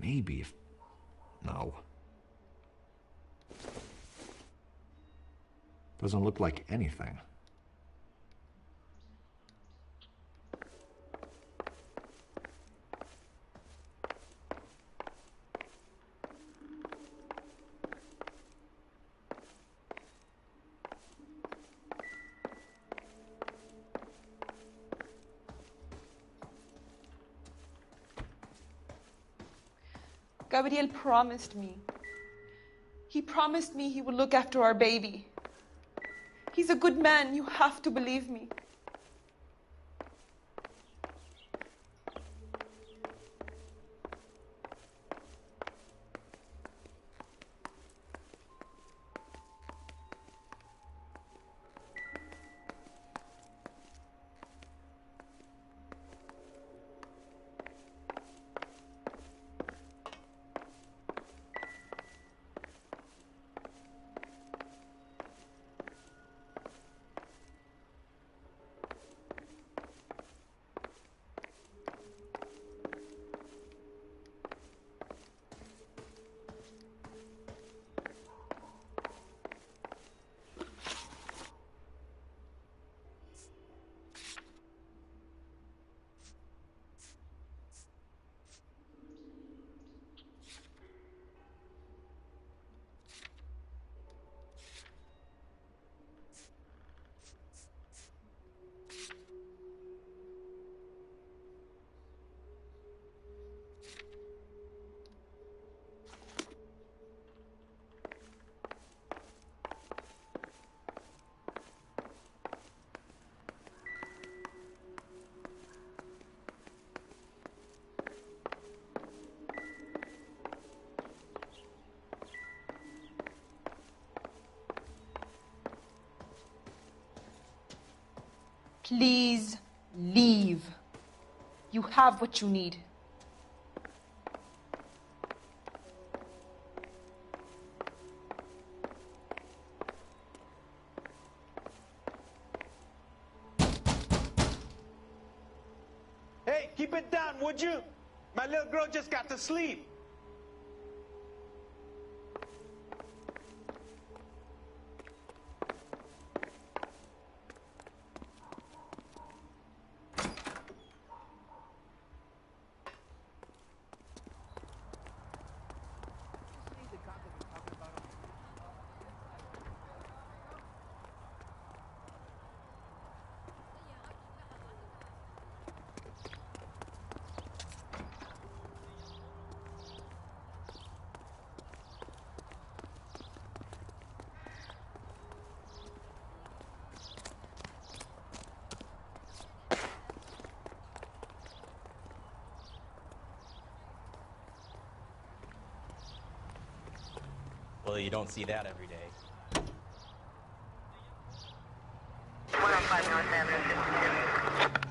Maybe if... No. Doesn't look like anything. Gabriel promised me. He promised me he would look after our baby. He's a good man. You have to believe me. Please leave. You have what you need. Hey, keep it down, would you? My little girl just got to sleep. Well, you don't see that every day. 105 North Avenue, 52.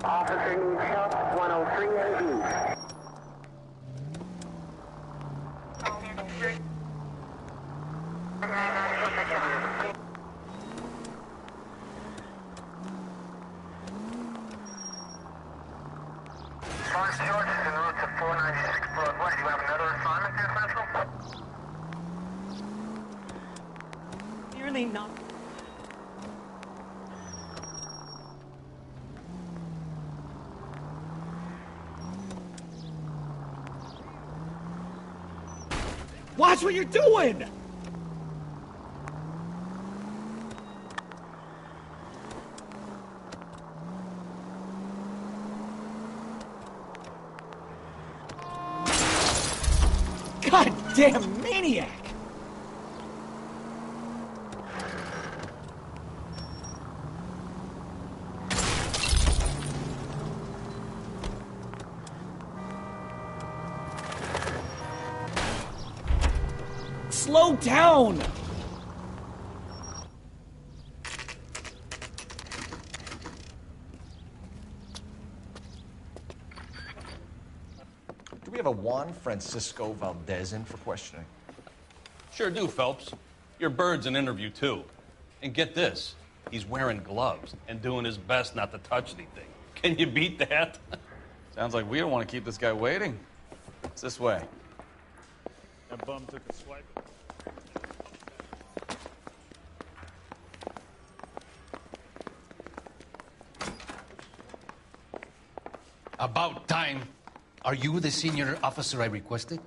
Officer needs help, 103 and east. Lawrence George is en route to 496 Broadway. Do you have another assignment there, Central? Nearly not. Watch what you're doing! Goddamn maniac! Slow down! Do we have a Juan Francisco Valdez in for questioning? Sure do, Phelps. Your bird's an interview, too. And get this, he's wearing gloves and doing his best not to touch anything. Can you beat that? Sounds like we don't want to keep this guy waiting. It's this way. That bum took a swipe. About time. Are you the senior officer I requested?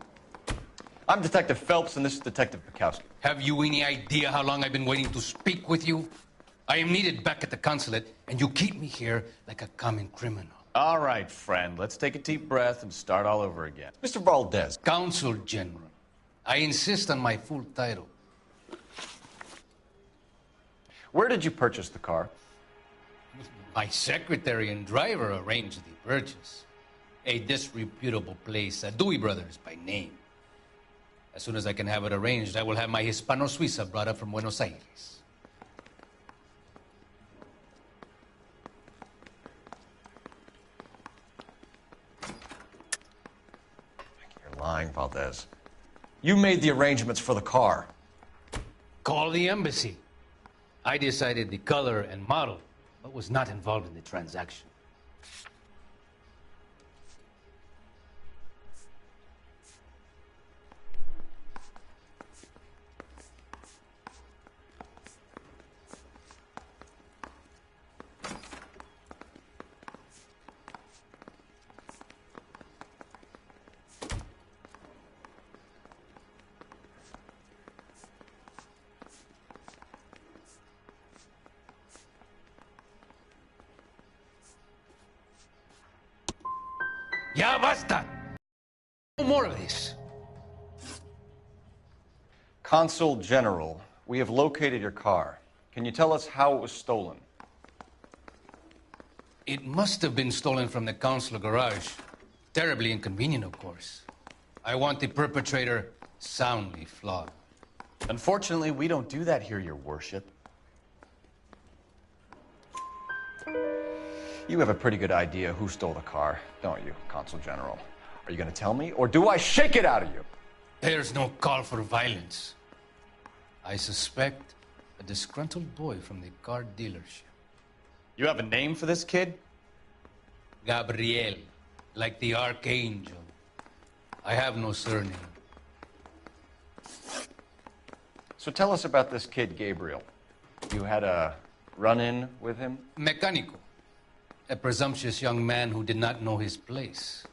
I'm Detective Phelps, and this is Detective Bukowski. Have you any idea how long I've been waiting to speak with you? I am needed back at the consulate, and you keep me here like a common criminal. All right, friend. Let's take a deep breath and start all over again. Mr. Valdez. Consul General. I insist on my full title. Where did you purchase the car? My secretary and driver arranged the purchase. A disreputable place, Dewey Brothers by name. As soon as I can have it arranged, I will have my Hispano Suiza brought up from Buenos Aires. You're lying, Valdez. You made the arrangements for the car. Call the embassy. I decided the color and model, but was not involved in the transaction. Ya basta! No more of this. Consul General, we have located your car. Can you tell us how it was stolen? It must have been stolen from the consular garage. Terribly inconvenient, of course. I want the perpetrator soundly flogged. Unfortunately, we don't do that here, Your Worship. You have a pretty good idea who stole the car, don't you, Consul General? Are you going to tell me, or do I shake it out of you? There's no call for violence. I suspect a disgruntled boy from the car dealership. You have a name for this kid? Gabriel, like the archangel. I have no surname. So tell us about this kid, Gabriel. You had a run-in with him? Mecánico. A presumptuous young man who did not know his place.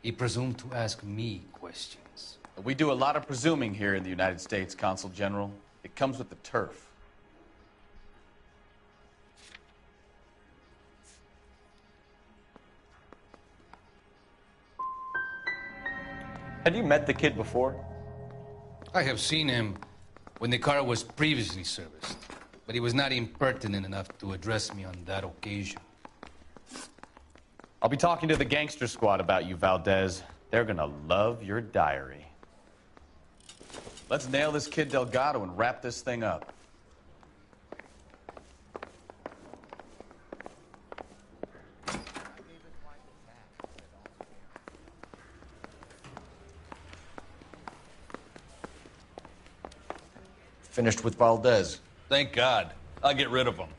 He presumed to ask me questions. We do a lot of presuming here in the United States, Consul General. It comes with the turf. Had you met the kid before? I have seen him when the car was previously serviced, but he was not impertinent enough to address me on that occasion. I'll be talking to the gangster squad about you, Valdez. They're gonna love your diary. Let's nail this kid Delgado and wrap this thing up. Finished with Valdez. Thank God. I'll get rid of him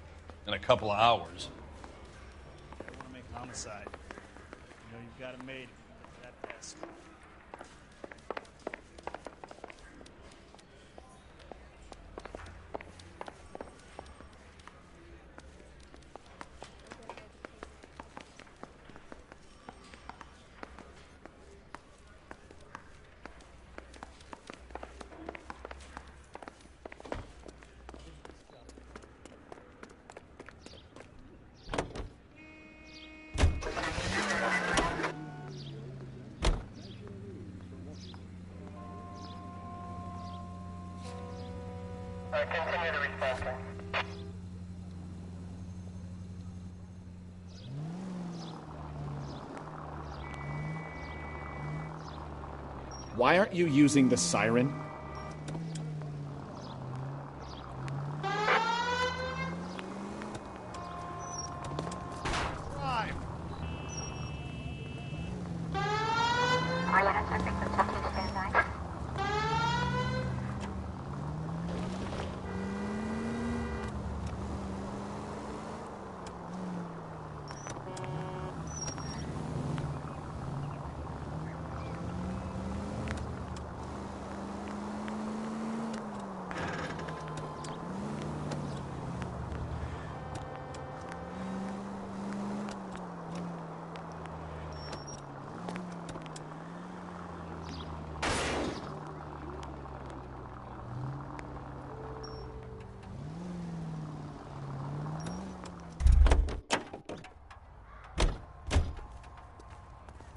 in a couple of hours. I want to make homicide. You know you've got it made at that desk. Continue to respond, sir. Why aren't you using the siren?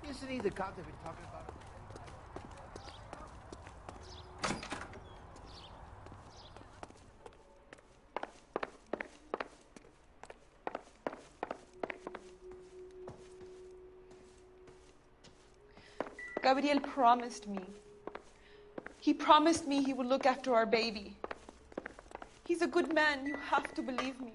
Isn't he the cop they've been talking about? Gabriel promised me. He promised me he would look after our baby. He's a good man. You have to believe me.